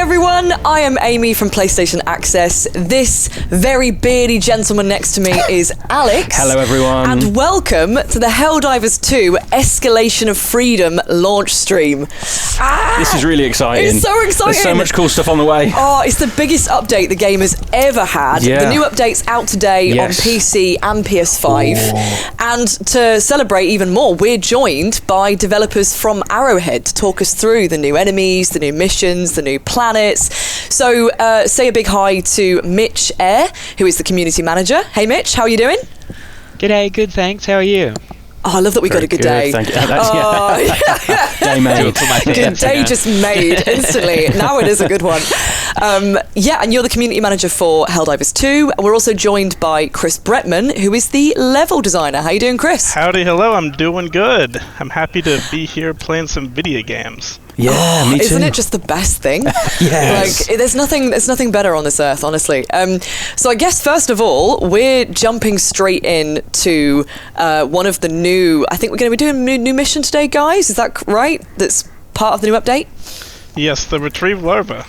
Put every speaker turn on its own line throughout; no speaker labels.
everyone, I am Amy from PlayStation Access. This very beardy gentleman next to me is Alex.
Hello everyone.
And welcome to the Helldivers 2 Escalation of Freedom launch stream.
This is really exciting.
It's so exciting.
There's so much cool stuff on the way.
Oh, it's the biggest update the game has ever had.
Yeah.
The new update's out today on PC and PS5.
Ooh.
And to celebrate even more, we're joined by developers from Arrowhead to talk us through the new enemies, the new missions, the new planets. So say a big hi to Mitch Eyre, who is the community manager. Hey Mitch, how are you doing?
G'day, good thanks, how are you?
Oh, I love that we got a good day.
Thank you.
Day
made.
Good day just made instantly. Now it is a good one. Yeah, and you're the community manager for Helldivers 2. We're also joined by Chris Bretman, who is the level designer. How you doing, Chris?
Howdy, hello. I'm doing good. I'm happy to be here playing some video games.
Yeah, me too.
Isn't it just the best thing?
Yes.
Like, there's nothing better on this earth, honestly. So I guess, first of all, we're jumping straight in to one of the new... I think we're going to be doing a new mission today, guys. Is that right? That's part of the new update?
Yes, the retrieve larva.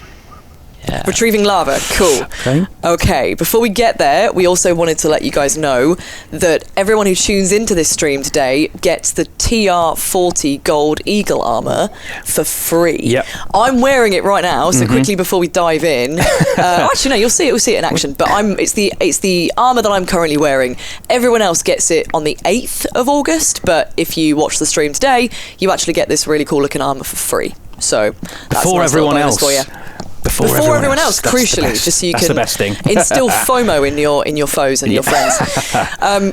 Yeah.
Retrieving lava, cool. Okay, before we get there, we also wanted to let you guys know that everyone who tunes into this stream today gets the TR40 Gold Eagle armor for free.
Yep.
I'm wearing it right now, so quickly before we dive in. Actually, no, you'll see it in action. But it's the armor that I'm currently wearing. Everyone else gets it on the 8th of August, but if you watch the stream today, you actually get this really cool looking armor for free. So that's
Before
nice little
everyone
bonus
else.
for you.
Before everyone else,
crucially, just so you
that's
can
the best thing.
instill FOMO in your foes and your friends.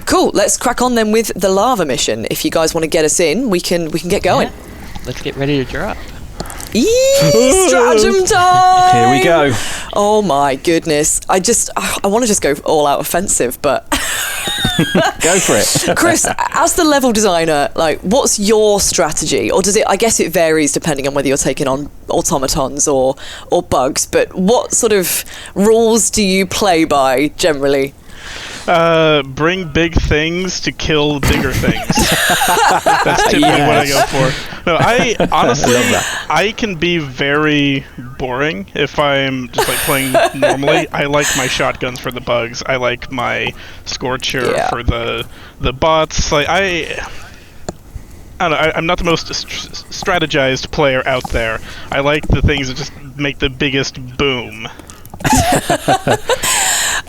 Cool. Let's crack on then with the lava mission. If you guys want to get us in, we can get going.
Yeah. Let's get ready to drop.
Stratagem time!
Here we go.
Oh my goodness. I want to just go all out offensive, but...
Go for it.
Chris, as the level designer, like, what's your strategy? Or does it, I guess it varies depending on whether you're taking on automatons or bugs, but what sort of rules do you play by generally?
Bring big things to kill bigger things. That's typically what I go for. No, I honestly, I can be very boring if I'm just like playing normally. I like my shotguns for the bugs. I like my Scorcher for the bots. Like I don't know, I'm not the most strategized player out there. I like the things that just make the biggest boom.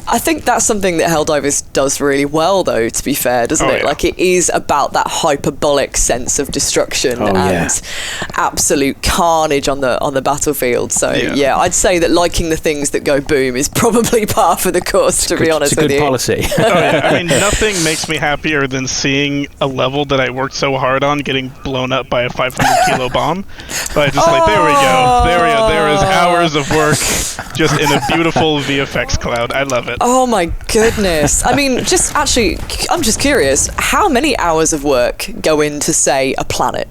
I think that's something that Helldivers does really well, though, to be fair, doesn't it?
Yeah.
Like, it is about that hyperbolic sense of destruction and absolute carnage on the battlefield. So, yeah, I'd say that liking the things that go boom is probably par for the course, to be honest with you.
It's a good policy.
I mean, nothing makes me happier than seeing a level that I worked so hard on getting blown up by a 500-kilo bomb. But I just there we go. There is hours of work just in a beautiful VFX cloud. I love it.
Oh my goodness. I mean, I'm just curious, how many hours of work go into, say, a planet?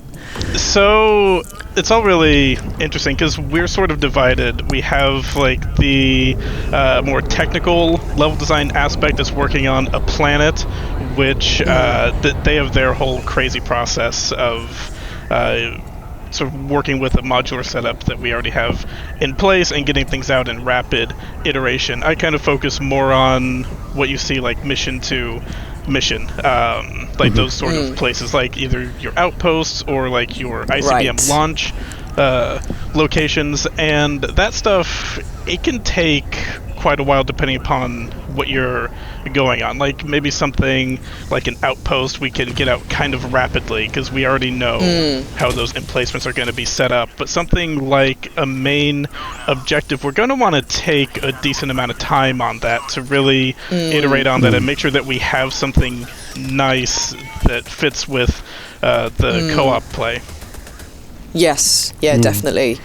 So it's all really interesting because we're sort of divided. We have like the more technical level design aspect that's working on a planet, which they have their whole crazy process of sort of working with a modular setup that we already have in place and getting things out in rapid iteration. I kind of focus more on what you see like mission to mission, like those sort of places, like either your outposts or like your ICBM launch locations, and that stuff, it can take quite a while depending upon what you're going on. Like maybe something like an outpost we can get out kind of rapidly because we already know how those emplacements are going to be set up, but something like a main objective, we're going to want to take a decent amount of time on that to really iterate on that and make sure that we have something nice that fits with the co-op play.
Yes, yeah, definitely.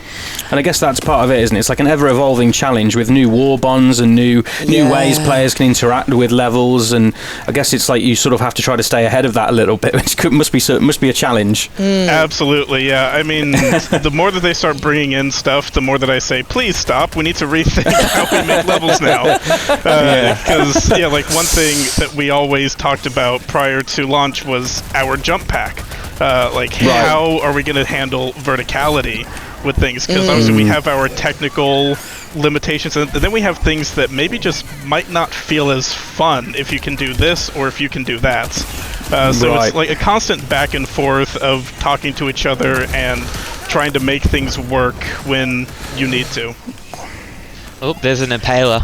And I guess that's part of it, isn't it? It's like an ever-evolving challenge with new war bonds and new ways players can interact with levels, and I guess it's like you sort of have to try to stay ahead of that a little bit, which must be a challenge.
Absolutely, yeah. I mean, the more that they start bringing in stuff, the more that I say, please stop, we need to rethink how we make levels now. Because, like one thing that we always talked about prior to launch was our jump pack. How are we going to handle verticality? with things, because obviously we have our technical limitations, and then we have things that maybe just might not feel as fun if you can do this or if you can do that. So it's like a constant back and forth of talking to each other and trying to make things work when you need to.
Oh, there's an impaler.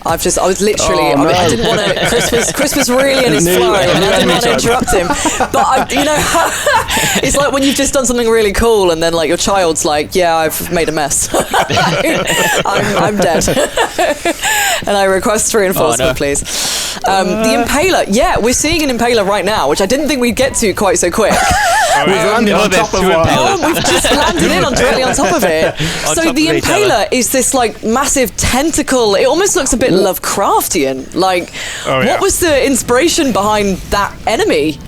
I was literally,
Oh,
I mean,
no.
I didn't want to, Chris was really in his flow, and I didn't want to interrupt him. But, it's like when you've just done something really cool, and then, like, your child's like, yeah, I've made a mess. I'm dead. And I request reinforcement, please. The impaler, yeah, we're seeing an impaler right now, which I didn't think we'd get to quite so quick.
We've landed on top of one.
Oh, we've just landed in directly on top of it. So the impaler is this like massive tentacle. It almost looks a bit Lovecraftian. Like, what was the inspiration behind that enemy?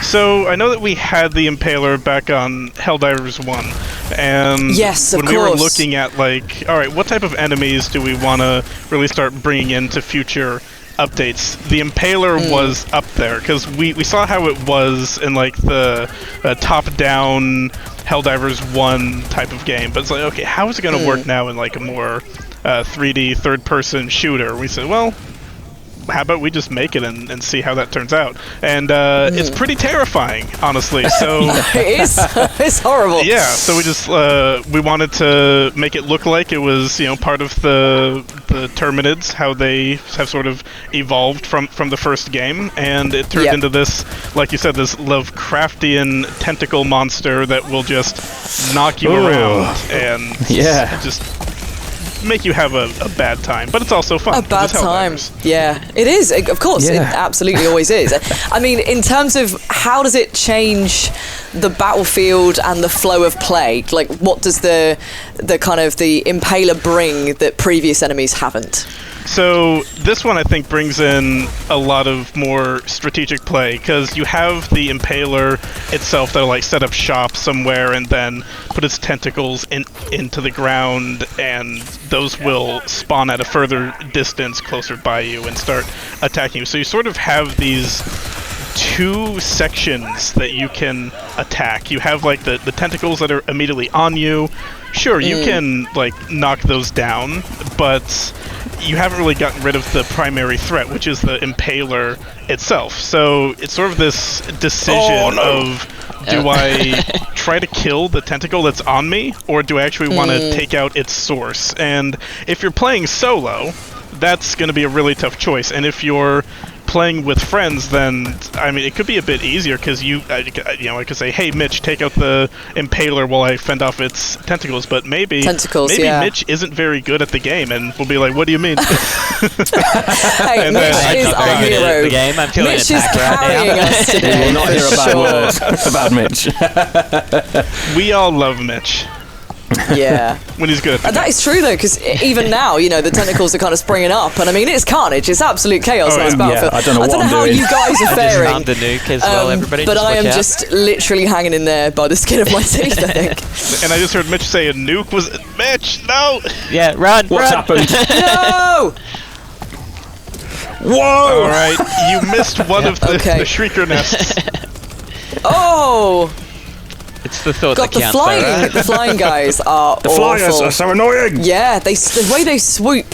So I know that we had the impaler back on Helldivers 1, and
yes,
when we were looking at like, all right, what type of enemies do we want to really start bringing into future updates, the impaler was up there, because we saw how it was in like the top-down Helldivers 1 type of game, but it's like, okay, how is it going to work now in like a more 3D third-person shooter? We said, well, how about we just make it and see how that turns out? And it's pretty terrifying, honestly. So
it is. It's horrible.
Yeah. So we just we wanted to make it look like it was, you know, part of the Terminids, how they have sort of evolved from the first game, and it turned into this, like you said, this Lovecraftian tentacle monster that will just knock you around and just make you have a bad time, but it's also fun.
A bad time. Yeah, it is. Of course, it absolutely always is. I mean, in terms of how does it change the battlefield and the flow of play? Like, what does the kind of the impaler bring that previous enemies haven't?
So this one, I think, brings in a lot of more strategic play, because you have the impaler itself that'll like set up shop somewhere and then put its tentacles into the ground, and those will spawn at a further distance closer by you and start attacking you. So you sort of have these two sections that you can attack. You have like the tentacles that are immediately on you. Sure, you can like knock those down, but you haven't really gotten rid of the primary threat, which is the impaler itself. So it's sort of this decision of, do I try to kill the tentacle that's on me, or do I actually want to take out its source? And if you're playing solo, that's going to be a really tough choice. And if you're playing with friends, then I mean, it could be a bit easier, because I could say, hey Mitch, take out the impaler while I fend off its tentacles, but maybe Mitch isn't very good at the game, and we'll be like, what do you mean?
Hey, Mitch is our hero. Mitch is carrying us today.
We will not hear a bad word about Mitch.
We all love Mitch.
Yeah.
When he's good.
And that is true, though, because even now, you know, the tentacles are kind of springing up, and I mean, it's carnage, it's absolute chaos on this battlefield.
I don't know
how you guys are faring.
I just found the nuke as well, everybody.
But I am just literally hanging in there by the skin of my teeth, I think.
And I just heard Mitch say a nuke was... Mitch, no!
Yeah, run!
What's happened?
No!
Whoa!
Alright, you missed one of the Shrieker nests.
Oh!
It's the thought
God,
that counts, right?
the flying guys are
The
awful.
flyers are so annoying!
Yeah, the way they swoop.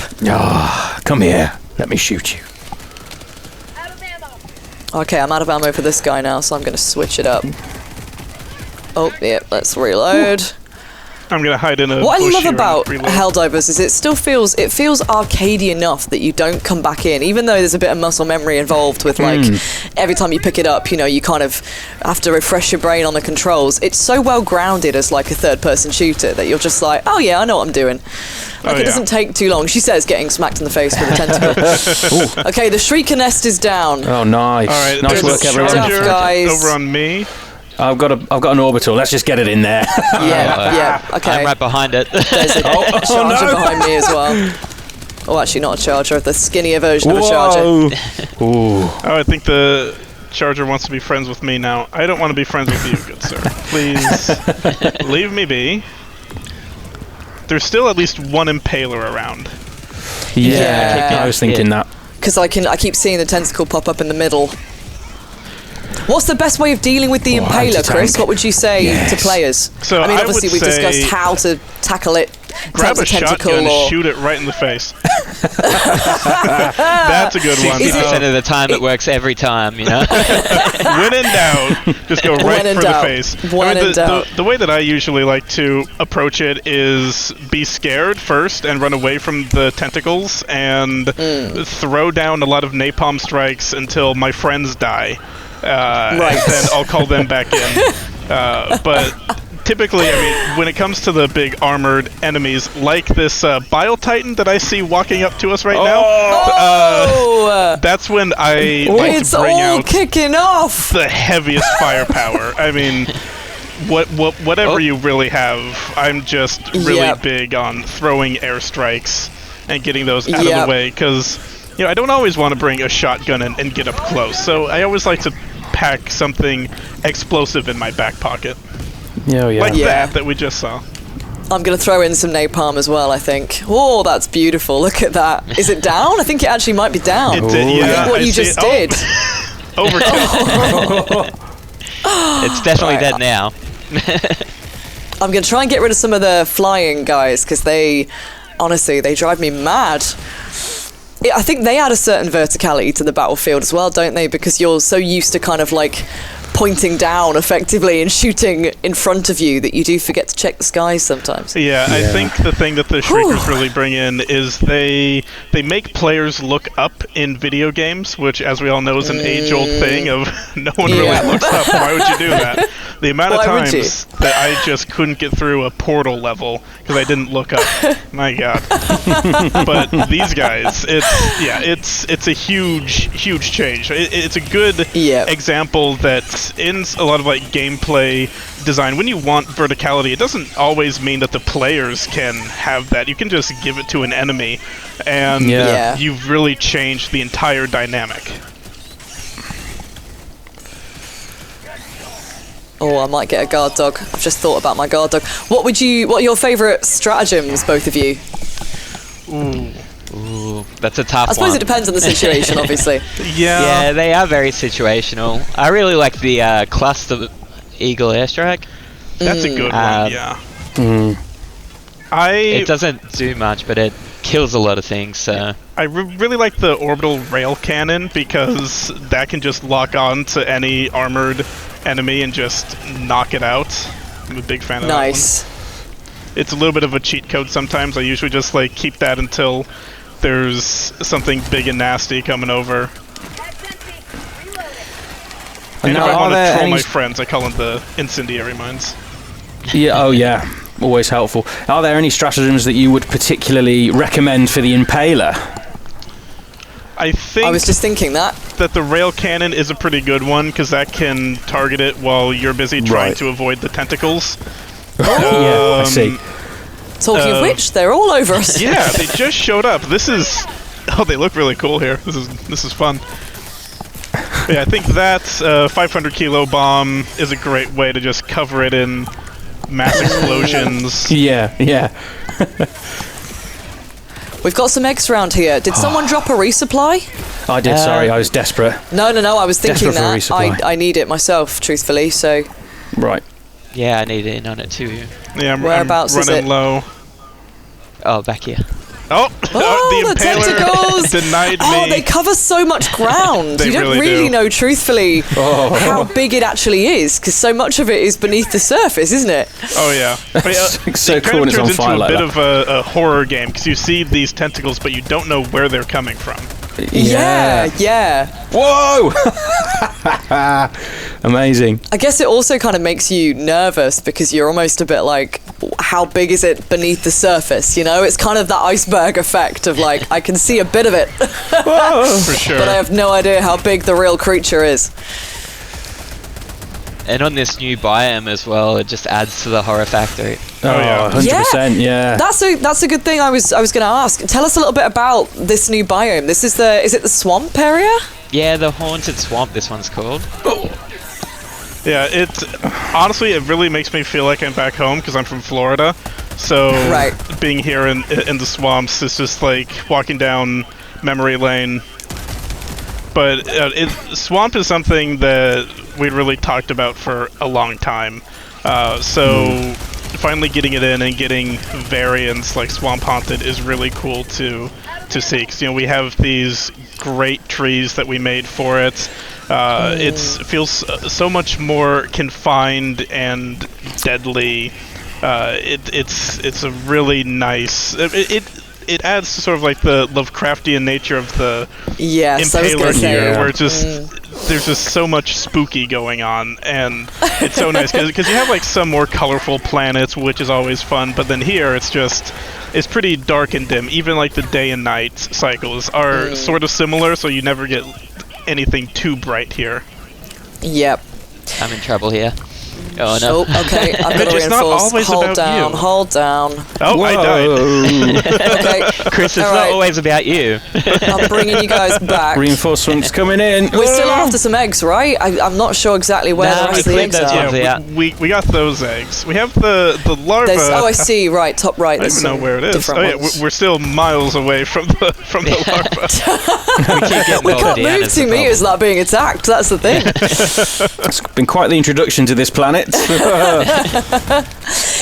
Come here. Let me shoot you.
Okay, I'm out of ammo for this guy now, so I'm going to switch it up. Oh, yeah, let's reload.
I'm going to hide in a
What I
bush
love
here
about
and reload.
Helldivers is it feels arcadey enough that you don't come back in, even though there's a bit of muscle memory involved with like every time you pick it up, you know, you kind of have to refresh your brain on the controls. It's so well grounded as like a third-person shooter that you're just like, oh yeah, I know what I'm doing. Like, it doesn't take too long. She says, getting smacked in the face with a tentacle. Okay, the Shrieker nest is down.
Oh, nice.
All right,
nice work, everyone.
Charger
guys.
over on me.
I've got an orbital. Let's just get it in there.
Yeah, okay.
I'm right behind it.
There's a charger behind me as well. Oh, actually, not a charger. The skinnier version of a charger.
Ooh.
Oh, I think the charger wants to be friends with me now. I don't want to be friends with you, good sir. Please leave me be. There's still at least one impaler around.
Yeah, I was thinking that.
Because I keep seeing the tentacle pop up in the middle. What's the best way of dealing with the impaler,
anti-tank.
Chris? What would you say to players?
So
I mean,
I
obviously
would
we've discussed
say
how to tackle it.
Grab a
tentacle
shotgun
or
and shoot it right in the face. That's a good one.
60% of the time it works every time, you know?
When in doubt, just go right
When in
for
doubt.
the face.
When in doubt.
The way that I usually like to approach it is be scared first and run away from the tentacles and throw down a lot of napalm strikes until my friends die.
Right.
And then I'll call them back in. But typically, I mean, when it comes to the big armored enemies, like this Bile-Titan that I see walking up to us right now, that's when I like
it's
to bring
all
out
kicking off.
the heaviest firepower. I mean, whatever you really have, I'm just really big on throwing airstrikes and getting those out of the way, because I don't always want to bring a shotgun in and get up close. So I always like to pack something explosive in my back pocket. Like that we just saw.
I'm going to throw in some napalm as well, I think. Oh, that's beautiful. Look at that. Is it down? I think it actually might be down.
Yeah,
I think what you just did.
Overkill.
It's definitely dead now.
I'm going to try and get rid of some of the flying guys, because honestly, they drive me mad. I think they add a certain verticality to the battlefield as well, don't they? Because you're so used to kind of like pointing down effectively and shooting in front of you that you do forget to check the skies sometimes.
Yeah, I think the thing that the Shriekers really bring in is they make players look up in video games, which, as we all know, is an age-old thing of no one really looks up. Why would you do that? The amount of times that I just couldn't get through a portal level because I didn't look up. My God. But these guys, it's a huge change. It's a good example that in a lot of like gameplay design, when you want verticality, it doesn't always mean that the players can have that. You can just give it to an enemy, and you've really changed the entire dynamic.
Oh, I might get a guard dog. I've just thought about my guard dog. What are your favourite stratagems, both of you?
Ooh, that's a tough one.
I suppose it depends on the situation, obviously.
Yeah, they are very situational. I really like the cluster eagle airstrike.
That's a good one,
It doesn't do much, but it kills a lot of things, so...
I really like the orbital rail cannon, because that can just lock on to any armored enemy and just knock it out. I'm a big fan of that one.
Nice.
It's a little bit of a cheat code sometimes. I usually just like keep that until there's something big and nasty coming over. And if I want to troll my friends, I call them the incendiary mines.
Yeah, always helpful. Are there any stratagems that you would particularly recommend for the impaler?
I think
I was just thinking that
the rail cannon is a pretty good one, because that can target it while you're busy trying to avoid the tentacles.
I see.
Talking of which, they're all over us.
Yeah, they just showed up. This is... Oh, they look really cool here. This is fun. Yeah, I think that 500 kilo bomb is a great way to just cover it in mass explosions.
Yeah.
We've got some eggs around here. Did someone drop a resupply?
I did, sorry, I was desperate.
No, I was thinking
Desperate for a
that.
resupply.
I need it myself, truthfully, so...
Right.
Yeah, I need in on it too.
Yeah, I'm
Whereabouts is
running
it?
low.
Oh, back here.
Oh,
the
impaler
tentacles!
denied me.
Oh, they cover so much ground.
They
You don't
really do.
know, truthfully, how big it actually is, because so much of it is beneath the surface, isn't it?
Oh, yeah. But,
It's so
it
cool
kind
when
of
it's on
turns
fire
into a
like
bit
that.
of a horror game, because you see these tentacles, but you don't know where they're coming from.
Yeah.
Whoa! Amazing.
I guess it also kind of makes you nervous, because you're almost a bit like, how big is it beneath the surface, you know? It's kind of that iceberg effect of like, I can see a bit of it,
For sure.
but I have no idea how big the real creature is.
And on this new biome as well, it just adds to the horror factor.
Oh, yeah.
100%, yeah.
That's a good thing I was going to ask. Tell us a little bit about this new biome. This is is it the swamp area?
Yeah, the haunted swamp, this one's called.
Yeah, honestly, it really makes me feel like I'm back home, because I'm from Florida. So being here in the swamps is just like walking down memory lane. but swamp is something that we really talked about for a long time. So finally getting it in and getting variants like Swamp Haunted is really cool to see. 'Cause, we have these great trees that we made for it. It feels so much more confined and deadly. It's a really nice. It adds to sort of like the Lovecraftian nature of the Impaler here, where there's just so much spooky going on, and it's so nice because you have like some more colorful planets, which is always fun, but then here it's pretty dark and dim. Even like the day and night cycles are sort of similar, so you never get anything too bright here.
Yep.
I'm in trouble here. Oh no.
Oh, okay, I've got to
It's not
reinforce.
always
Hold
about
down,
you.
hold down.
Oh,
Whoa.
I died.
Okay,
Chris, it's
all
not
right.
always about you.
I'm bringing you guys back.
Reinforcements coming in.
We're still after some eggs, right? I'm not sure exactly where
No,
the rest of
I
the
think
eggs
those
are.
ones
Yeah, we got those eggs. We have the larva.
Oh, I see. Right, top right.
I don't
There's
even know
some
where it is.
different
Oh yeah,
ones.
we're still miles away from the larva.
We keep getting
We
bogged
can't
down,
move
is the
2 meters
problem.
without being attacked. That's the thing.
It's been quite the introduction to this planet.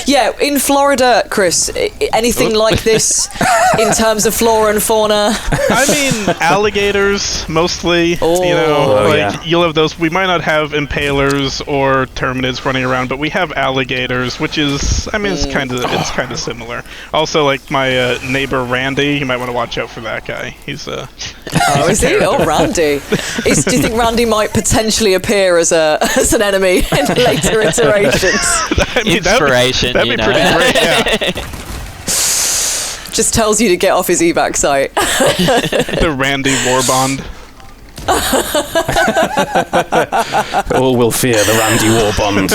Yeah, in Florida, Chris, anything like this in terms of flora and fauna?
I mean, alligators mostly.
Oh.
Yeah.
You'll have those. We might not have impalers or terminids running around, but we have alligators, which is, I mean, it's kind of similar. Also, like my neighbor Randy, you might want to watch out for that guy. He's
Oh, is he? Oh, Randy. Do you think Randy might potentially appear as an enemy in later iterations?
I mean,
Inspiration,
that'd be pretty great. Yeah,
Just tells you to get off his evac site.
the Randy Warbond.
All will fear the Randy Warbond.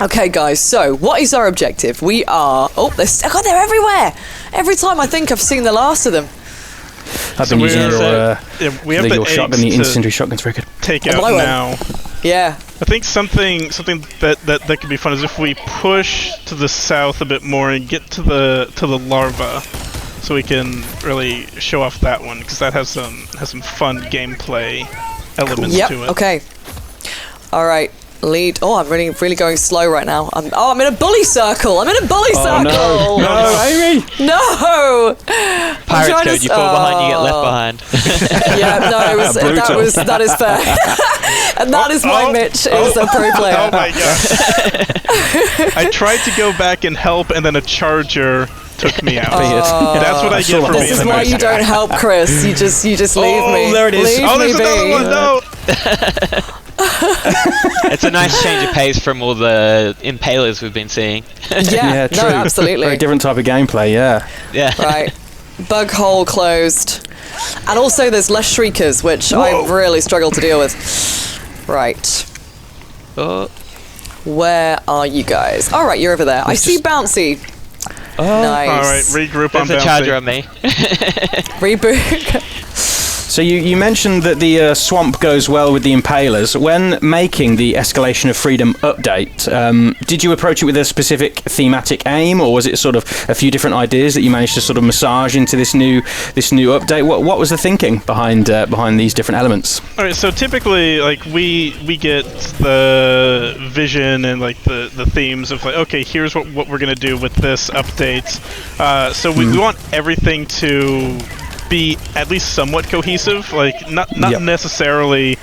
Okay, guys, so what is our objective? We are... Oh, they're everywhere! Every time I think I've seen the last of them.
I've been using
we have
your
the
shotgun,
eggs
the
to
incendiary shotgun's very good.
take
Oh,
out
my one.
now.
Yeah.
I think something that could be fun is if we push to the south a bit more and get to the larva, so we can really show off that one, because that has some fun gameplay elements
Yep,
to it.
okay. Alright, lead. Oh, I'm really going slow right now. I'm in a bully circle! I'm in a bully circle!
No, Amy!
No!
Pirates
trying to
code, you fall behind, you get left behind.
Yeah, no, that is fair. And that is why Mitch is a pro player.
Oh my god! I tried to go back and help, and then a charger took me out. That's what I get for being
This is
a
why
nice
you
guy.
don't help Chris. You just leave me.
there it is.
Leave
Oh,
me
there's another
be.
one. No.
It's a nice change of pace from all the impalers we've been seeing.
Yeah,
true.
no, absolutely.
Very different type of gameplay, yeah.
Yeah.
Right. Bug hole closed. And also there's less shriekers, which I really struggle to deal with. Right.
Oh.
Where are you guys? All right, you're over there. I see Bouncy.
Oh.
Nice.
All right, regroup on
There's a
Bouncy.
charger on me.
Reboot.
So you mentioned that the swamp goes well with the impalers. When making the Escalation of Freedom update, did you approach it with a specific thematic aim, or was it sort of a few different ideas that you managed to sort of massage into this new update? What was the thinking behind these different elements?
All right, so typically, like we get the vision and like the themes of like, okay, here's what we're gonna do with this update. So we want everything to be at least somewhat cohesive, like not necessarily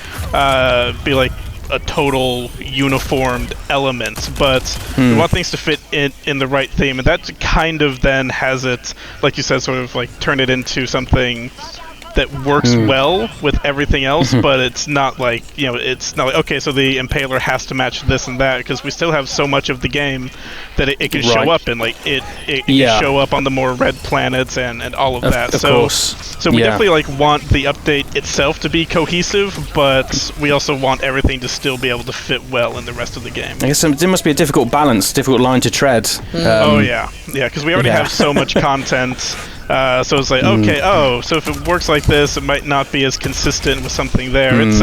be like a total uniformed element, but we want things to fit in the right theme, and that kind of then has it, like you said, sort of like turn it into something that works well with everything else, but it's not like, it's not like, okay, so the impaler has to match this and that, because we still have so much of the game that it can show up in, like, it can show up on the more red planets and all of that.
Of course.
So we definitely like want the update itself to be cohesive, but we also want everything to still be able to fit well in the rest of the game.
I guess there must be a difficult line to tread.
Oh yeah, because we already have so much content. So it's like, okay, so if it works like this, it might not be as consistent with something there. It's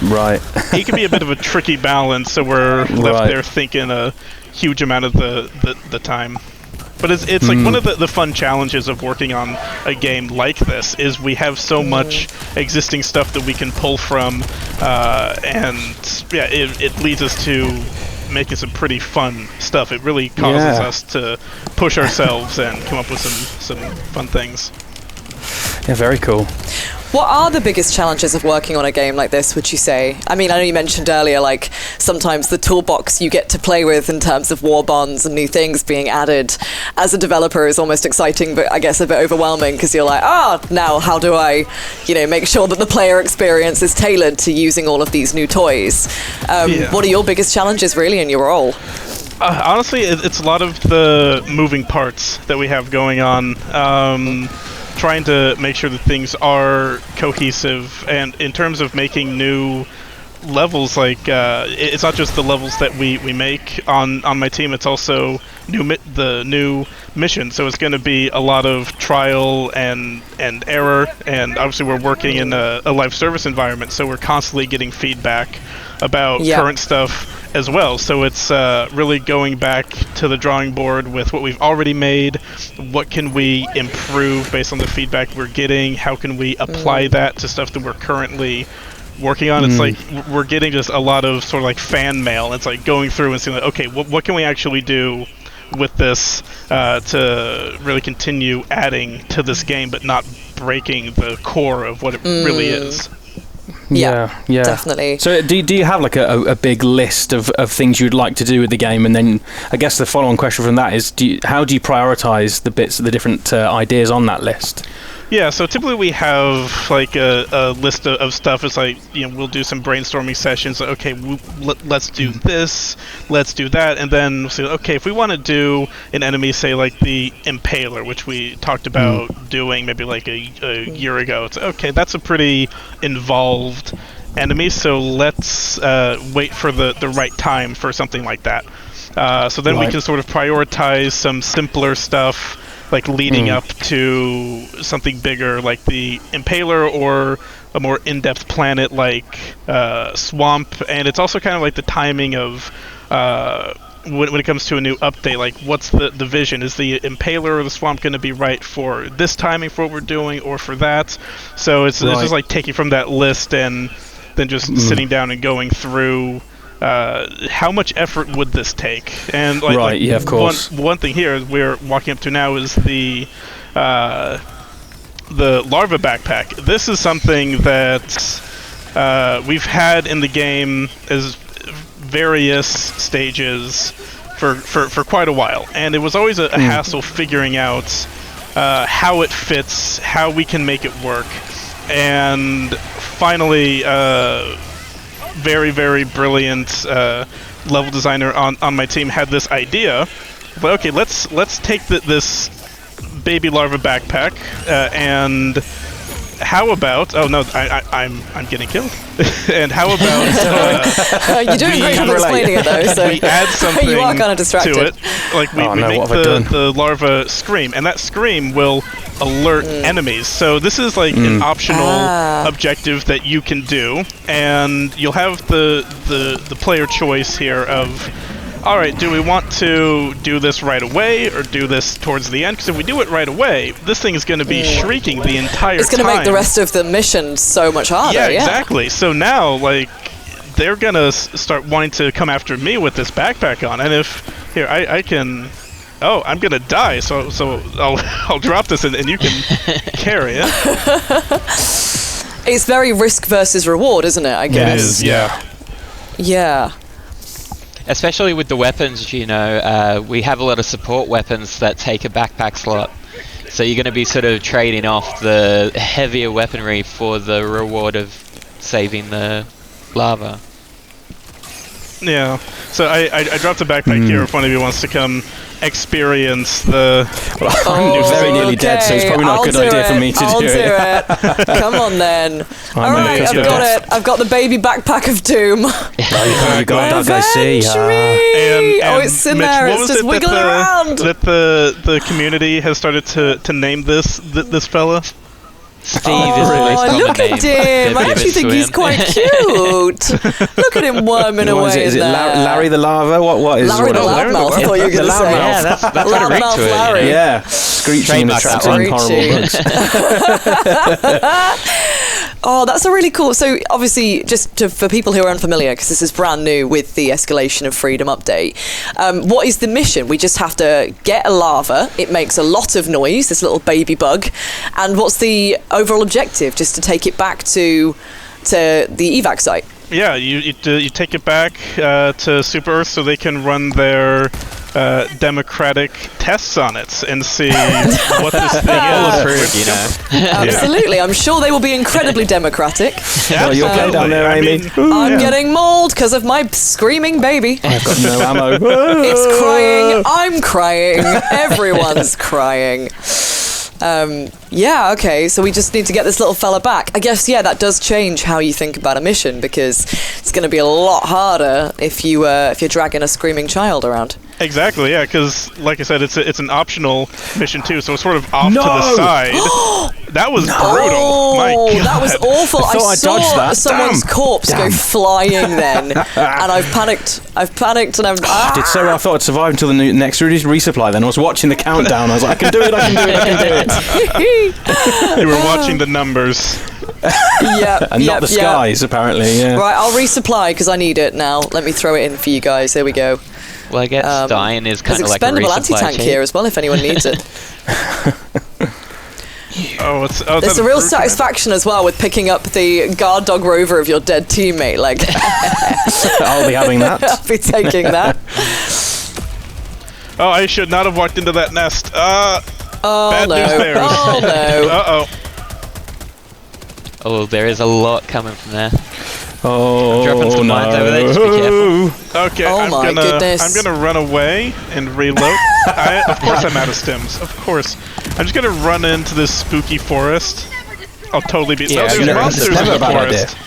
right.
it can be a bit of a tricky balance, so we're left there thinking a huge amount of the time. But it's like one of the fun challenges of working on a game like this is we have so much existing stuff that we can pull from, and yeah, it leads us to making some pretty fun stuff. It really causes us to push ourselves and come up with some fun things.
Yeah, very cool.
What are the biggest challenges of working on a game like this, would you say? I mean, I know you mentioned earlier, like, sometimes the toolbox you get to play with in terms of war bonds and new things being added as a developer is almost exciting, but I guess a bit overwhelming, because you're like, now how do I, make sure that the player experience is tailored to using all of these new toys? What are your biggest challenges, really, in your role?
Honestly, it's a lot of the moving parts that we have going on. Trying to make sure that things are cohesive, and in terms of making new levels, like it's not just the levels that we make on my team, it's also the new mission. So it's going to be a lot of trial and error, and obviously we're working in a live service environment, so we're constantly getting feedback about current stuff as well. So it's really going back to the drawing board with what we've already made. What can we improve based on the feedback we're getting? How can we apply that to stuff that we're currently working on? It's like we're getting just a lot of sort of like fan mail. It's like going through and seeing like, okay, what can we actually do with this to really continue adding to this game but not breaking the core of what it really is.
Yeah, definitely.
So do you have like a big list of things you'd like to do with the game? And then I guess the follow-on question from that is, how do you prioritize the different ideas on that list?
Yeah, so typically we have like a list of stuff. It's like, we'll do some brainstorming sessions. Like, okay, let's do this, let's do that, and then we'll say, okay, if we want to do an enemy, say like the Impaler, which we talked about doing maybe like a year ago. It's okay, that's a pretty involved enemy, so let's wait for the right time for something like that. So then we can sort of prioritize some simpler stuff, like leading up to something bigger like the Impaler, or a more in-depth planet like Swamp. And it's also kind of like the timing of when it comes to a new update, like what's the vision? Is the Impaler or the Swamp going to be right for this timing for what we're doing, or for that? So it's just like taking from that list and then just sitting down and going through how much effort would this take? And
of course.
One thing here we're walking up to now is the larva backpack. This is something that we've had in the game as various stages for quite a while, and it was always a hassle figuring out how it fits, how we can make it work. And finally, very, very brilliant level designer on my team had this idea. But okay, let's take this baby larva backpack and how about? Oh no, I'm getting killed. And how about?
You're doing a great job explaining it though. So
we add something
you are kind of distracted
to it. Like we make the larva scream, and that scream will alert enemies. So this is like an optional objective that you can do, and you'll have the player choice here of, all right, do we want to do this right away or do this towards the end? Because if we do it right away, this thing is going to be shrieking the entire time.
It's going to make the rest of the mission so much harder.
Yeah, exactly. So now, like, they're going to start wanting to come after me with this backpack on. And if, here, I can... Oh, I'm going to die, so I'll drop this and you can carry it.
It's very risk versus reward, isn't it, I guess?
It is, yeah.
Yeah.
Especially with the weapons, we have a lot of support weapons that take a backpack slot. So you're going to be sort of trading off the heavier weaponry for the reward of saving the larva.
Yeah. So I dropped a backpack here if one of you wants to come experience the...
I'm very nearly dead, so it's probably not a good idea for me to do it.
Come on then. Alright, I've got it. I've got the baby backpack of doom.
You got that, I see.
And
it's in
Mitch,
there, it's just wiggling around.
That the community has started to name this fella?
Steve is the most common
look
name.
at him. I actually think he's quite cute. Look at him worming away.
Is it Larry the Lava? What is
Larry the Loudmouth? I thought you were going to say.
Yeah, that's what it read
Loudmouth
to it.
Larry.
Yeah, screeching and
Trademark
attracting
that one.
horrible bugs.
Oh, that's a really cool. So obviously, for people who are unfamiliar, because this is brand new with the Escalation of Freedom update, what is the mission? We just have to get a lava. It makes a lot of noise, this little baby bug. And what's the overall objective? Just to take it back to the evac site.
Yeah, you take it back to Super Earth so they can run their democratic tests on it and see what this thing is.
Absolutely, I'm sure they will be incredibly democratic.
Well, you're okay down there, Amy.
I'm getting mauled because of my screaming baby.
I've got no ammo.
It's crying. I'm crying. Everyone's crying. Yeah, okay, so we just need to get this little fella back. I guess, yeah, that does change how you think about a mission, because it's going to be a lot harder if you're dragging a screaming child around.
Exactly, yeah, because like I said, it's an optional mission too, so it's sort of off to the side. That was brutal. My God.
That was awful.
I thought I
saw
dodged that.
someone's corpse go flying then, and I've panicked, and I'm...
Did so well. I thought I'd survive until the next resupply. Then I was watching the countdown. I was like, I can do it.
You were watching the numbers.
And not the skies, apparently. Yeah.
Right, I'll resupply because I need it now. Let me throw it in for you guys. There we go.
Well, I guess Stein is kind of like a
expendable
resupply
anti-tank
chain.
here as well, if anyone needs it. There's a real satisfaction as well with picking up the guard dog rover of your dead teammate. Like,
I'll be having that.
I'll be taking that.
Oh, I should not have walked into that nest. Bad
no.
news there.
Oh no.
Uh-oh.
Oh, there is a lot coming from there.
Oh,
dropping some mines over there, just be careful.
Okay,
Oh goodness.
I'm gonna run away and reload. Of course I'm out of stims. Of course. I'm just gonna run into this spooky forest. I'll totally be...
Yeah,
there's monsters in the forest.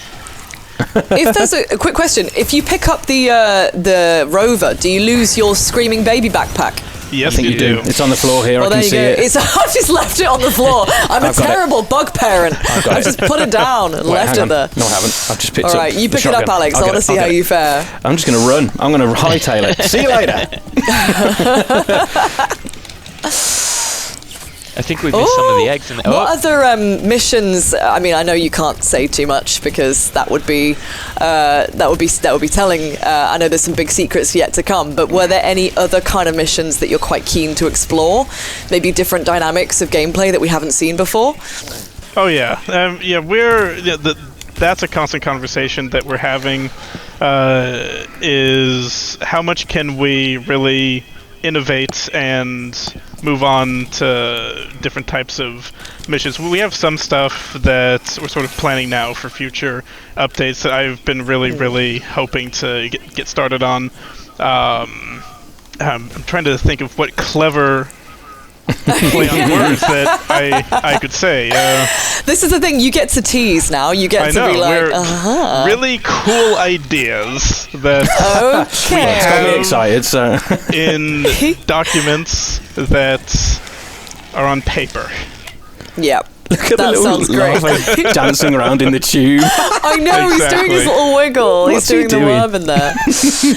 If there's a quick question, if you pick up the rover, do you lose your screaming baby backpack?
Yes,
I think you do. It's on the floor here.
Well,
I can see it.
I've just left it on the floor. I'm a terrible bug parent. I've just put it down and left it there.
No, I haven't. I've just picked it up.
All right, you pick it up, Alex. I want to see how you fare.
I'm just going to run. I'm going to hightail it. See you later.
I think we've missed some of the eggs in there.
What other missions? I mean, I know you can't say too much because that would be telling. I know there's some big secrets yet to come. But were there any other kind of missions that you're quite keen to explore? Maybe different dynamics of gameplay that we haven't seen before.
Oh yeah, that's a constant conversation that we're having. Is how much can we really innovate and move on to different types of missions. We have some stuff that we're sort of planning now for future updates that I've been really hoping to get started on. I'm trying to think of what clever play on words that I could say.
This is the thing, you get to tease now. You get to be like,
really cool ideas that
okay.
we
It's got me excited, so
in documents that are on paper.
Yep.
look at
That
the
sounds
little
great.
lava dancing around in the tube.
I know, he's doing his little wiggle.
What's
he's doing
he
the
doing?
worm in there.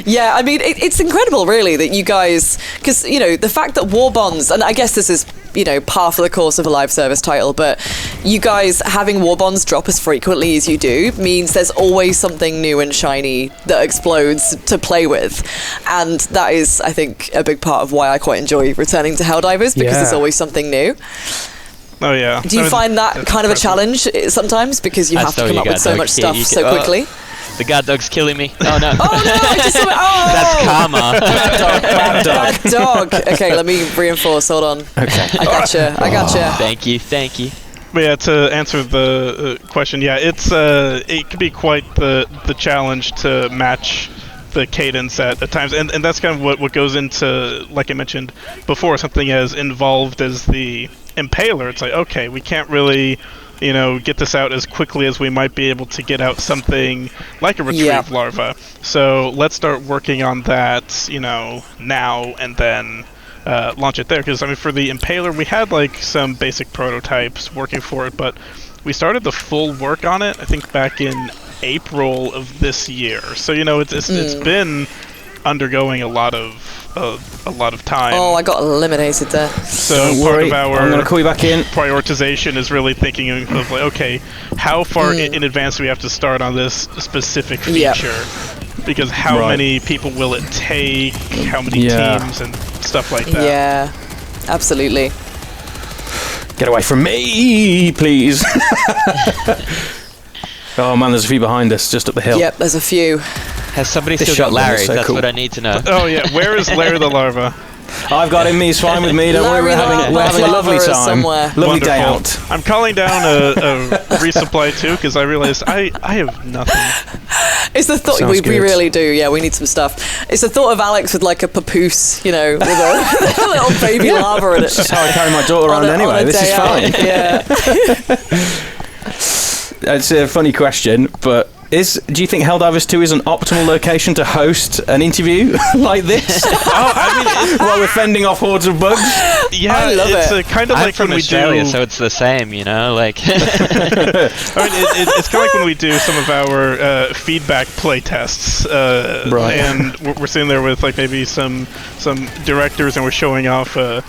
Yeah, I mean, it's incredible, really, that you guys... Because, you know, the fact that war bonds... And I guess this is, you know, par for the course of a live service title, but you guys having war bonds drop as frequently as you do means there's always something new and shiny that explodes to play with. And that is, I think, a big part of why I quite enjoy returning to Helldivers, because there's always something new.
Oh yeah.
Do you find that kind of a challenge sometimes because you have to come up with so much stuff so quickly?
The guard dog's killing me. Oh no.
Oh no! I just saw it. Oh!
That's karma.
Bad dog. Okay, let me reinforce. Hold on.
Okay.
I gotcha.
Thank you.
But yeah, to answer the question, yeah, it could be quite the challenge to match the cadence at times, and that's kind of what goes into, like I mentioned before, something as involved as the Impaler. It's like, okay, we can't really, get this out as quickly as we might be able to get out something like a retrieve larva. So let's start working on that, now, and then launch it there. Because, I mean, for the Impaler, we had, like, some basic prototypes working for it, but we started the full work on it, I think, back in April of this year. So it's been undergoing a lot of time.
Oh, I got eliminated there.
So
Don't
part
worry,
of our
I'm going to call you back in.
prioritization is really thinking of like, okay, how far in advance do we have to start on this specific feature? Because how many people will it take? How many teams and stuff like that?
Yeah, absolutely.
Get away from me, please. Oh man, there's a few behind us, just up the hill.
Yep, there's a few.
Has somebody
This
still got
shotgun is
Larry?
so
That's
cool.
what I need to know.
Oh yeah, where is Larry the Larva?
I've got him. He's fine with me. Don't worry, we're having a lovely
Larva is
time.
somewhere.
Lovely day
Wonderful.
out.
I'm calling down a resupply too because I realized I have nothing.
It's the thought
Sounds
we
good.
really do. Yeah, we need some stuff. It's the thought of Alex with like a papoose, with a little baby lava in it.
That's how I carry my daughter around anyway. This is fine.
Yeah.
It's a funny question, but do you think Helldivers 2 is an optimal location to host an interview like this? While we're fending off hordes of bugs?
Yeah,
I love
it's
it.
Kind of
I'm
like
from
when
Australia,
we do.
so it's the same, like.
I mean, it's kind of like when we do some of our feedback play tests,
Right.
and we're sitting there with like maybe some directors, and we're showing off a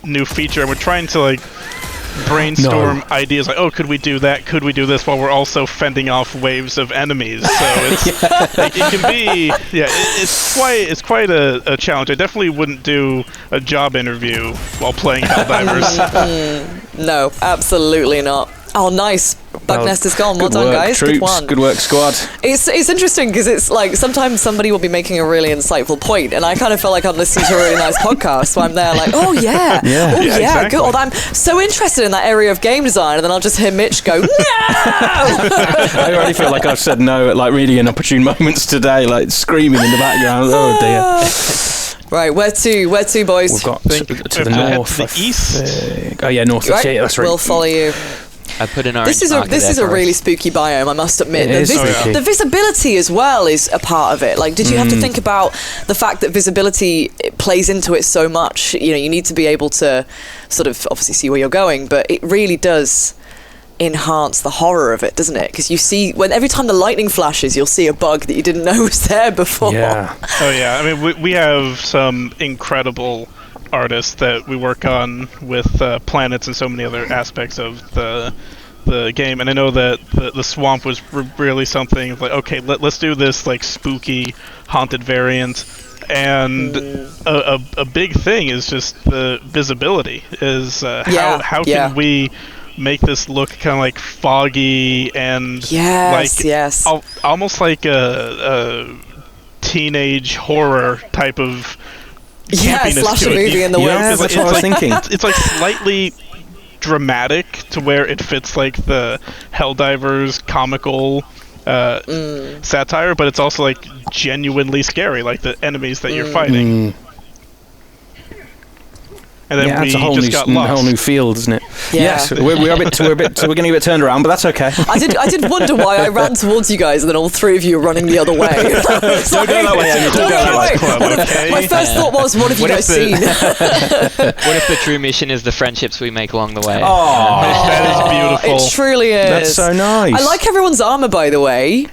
new feature, and we're trying to like brainstorm ideas like, oh, could we do that? Could we do this? While we're also fending off waves of enemies. So it's it can be it's quite a challenge. I definitely wouldn't do a job interview while playing Helldivers.
No, absolutely not. Oh, nice. Bug nest is gone. Well
Good
done,
work,
guys.
troops.
Good one.
Good work, squad.
It's interesting because it's like sometimes somebody will be making a really insightful point, and I kind of feel like I'm listening to a really nice podcast. So I'm there like, oh yeah,
exactly.
good. Or I'm so interested in that area of game design, and then I'll just hear Mitch go, no.
I already feel like I've said no at like really inopportune moments today, like screaming in the background. Oh dear.
Right, where to, boys?
We've got to the
Head
north.
to the east.
Oh yeah, north.
Right,
Yeah, that's right.
we'll follow you.
I put an orange
This is a really spooky biome, I must admit.
It is spooky.
The visibility as well is a part of it. Like, did you have to think about the fact that visibility plays into it so much? You need to be able to sort of obviously see where you're going, but it really does enhance the horror of it, doesn't it? Because you see, every time the lightning flashes, you'll see a bug that you didn't know was there before.
Yeah.
Oh yeah, I mean we have some incredible artists that we work on with planets and so many other aspects of the game, and I know that the swamp was really something like, okay, let's do this like spooky haunted variant, and a big thing is just the visibility is how can we make this look kind of like foggy and almost like a teenage horror type of campiness
slasher
to it.
movie in the woods.
Yeah, that's what I was thinking.
It's like slightly dramatic to where it fits like the Helldivers comical satire, but it's also like genuinely scary, like the enemies that you're fighting. And then we
it's a whole
just
new,
got lost.
whole new field, isn't it?
Yeah.
Yes, we're getting a bit turned around, but that's okay.
I did wonder why I ran towards you guys and then all three of you were running the other way.
Don't go that way, Amy. Don't go that way.
Okay.
My first thought was, what have you guys seen?
What if the true mission is the friendships we make along the way?
Oh,
That is beautiful.
It truly is.
that's so nice.
I like everyone's armor, by the way.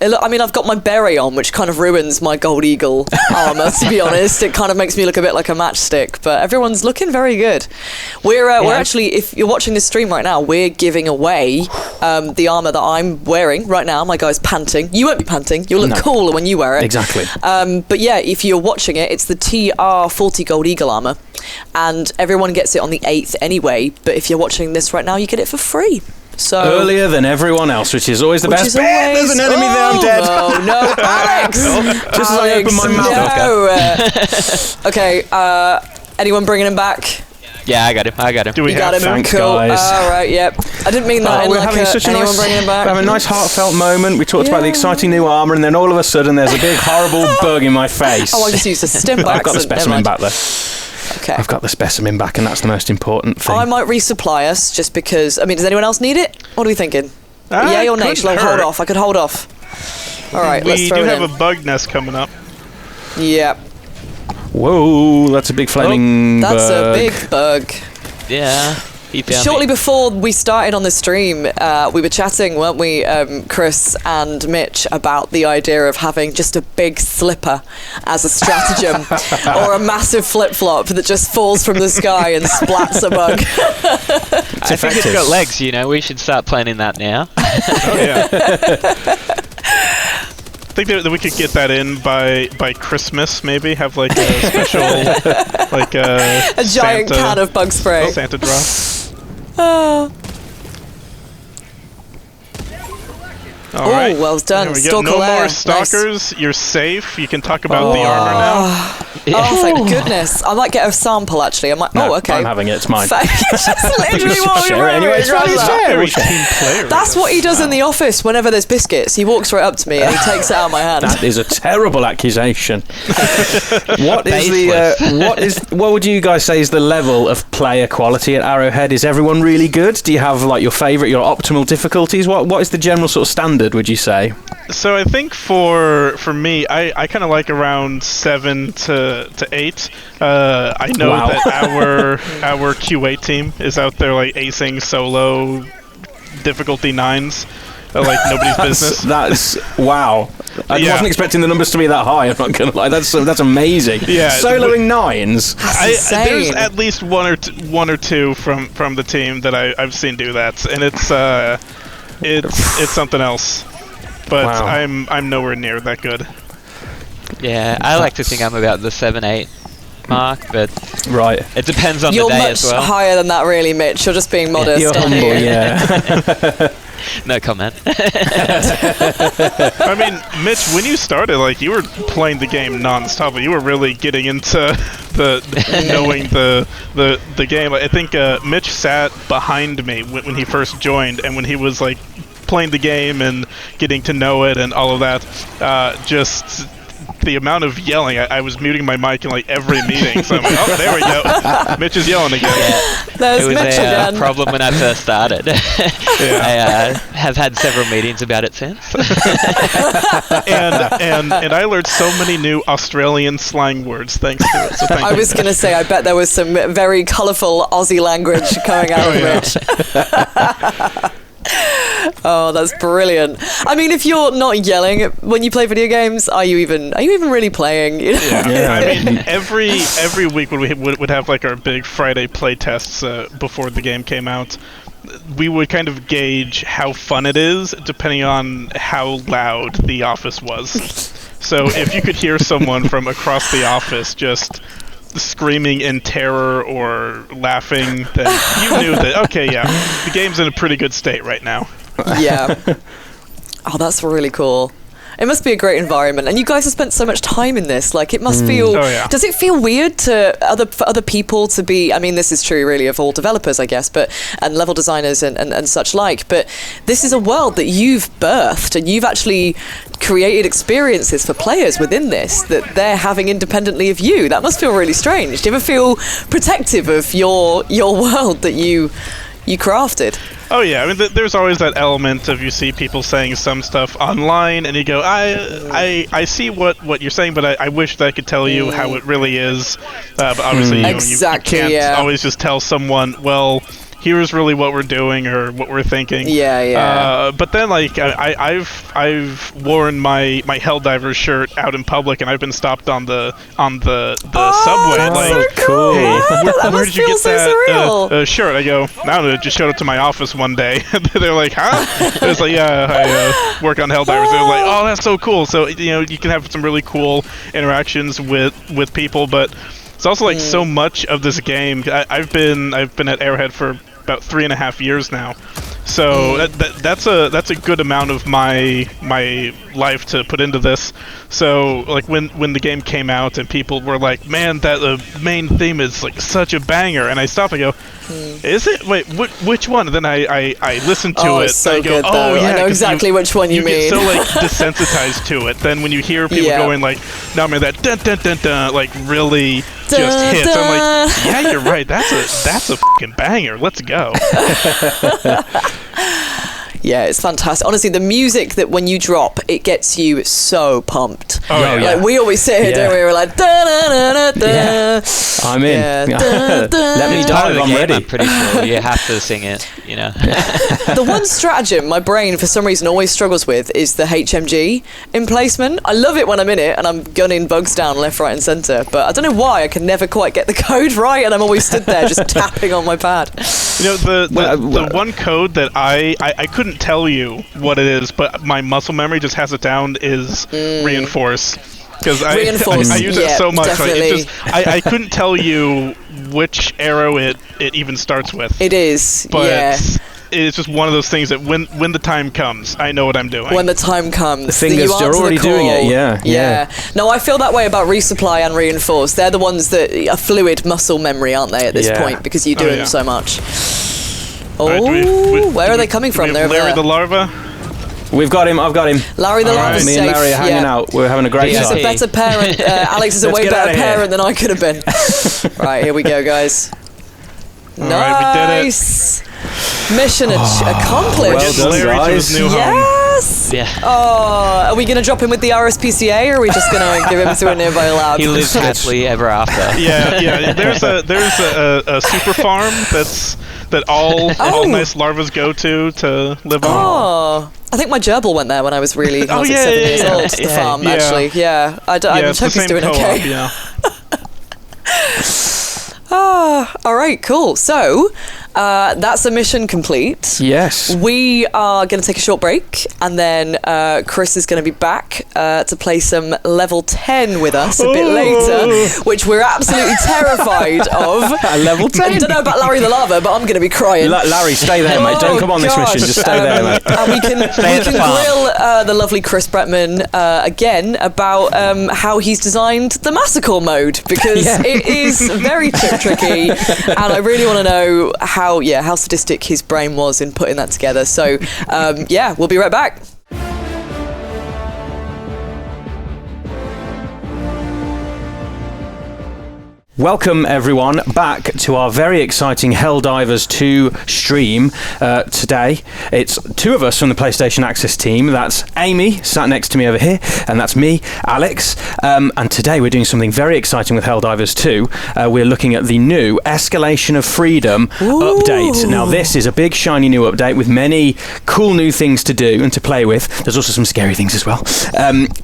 I mean, I've got my beret on, which kind of ruins my gold eagle armor, to be honest. It kind of makes me look a bit like a matchstick, but everyone's looking very good. We're actually, if you're watching this stream right now, we're giving away the armor that I'm wearing right now. My guy's panting. You won't be panting. You'll look cooler when you wear it.
Exactly.
But yeah, if you're watching it, it's the TR40 gold eagle armor, and everyone gets it on the 8th anyway, but if you're watching this right now, you get it for free. So
Earlier than everyone else, which is always the best. There's an enemy there, I'm dead.
No, Alex!
Just as I open my mouth.
Okay, anyone bringing him back?
Yeah, I got him.
Do we
You got
have
him?
to?
Thanks,
Cool.
guys.
All right, yep. I didn't mean that in
we're
like
having such a
anyone
nice,
bringing him back.
we're having a nice heartfelt moment. We talked about the exciting new armour, and then all of a sudden there's a big horrible bug in my face.
Oh, I just used a stim back.
I've got the specimen back there.
Okay.
I've got the specimen back, and that's the most important thing.
I might resupply us just because. I mean, does anyone else need it? What are we thinking? Yay or nay? Shall I hold off? I could hold off. All right, let's
We
throw
do
it
have
in.
a bug nest coming up.
Yep.
Whoa, that's a big flaming
That's
bug.
a big bug.
Yeah. He found
Shortly
me.
before we started on the stream, we were chatting, weren't we, Chris and Mitch, about the idea of having just a big slipper as a stratagem, or a massive flip-flop that just falls from the sky and splats a bug.
I think it's got legs, you know. We should start planning that now.
Oh yeah. I think that we could get that in by Christmas, maybe have like a special, like
A giant
Santa,
can of bug spray.
Santa drop.
Oh,
All right.
well done.
There we go.
Stalker
No
lair.
more
Nice.
stalkers. You're safe. You can talk about the armor now.
Oh, thank goodness. I might get a sample, actually. I might.
No,
okay.
I'm having it. It's mine.
Just literally what
Share
we were
it anyway. It's fine, it's fair.
Very
We'll share.
team player.
That's what he does in the office whenever there's biscuits. He walks right up to me and he takes it out of my hand.
That is a terrible accusation. What would you guys say is the level of player quality at Arrowhead? Is everyone really good? Do you have like your favourite, your optimal difficulties? What is the general sort of standard, would you say?
So I think for me, I kind of like around 7 to 8. I know
Wow.
that our QA team is out there like acing solo difficulty 9s. Like nobody's business.
That's wow. I
Yeah.
wasn't expecting the numbers to be that high. I'm not gonna lie. That's amazing.
Yeah,
Soloing 9s.
There's
insane.
at least one or two from the team that I've seen do that, and it's something else. But
Wow.
I'm nowhere near that good.
Yeah, I like to think I'm about the 7-8 mark, but
Right.
it depends on
You're
the day
much
as well.
higher than that, really, Mitch. You're just being modest.
You're
aren't
humble,
you?
yeah.
No comment.
I mean, Mitch, when you started, like you were playing the game non-stop. You were really getting into knowing the game. I think Mitch sat behind me when he first joined, and when he was like playing the game and getting to know it and all of that, just the amount of yelling. I was muting my mic in like every meeting, so I'm like, oh, there we go. Mitch is yelling again.
There's
It was
Mitch
a
again.
problem when I first started. I have had several meetings about it since.
and I learned so many new Australian slang words thanks to it. So thank
I
you.
was going to say, I bet there was some very colourful Aussie language coming out of Mitch. Oh, that's brilliant. I mean, if you're not yelling when you play video games, are you even really playing? You know?
Yeah.
I mean, every week when we would have like our big Friday play tests before the game came out, we would kind of gauge how fun it is depending on how loud the office was. So if you could hear someone from across the office just screaming in terror or laughing, then you knew that, okay, yeah, the game's in a pretty good state right now.
Yeah. Oh, that's really cool. It must be a great environment, and you guys have spent so much time in this. Like, it must feel.
Oh, yeah.
Does it feel weird for other people to be? I mean, this is true, really, of all developers, I guess, and level designers and such like. But this is a world that you've birthed, and you've actually created experiences for players within this that they're having independently of you. That must feel really strange. Do you ever feel protective of your world that you crafted?
Oh yeah, I mean, there's always that element of you see people saying some stuff online, and you go, I see what you're saying, but I wish that I could tell you how it really is. But obviously, you
Exactly,
can't
yeah.
always just tell someone, well, here's really what we're doing or what we're thinking.
Yeah.
But then, like, I've worn my Helldivers shirt out in public, and I've been stopped on the subway.
That's
Like,
so cool.
hey,
That
where
must
did you
feel
get
so
that
surreal.
shirt? I go, I don't know, it just showed up to my office one day. They're like, huh? I was like, yeah, I work on Helldivers. They're like, oh, that's so cool. So, you can have some really cool interactions with people, but it's also like so much of this game. I've been at Arrowhead for about 3.5 years now, so that's a good amount of my life to put into this. So like when the game came out and people were like, man, that the main theme is like such a banger, and I stopped and go, is it? Wait, which one? And then I listened to it.
It's so
and I go,
good,
oh
though.
yeah,
I know
'cause
exactly which one you mean.
get so like desensitized to it. Then when you hear people going like, no man, that dun dun dun dun, like really just hits. I'm like, yeah, you're right. That's a fucking banger. Let's go.
Yeah, it's fantastic. Honestly, the music that when you drop, it gets you so pumped.
Oh, yeah.
Like we always sit here, don't we? We're like, da da da da da.
Yeah. I'm in.
Yeah, da, da,
Let me
Part of
dive.
the
I'm
game,
ready.
I'm pretty sure you have to sing it. You know.
The one stratagem my brain for some reason always struggles with is the HMG emplacement. I love it when I'm in it and I'm gunning bugs down left, right and centre, but I don't know why I can never quite get the code right and I'm always stood there just tapping on my pad.
You know, the one code that I couldn't tell you what it is, but my muscle memory just has it down is reinforce. Because I use it so much. Like, I couldn't tell you which arrow it even starts with.
It is,
but it's just one of those things that when the time comes, I know what I'm doing.
When the time comes.
The fingers are already doing it, yeah.
No, I feel that way about resupply and reinforce. They're the ones that are fluid muscle memory, aren't they, at this point, because you do them so much. Where are they coming from? They're
Larry the larva?
We've got him. I've got him.
Larry the Larva's
Me
safe.
and Larry are hanging out. We're having a great
He's
time.
a better parent. Alex is a way better parent than I could have been. Right, here we go, guys. Nice. Mission accomplished.
Well done, guys.
Yes.
Yeah.
Oh, are we going to drop him with the RSPCA, or are we just going to give him to a nearby lab?
He lives happily ever after.
Yeah. There's a super farm that all nice larvas go to live on.
Oh, I think my gerbil went there when I was really 7 years old. The farm, actually. Yeah, I hope he's doing okay.
Yeah.
All right, cool. So that's a mission complete.
Yes.
We are going to take a short break, and then Chris is going to be back to play some level 10 with us a bit later, which we're absolutely terrified of.
Level 10?
I don't know about Larry the Lava, but I'm going to be crying.
Larry, stay there, mate. Don't come on this mission. Just stay there, mate.
And we can grill the lovely Chris Bretman again about how he's designed the massacre mode, because it is very tricky, and I really want to know how sadistic his brain was in putting that together. So we'll be right back.
Welcome everyone back to our very exciting Helldivers 2 stream today. It's two of us from the PlayStation Access team. That's Amy, sat next to me over here, and that's me, Alex. And today we're doing something very exciting with Helldivers 2. We're looking at the new Escalation of Freedom update. Now this is a big shiny new update with many cool new things to do and to play with. There's also some scary things as well.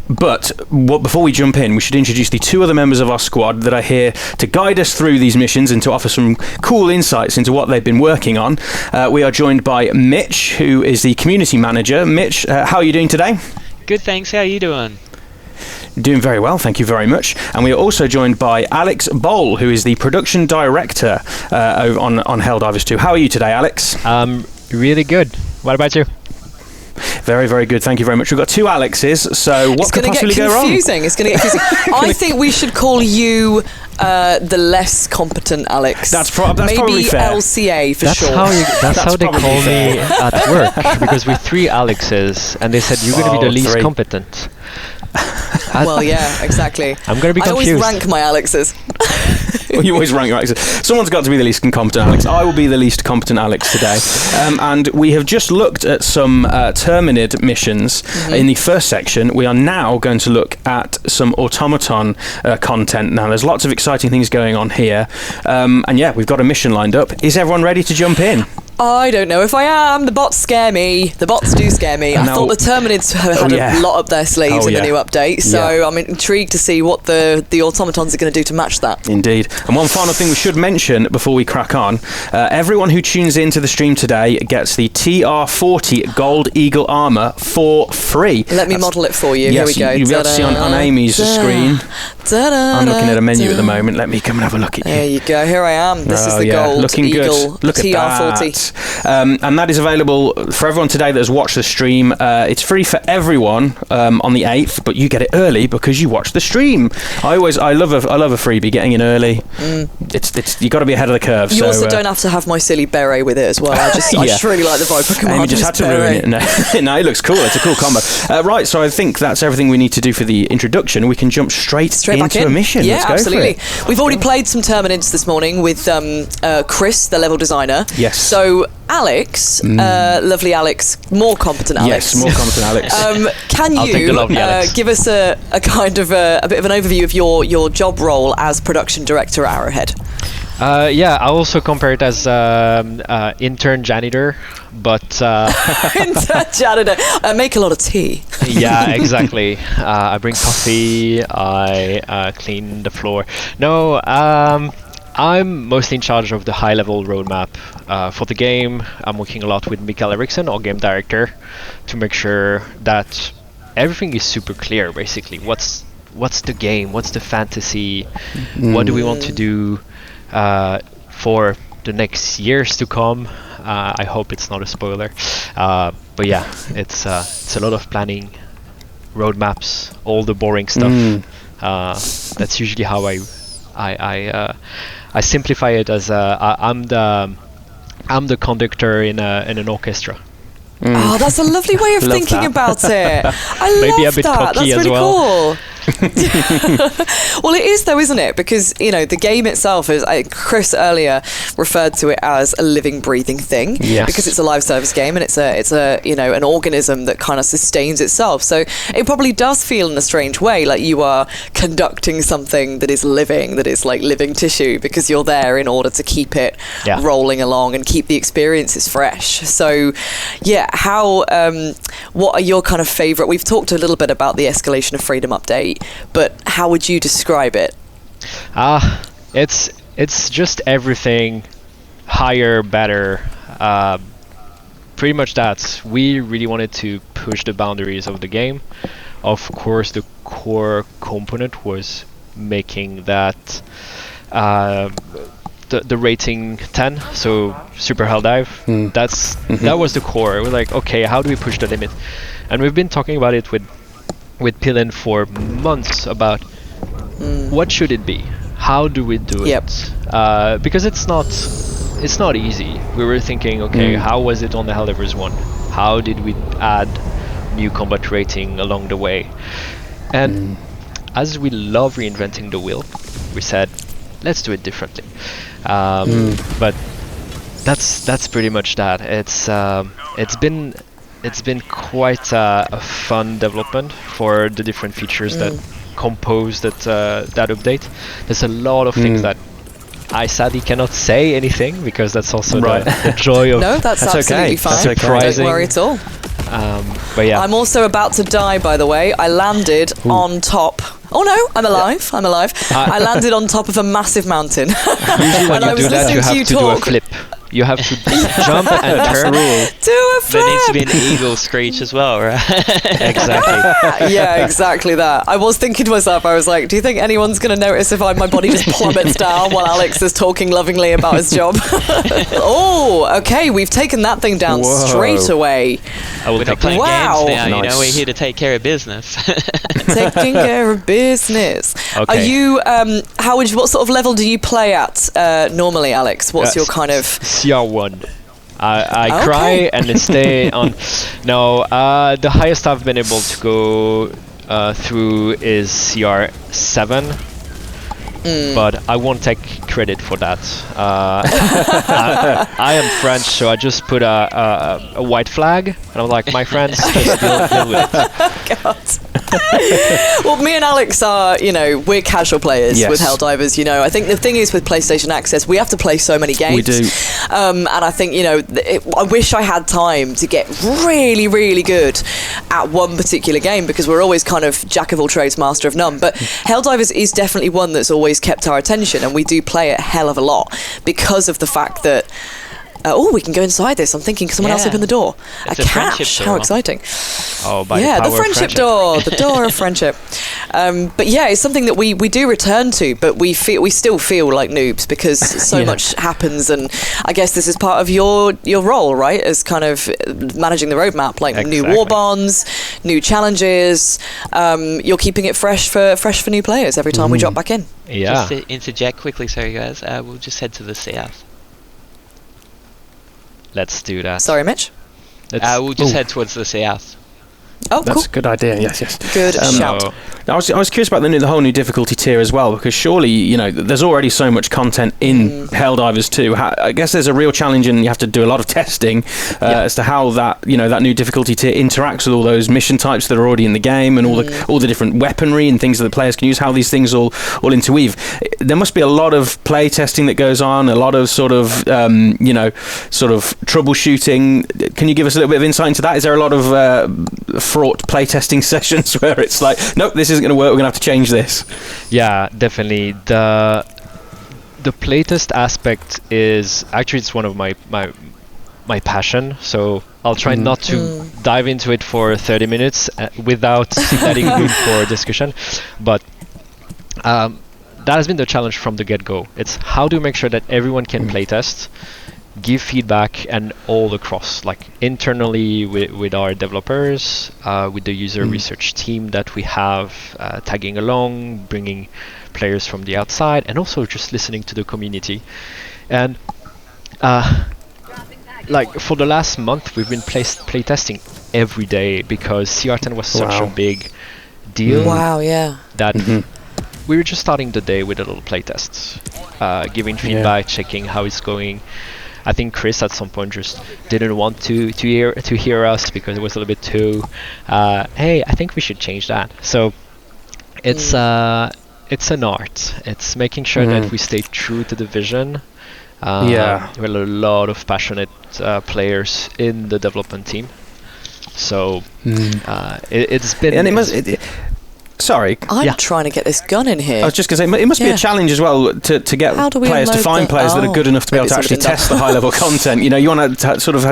But before we jump in, we should introduce the two other members of our squad that are here to guide us through these missions and to offer some cool insights into what they've been working on. We are joined by Mitch, who is the community manager. Mitch, how are you doing today?
Good, thanks. How are you doing?
Doing very well, thank you very much. And we are also joined by Alex Boll, who is the production director over on Helldivers 2. How are you today, Alex?
Really good. What about you?
Very, very good. Thank you very much. We've got two Alexes, so what could possibly go wrong?
It's going to get confusing. I think we should call you the less competent Alex.
That's probably fair.
Maybe LCA for sure.
That's how they call me at work, because we're three Alexes, and they said you're going to be the least competent.
Well, yeah, exactly.
I'm going to be confused.
I always rank my Alexes.
Well, you always rank your Alexes. Someone's got to be the least incompetent Alex. I will be the least competent Alex today. And we have just looked at some Terminid missions in the first section. We are now going to look at some automaton content. Now, there's lots of exciting things going on here. And yeah, we've got a mission lined up. Is everyone ready to jump in?
I don't know if I am. The bots scare me. The bots do scare me. I thought the Terminids had a lot up their sleeves in the new update, so I'm intrigued to see what the automatons are going to do to match that.
Indeed. And one final thing we should mention before we crack on, everyone who tunes into the stream today gets the TR40 Gold Eagle armor for free.
Let me model it for you.
Yes,
here we go.
You'll be able to see on Amy's screen. I'm looking at a menu at the moment. Let me come and have a look at you.
There you go. Here I am. This is the Gold
looking
Eagle
good. Look
TR40.
At that. And that is available for everyone today that has watched the stream. It's free for everyone on the 8th, but you get it early because you watch the stream. I love a freebie, getting in early. It's you got to be ahead of the curve.
You also don't have to have my silly beret with it as well. I just really like the Viper Commander's
Amy just had to
beret.
ruin it. No, it looks cool. It's a cool combo. Right, so I think that's everything we need to do for the introduction. We can jump straight into a mission.
Yeah,
Let's go
absolutely.
for it.
We've already played some Terminids this morning with Chris, the level designer.
Yes.
So So, Alex, lovely Alex, more competent Alex.
Yes, more competent Alex.
Can
I'll take the lovely Alex.
give us a kind of a bit of an overview of your job role as production director at Arrowhead?
I also compare it as intern janitor, but
Intern janitor. Make a lot of tea.
yeah, exactly. I bring coffee. I clean the floor. No, I'm mostly in charge of the high-level roadmap for the game. I'm working a lot with Mikael Eriksson, our game director, to make sure that everything is super clear. Basically, what's the game? What's the fantasy? What do we want to do for the next years to come? I hope it's not a spoiler, but yeah, it's a lot of planning, roadmaps, all the boring stuff. That's usually how I simplify it as I'm the conductor in an orchestra.
Oh, that's a lovely way of thinking about it. I
Maybe
love
a bit
that.
cocky
That's
as
really
well.
cool. Well, it is though, isn't it? Because the game itself is. Chris earlier referred to it as a living, breathing thing.
Yes.
Because it's a live service game and it's a an organism that kind of sustains itself. So it probably does feel in a strange way like you are conducting something that is living, that is like living tissue, because you're there in order to keep it rolling along and keep the experiences fresh. So, yeah, how? What are your kind of favorite? We've talked a little bit about the Escalation of Freedom update. But how would you describe it?
It's just everything higher, better. Pretty much that. We really wanted to push the boundaries of the game. Of course, the core component was making that the rating 10, so Super Helldive. That was the core. We're like, okay, how do we push the limit? And we've been talking about it with Pillin for months about what should it be, how do we do it, because it's not easy. We were thinking, okay, how was it on the Helldivers 1? How did we add new combat rating along the way? And as we love reinventing the wheel, we said, let's do it differently. But that's pretty much that. It's been quite a fun development for the different features that compose that update. There's a lot of things that I sadly cannot say anything, because that's also the joy of.
No, that's absolutely fine. Don't worry at all.
But yeah,
I'm also about to die, by the way. I landed on top. Oh no, I'm alive. I'm alive. I landed on top of a massive mountain.
usually when you do that, you have to do a flip. You have to jump and turn.
Do a flip.
There needs to be an eagle screech as well, right?
Exactly.
Yeah, exactly that. I was thinking to myself, I was like, do you think anyone's going to notice if my body just plummets down while Alex is talking lovingly about his job? Oh, okay, we've taken that thing down straight away.
I will take playing
Wow.
games now.
Nice.
You know, we're here to take care of business.
Taking care of business.
Okay.
Are you? What sort of level do you play at normally, Alex? What's your kind of?
CR1. I cry and then stay on. No, the highest I've been able to go through is CR7. But I won't take credit for that. I am French, so I just put a white flag, and I'm like, my friends, just deal with it.
God. Well, me and Alex are, we're casual players with Helldivers. I think the thing is with PlayStation Access, we have to play so many games.
We do.
And I think, I wish I had time to get really, really good at one particular game, because we're always kind of jack of all trades, master of none. But Helldivers is definitely one that's always kept our attention, and we do play it a hell of a lot because of the fact that we can go inside this. I'm thinking someone else opened the door.
It's
a cache. How exciting.
Oh, by the power
the
of
friendship door. The door of friendship. But yeah, it's something that we do return to, but we still feel like noobs because so much happens, and I guess this is part of your role, right? As kind of managing the roadmap, like new war bonds, new challenges. You're keeping it fresh for new players every time we drop back in.
Yeah.
Just to interject quickly, sorry guys, we'll just head to the south.
Let's do that.
Sorry, Mitch.
We'll just head towards the south.
Oh,
That's
cool.
a good idea. Yes.
Good shout.
I was curious about the whole new difficulty tier as well, because surely, you know, there's already so much content in Helldivers 2. I guess there's a real challenge, and you have to do a lot of testing as to how that new difficulty tier interacts with all those mission types that are already in the game, and all the different weaponry and things that the players can use, how these things all interweave. There must be a lot of play testing that goes on, a lot of sort of troubleshooting. Can you give us a little bit of insight into that? Is there a lot of fraught play testing sessions where it's like, nope, this isn't going to work, we're going to have to change this?
Yeah, definitely. The playtest aspect is actually, it's one of my passion, so I'll try not to dive into it for 30 minutes without letting room for discussion. But that has been the challenge from the get-go. It's how to make sure that everyone can playtest, give feedback, and all across, like internally with our developers, with the user research team that we have, tagging along, bringing players from the outside, and also just listening to the community. And like for the last month, we've been playtesting every day, because CR10 was such a big deal.
Wow, yeah.
That we were just starting the day with a little playtests, giving feedback, checking how it's going. I think Chris at some point just didn't want to hear us, because it was a little bit too, hey, I think we should change that. So it's an art. It's making sure that we stay true to the vision. We have a lot of passionate players in the development team. So it's been...
And it must... Sorry.
I'm trying to get this gun in here.
I was just going to say, it must be a challenge as well to get players to find players that are good enough to be able to actually test the high-level content. You know, you want to sort of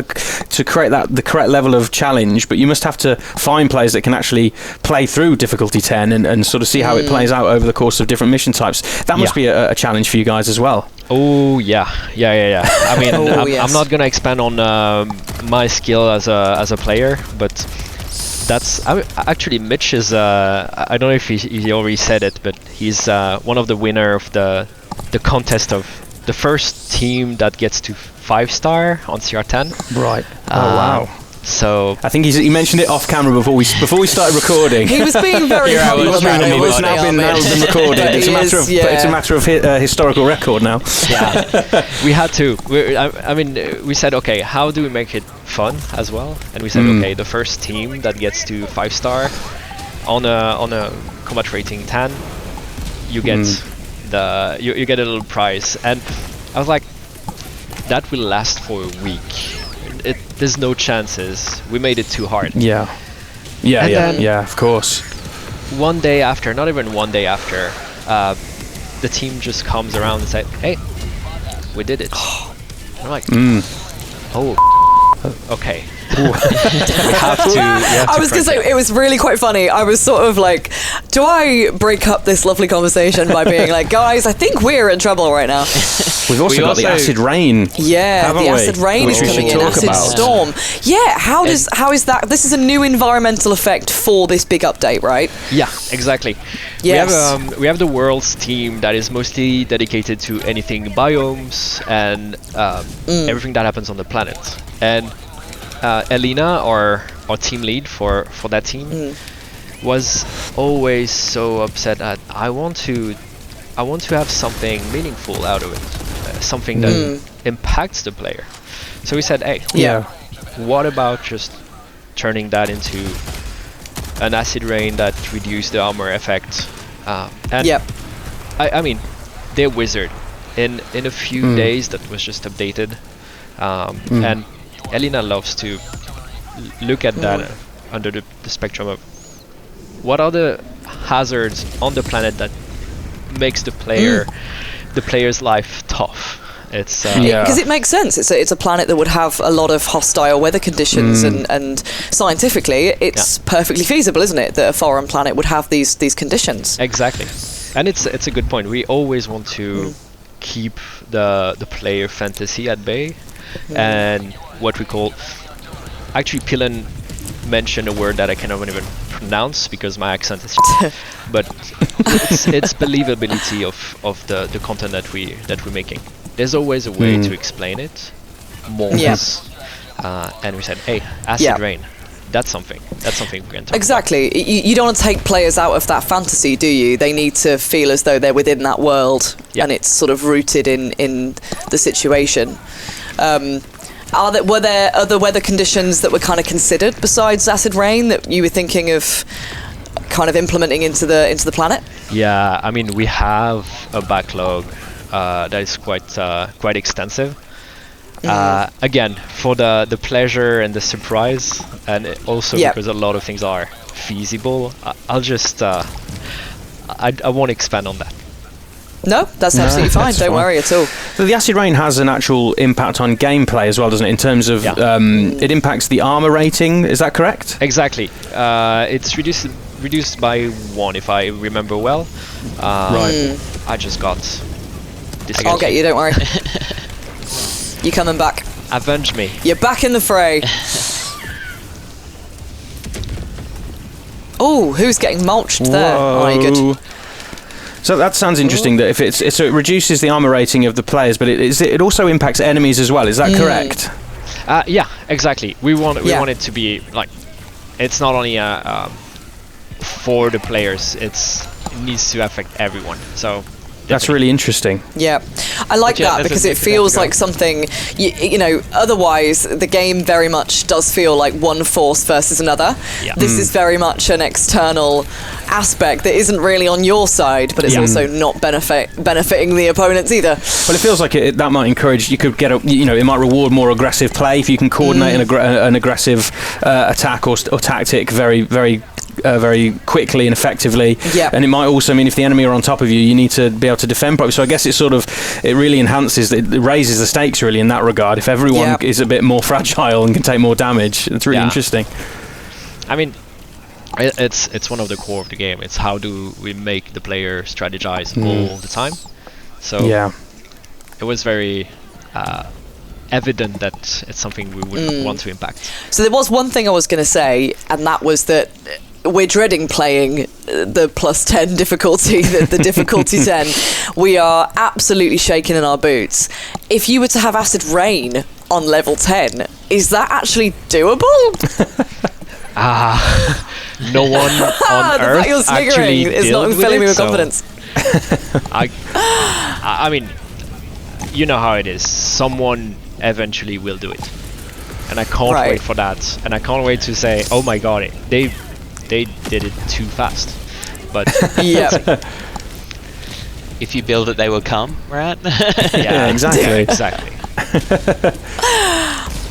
to create the correct level of challenge, but you must have to find players that can actually play through difficulty 10 and sort of see how it plays out over the course of different mission types. That must be a challenge for you guys as well.
Oh yeah. I mean, I'm not going to expand on my skill as a player, but that's actually Mitch is I don't know if he already said it, but he's one of the winner of the contest of the first team that gets to 5-star on CR10.
Right. Oh wow.
So
I think he mentioned it off camera before we started recording.
He was being very humble about it.
It's now been recorded. It's a matter of historical record now.
Yeah, we had to. I mean, we said, okay, how do we make it fun as well? And we said, okay, the first team that gets to 5-star on a combat rating 10, you get you get a little prize. And I was like, that will last for a week. There's no chances. We made it too hard.
Yeah, of course.
One day after, not even one day after, the team just comes around and says, hey, we did it. I'm like, oh, okay. We have to.
I was going to say, it was really quite funny. I was sort of like, do I break up this lovely conversation by being like, guys, I think we're in trouble right now.
We've also got the acid rain.
Yeah, the acid rain is coming in. Acid storm. Yeah, how is that? This is a new environmental effect for this big update, right?
Yeah, exactly. Yes. We have the world's team that is mostly dedicated to anything biomes and everything that happens on the planet. And Elena, our team lead for that team, was always so upset at I want to have something meaningful out of it, something that impacts the player. So we said, hey, what about just turning that into an acid rain that reduced the armor effect? I mean, they're wizard. In a few days, that was just updated, and Elena loves to look at that under the spectrum of what are the hazards on the planet that makes the player's life tough. It's
because it makes sense. It's a planet that would have a lot of hostile weather conditions, and scientifically, it's perfectly feasible, isn't it, that a foreign planet would have these conditions?
Exactly, and it's a good point. We always want to keep the player fantasy at bay, and what we call, actually Pilan mentioned a word that I cannot even pronounce because my accent is but it's believability of the content that we're making. There's always a way to explain it more. And we said, hey, acid rain, that's something we can talk
Exactly. You don't want to take players out of that fantasy, do you? They need to feel as though they're within that world and it's sort of rooted in the situation. Were there other weather conditions that were kind of considered besides acid rain that you were thinking of kind of implementing into the planet?
Yeah, I mean, we have a backlog that is quite extensive. Again, for the pleasure and the surprise, and also because a lot of things are feasible, I'll just I won't expand on that.
No, that's absolutely fine. Don't worry at all.
So the acid rain has an actual impact on gameplay as well, doesn't it? In terms of it impacts the armor rating. Is that correct?
Exactly. It's reduced by 1 if I remember well.
Right.
I just got.
I'll get you. Don't worry. You're coming back.
Avenge me.
You're back in the fray. Oh, who's getting mulched there? Oh, you're good.
So that sounds interesting. That if so it reduces the armor rating of the players, but it also impacts enemies as well. Is that correct?
Yeah, exactly. We want it to be like, it's not only for the players. It needs to affect everyone. So.
That's really interesting.
Yeah, I like that because it feels like something, you know, otherwise the game very much does feel like one force versus another. Yeah. This is very much an external aspect that isn't really on your side, but it's also not benefiting the opponents either.
Well, it feels like that might encourage, you could get it might reward more aggressive play if you can coordinate an aggressive attack or tactic very quickly and effectively. And it might also mean if the enemy are on top of you, you need to be able to defend properly. So I guess it really enhances, it raises the stakes really in that regard. If everyone is a bit more fragile and can take more damage, it's really interesting.
I mean, it's one of the core of the game. It's how do we make the player strategize all the time. So it was very evident that it's something we would want to impact.
So there was one thing I was going to say, and that was that we're dreading playing the +10 difficulty, the difficulty 10. We are absolutely shaking in our boots. If you were to have acid rain on level 10, is that actually doable?
No one on Earth actually
is not filling me with confidence.
I mean, you know how it is. Someone eventually will do it, and I can't wait for that. And I can't wait to say, "Oh my god, they did it too fast." But
if you build it, they will come, right?
Yeah, exactly.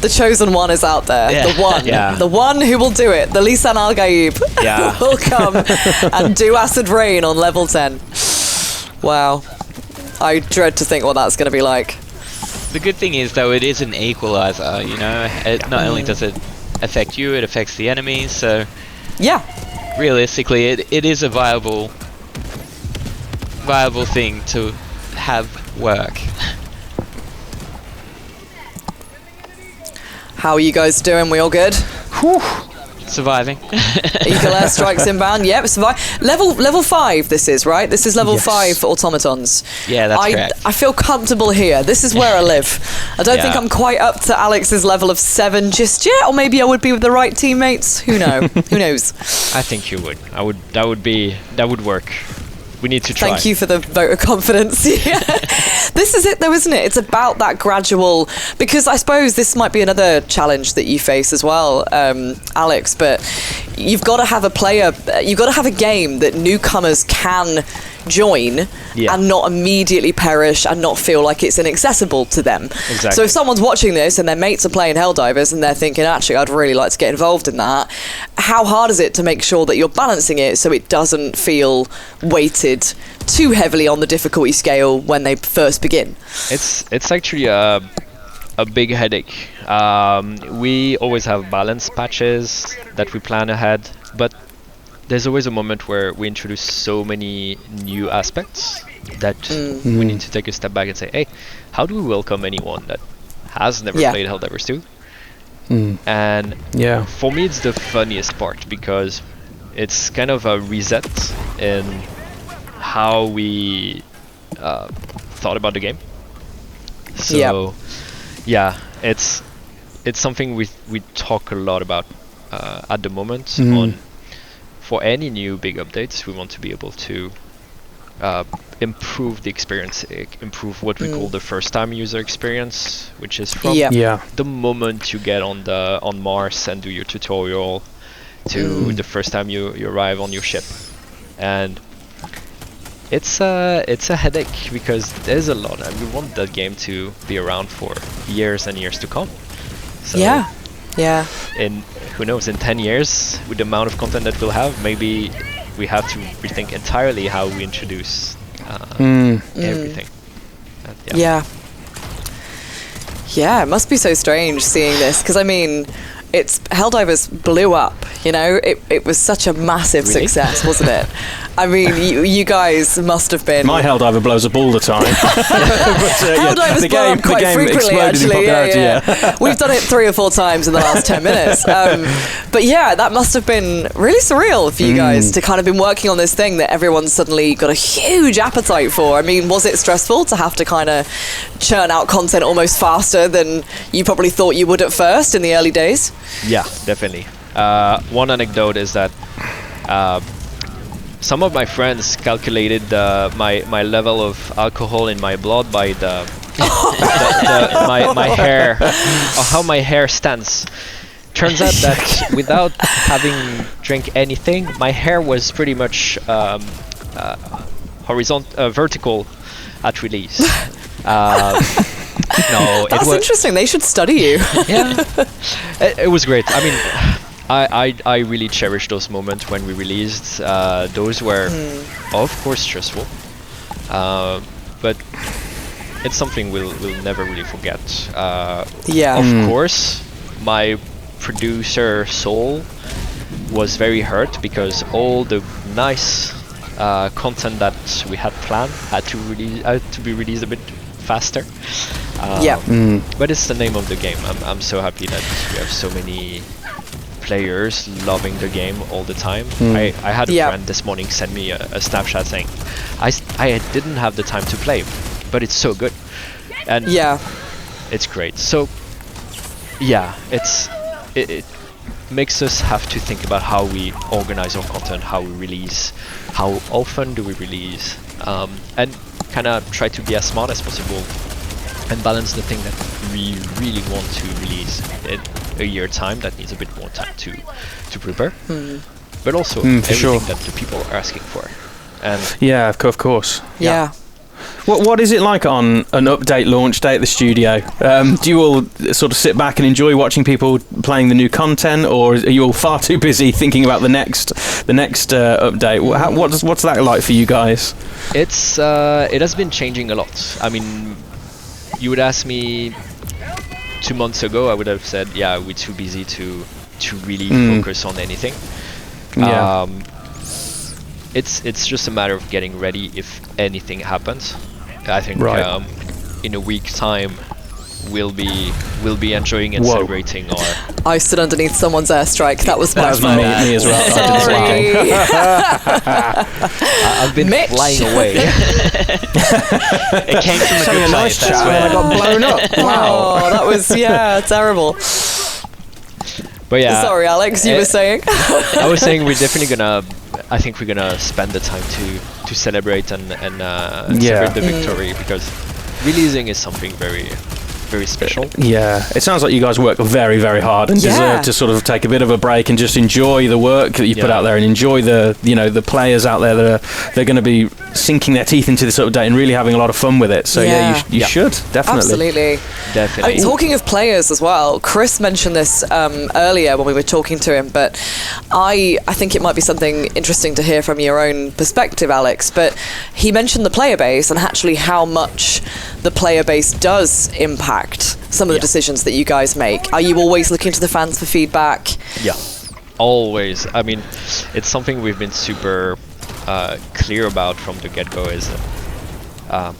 The chosen one is out there. The one who will do it. The Lisan Al Gaib will come and do acid rain on level 10. Wow, I dread to think what that's going to be like.
The good thing is, though, it is an equalizer, you know? It not only does it affect you, it affects the enemies, so... Realistically, it is a viable thing to have work.
How are you guys doing? We all good?
Whew. Surviving.
Eagle Air strikes inbound. Yep, survive. Level 5 this is, right? This is level 5 for automatons.
Yeah, that's correct.
I feel comfortable here. This is where I live. I don't think I'm quite up to Alex's level of 7 just yet, or maybe I would be with the right teammates. Who knows? Who knows?
I think you would. That would work. We need to try.
Thank you for the vote of confidence. This is it though, isn't it? It's about that gradual, because I suppose this might be another challenge that you face as well, Alex, but you've got to have a game that newcomers can join and not immediately perish and not feel like it's inaccessible to them.
Exactly.
So if someone's watching this and their mates are playing Helldivers and they're thinking, actually, I'd really like to get involved in that, how hard is it to make sure that you're balancing it so it doesn't feel weighted too heavily on the difficulty scale when they first begin?
It's actually a big headache. We always have balance patches that we plan ahead, but there's always a moment where we introduce so many new aspects that we need to take a step back and say, hey, how do we welcome anyone that has never played Helldivers 2? And for me it's the funniest part, because it's kind of a reset in how we thought about the game. So it's something we talk a lot about at the moment. On for any new big updates, we want to be able to improve the experience, improve what we call the first-time user experience, which is from the moment you get on Mars and do your tutorial to the first time you arrive on your ship. And it's a headache because there's a lot, and we want that game to be around for years and years to come. So in who knows, in 10 years, with the amount of content that we'll have, maybe we have to rethink entirely how we introduce everything.
Yeah, it must be so strange seeing this, because I mean, Helldivers blew up, you know, it was such a massive success, wasn't it? I mean, you guys must have been...
My Helldiver blows up all the time.
Helldivers blow up quite frequently, actually. We've done it 3 or 4 times in the last 10 minutes. But yeah, that must have been really surreal for you guys to kind of been working on this thing that everyone's suddenly got a huge appetite for. I mean, was it stressful to have to kind of churn out content almost faster than you probably thought you would at first in the early days?
Yeah, definitely. One anecdote is that some of my friends calculated my level of alcohol in my blood by my hair, or how my hair stands. Turns out that without having drank anything, my hair was pretty much vertical at release. No,
that's interesting. They should study you.
Yeah, it was great. I mean, I really cherish those moments when we released. Those were, of course, stressful, but it's something we'll never really forget. Of course, my producer Soul was very hurt because all the nice content that we had planned had to be released a bit faster. But it's the name of the game. I'm so happy that we have so many players loving the game all the time. I had a friend this morning send me a snapshot saying, I didn't have the time to play, but it's so good. And it's great. So it makes us have to think about how we organize our content, how we release, how often do we release, and kind of try to be as smart as possible and balance the thing that we really want to release in a year time that needs a bit more time to prepare, but also everything that the people are asking for. And
of course. What is it like on an update launch day at the studio? Do you all sort of sit back and enjoy watching people playing the new content, or are you all far too busy thinking about the next update? What's that like for you guys?
It has been changing a lot. I mean, you would ask me 2 months ago, I would have said, we're too busy to really focus on anything. It's just a matter of getting ready if anything happens. I think in a week's time we'll be enjoying and celebrating our...
I stood underneath someone's airstrike. That was my fault.
Me as well.
Sorry.
I've been flying away.
It came from a good place.
Nice chat, I got blown up. Wow.
Oh, that was terrible.
But
sorry, Alex, you were saying?
I was saying we're definitely I think we're gonna spend the time to celebrate and celebrate the victory, because releasing is something very, very special.
Yeah, it sounds like you guys work very, very hard and deserve to sort of take a bit of a break and just enjoy the work that you put out there, and enjoy the players out there that they're going to be sinking their teeth into this update and really having a lot of fun with it. So you should definitely.
Absolutely.
Definitely.
Talking of players as well, Chris mentioned this earlier when we were talking to him, but I think it might be something interesting to hear from your own perspective, Alex. But he mentioned the player base and actually how much the player base does impact some of the decisions that you guys make. Are you always looking to the fans for feedback?
Yeah, always. I mean, it's something we've been super clear about from the get-go, is that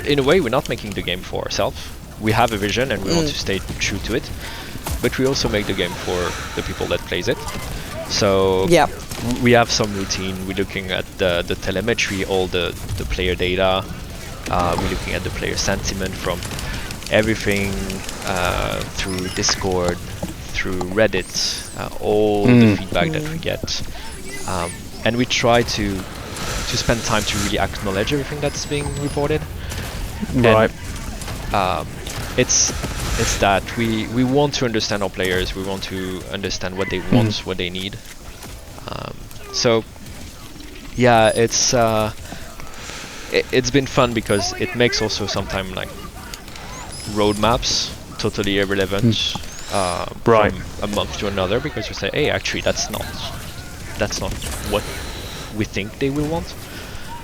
in a way we're not making the game for ourselves. We have a vision and we want to stay true to it, but we also make the game for the people that plays it. So we have some routine. We're looking at the telemetry, all the player data. We're looking at the player sentiment from everything through Discord, through Reddit all the feedback that we get, and we try to spend time to really acknowledge everything that's being reported.
Right.
And, it's that we want to understand our players. We want to understand what they want, what they need. So yeah, it's been fun because it makes also sometimes like roadmaps totally irrelevant
Right.
from a month to another, because we say, hey, actually that's not what we think they will want.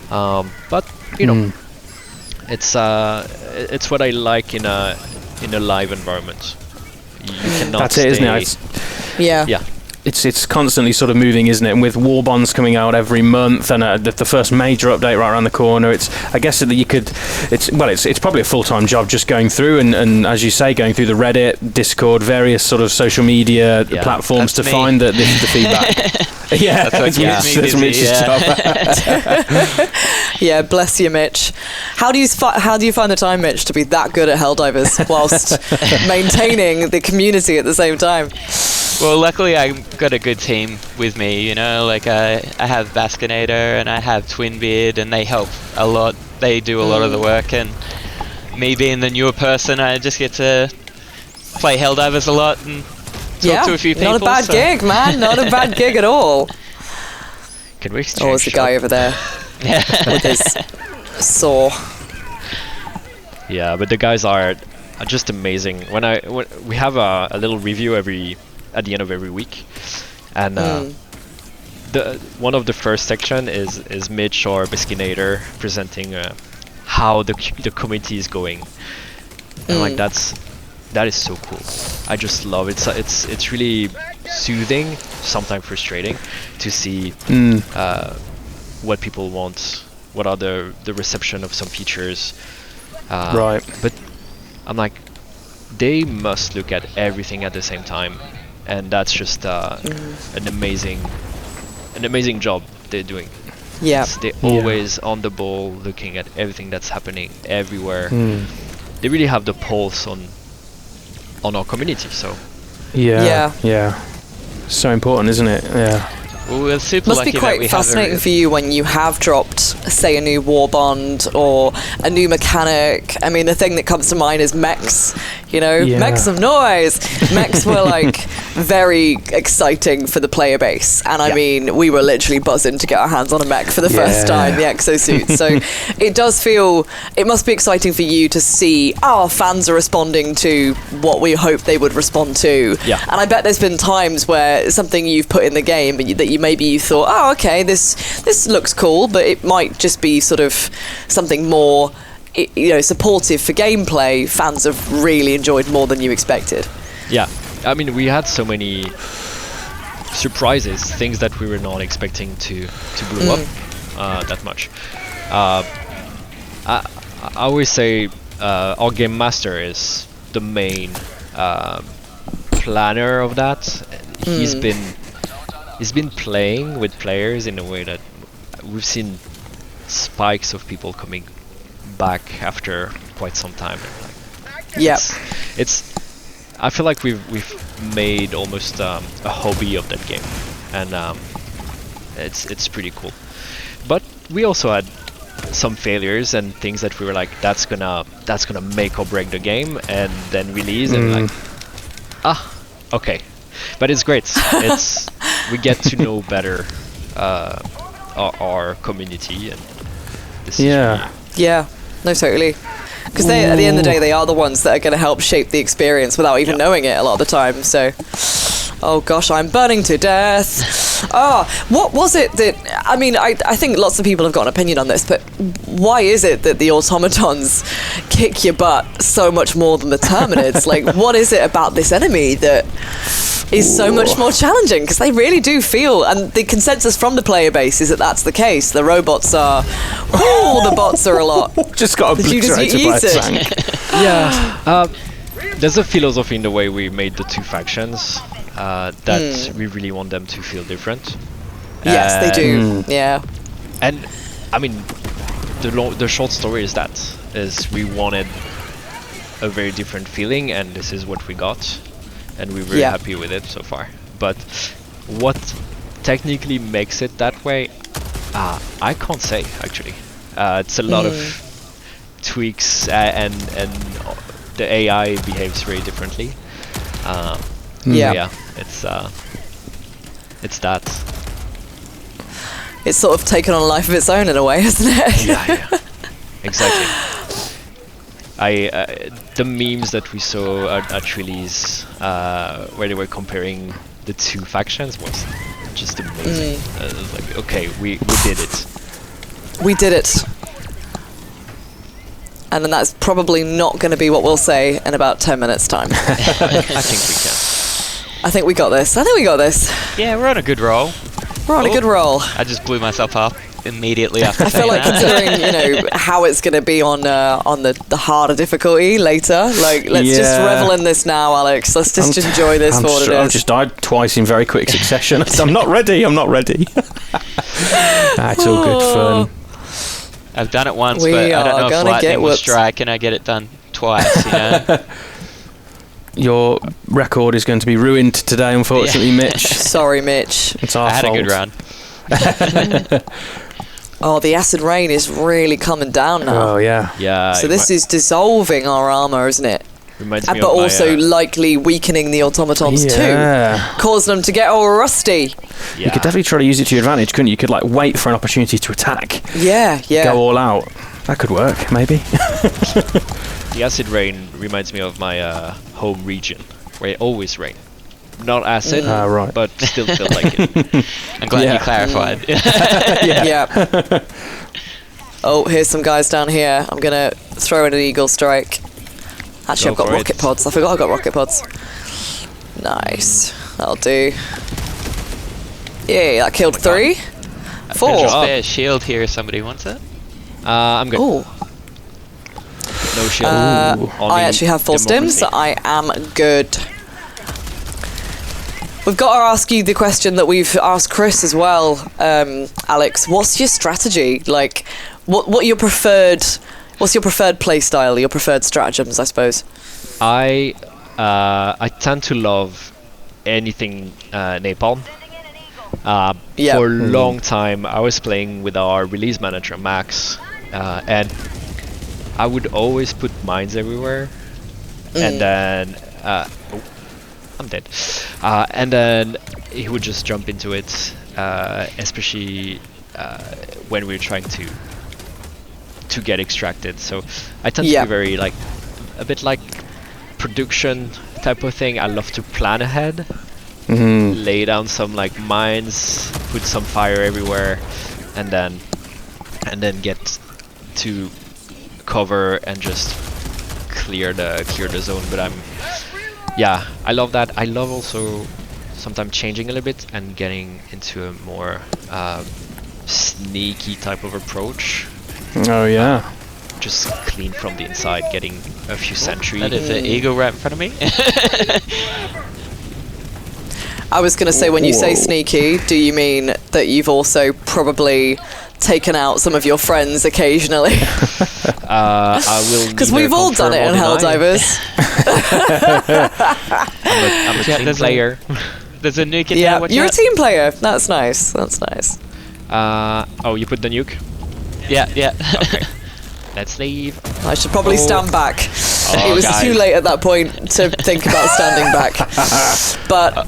But you know, it's what I like in a live environment. You cannot
That's it, isn't it?
Yeah.
It's constantly sort of moving, isn't it? And with war bonds coming out every month, and the first major update right around the corner, I guess that you could. It's probably a full-time job just going through and as you say, going through the Reddit, Discord, various sort of social media platforms to find the feedback. Yeah,
that's
Mitch's job.
Yeah, bless you, Mitch. How do you find the time, Mitch, to be that good at Helldivers whilst maintaining the community at the same time?
Well, luckily I've got a good team with me, you know, like I have Baskinator and I have Twinbeard, and they help a lot. They do a lot of the work, and me being the newer person, I just get to play Helldivers a lot and talk to a few people.
Not a bad gig, man. Not a bad gig at all.
Can we exchange?
Oh, there's a guy over there with his saw.
Yeah, but the guys are just amazing. When we have a little review at the end of every week, and one of the first section is Mitch or Baskinator presenting how the community is going, and like that is so cool. I just love it. It's really soothing, sometimes frustrating, to see what people want, what are the reception of some features.
Right.
But I'm like, they must look at everything at the same time, and that's just an amazing job they're doing.
Yeah.
They're always on the ball, looking at everything that's happening everywhere. They really have the pulse on our community. So
Yeah. So important, isn't it? Yeah.
Well, we're super
Must
lucky
be
that we
quite fascinating
have
for you when you have dropped, say, a new war bond or a new mechanic. I mean, the thing that comes to mind is mechs. You know, make some noise. Mechs were like very exciting for the player base, and I mean, we were literally buzzing to get our hands on a mech for the first time, the exosuit. So it must be exciting for you to see fans are responding to what we hoped they would respond to.
Yeah.
And I bet there's been times where something you've put in the game that you thought, oh, okay, this looks cool, but it might just be sort of something more, supportive for gameplay. Fans have really enjoyed more than you expected.
Yeah, I mean, we had so many surprises, things that we were not expecting to blow up that much. I always say our game master is the main planner of that. He's been playing with players in a way that we've seen spikes of people coming back after quite some time. It's I feel like we've made almost a hobby of that game, and it's pretty cool. But we also had some failures and things that we were like, that's gonna make or break the game, and then release and like, okay. But it's great. We get to know better our community, and this is really
no, totally. Because at the end of the day, they are the ones that are going to help shape the experience without even knowing it a lot of the time. So, oh gosh, I'm burning to death. What was it that... I mean, I think lots of people have got an opinion on this, but why is it that the automatons kick your butt so much more than the terminids? Like, what is it about this enemy that is so much more challenging? Because they really do feel... And the consensus from the player base is that that's the case. The robots are... the bots are a lot.
Just got obliterated by a tank.
There's a philosophy in the way we made the two factions that we really want them to feel different.
Yes, they do. Yeah.
And I mean, the short story is we wanted a very different feeling, and this is what we got. and we're very happy with it so far. But what technically makes it that way, I can't say actually. It's a lot of tweaks, and the AI behaves very differently. Yeah, it's that.
It's sort of taken on a life of its own in a way, hasn't it?
Yeah, exactly. The memes that we saw at release, where they were comparing the two factions, was just amazing. It was like, okay, we did it.
We did it. And then that's probably not going to be what we'll say in about 10 minutes' time.
I think we can.
I think we got this.
Yeah, we're on a good roll.
We're on a good roll.
I just blew myself up immediately after
I feel like considering, how it's going to be on the harder difficulty later, like, let's just revel in this now, Alex. Let's just enjoy this for what it is.
I've just died twice in very quick succession. I'm not ready. It's all good fun.
I've done it once, but I don't know if lightning will strike and I get it done twice,
Your record is going to be ruined today, unfortunately, Mitch.
Sorry, Mitch.
It's our fault.
I had a good run.
Oh, the acid rain is really coming down now.
Oh, yeah.
Yeah.
So this is dissolving our armour, isn't it?
Reminds me
but
of
also likely weakening the automatons too, causing them to get all rusty.
You could definitely try to use it to your advantage, couldn't you? You could wait for an opportunity to attack.
Yeah.
Go all out. That could work, maybe.
The acid rain reminds me of my home region, where it always rain. Not acid,
right.
but still feel like it.
I'm glad you clarified.
Yeah. Oh, here's some guys down here. I'm gonna throw in an eagle strike. Actually, I've got rocket pods. I forgot I've got rocket pods. Nice. That'll do. Yeah, that killed 3. 4.
There's a spare shield here if somebody wants it.
I'm good.
Oh.
No shield.
I actually have full stims, so I am good. We've got to ask you the question that we've asked Chris as well, Alex. What's your strategy? Like, what your preferred? What's your preferred play style? Your preferred stratagems, I suppose.
I tend to love anything napalm. For a long time, I was playing with our release manager Max, and I would always put mines everywhere, and then I'm dead. And then he would just jump into it, especially when we're trying to get extracted. So I tend to be very a bit like production type of thing. I love to plan ahead, lay down some mines, put some fire everywhere, and then get to cover and just clear the zone. But I love that. I love also sometimes changing a little bit and getting into a more sneaky type of approach.
Oh yeah.
Just clean from the inside, getting a few sentries.
That is an eagle right in front of me.
I was going to say, when you say sneaky, do you mean that you've also probably taken out some of your friends occasionally?
I will.
Because we've all done it in Helldivers.
I'm a team player.
There's a nuke in there.
Yeah, you're a team player. That's nice. That's nice.
Oh, you put the nuke?
Yeah.
Okay. Let's leave.
I should probably stand back. It was too late at that point to think about standing back. But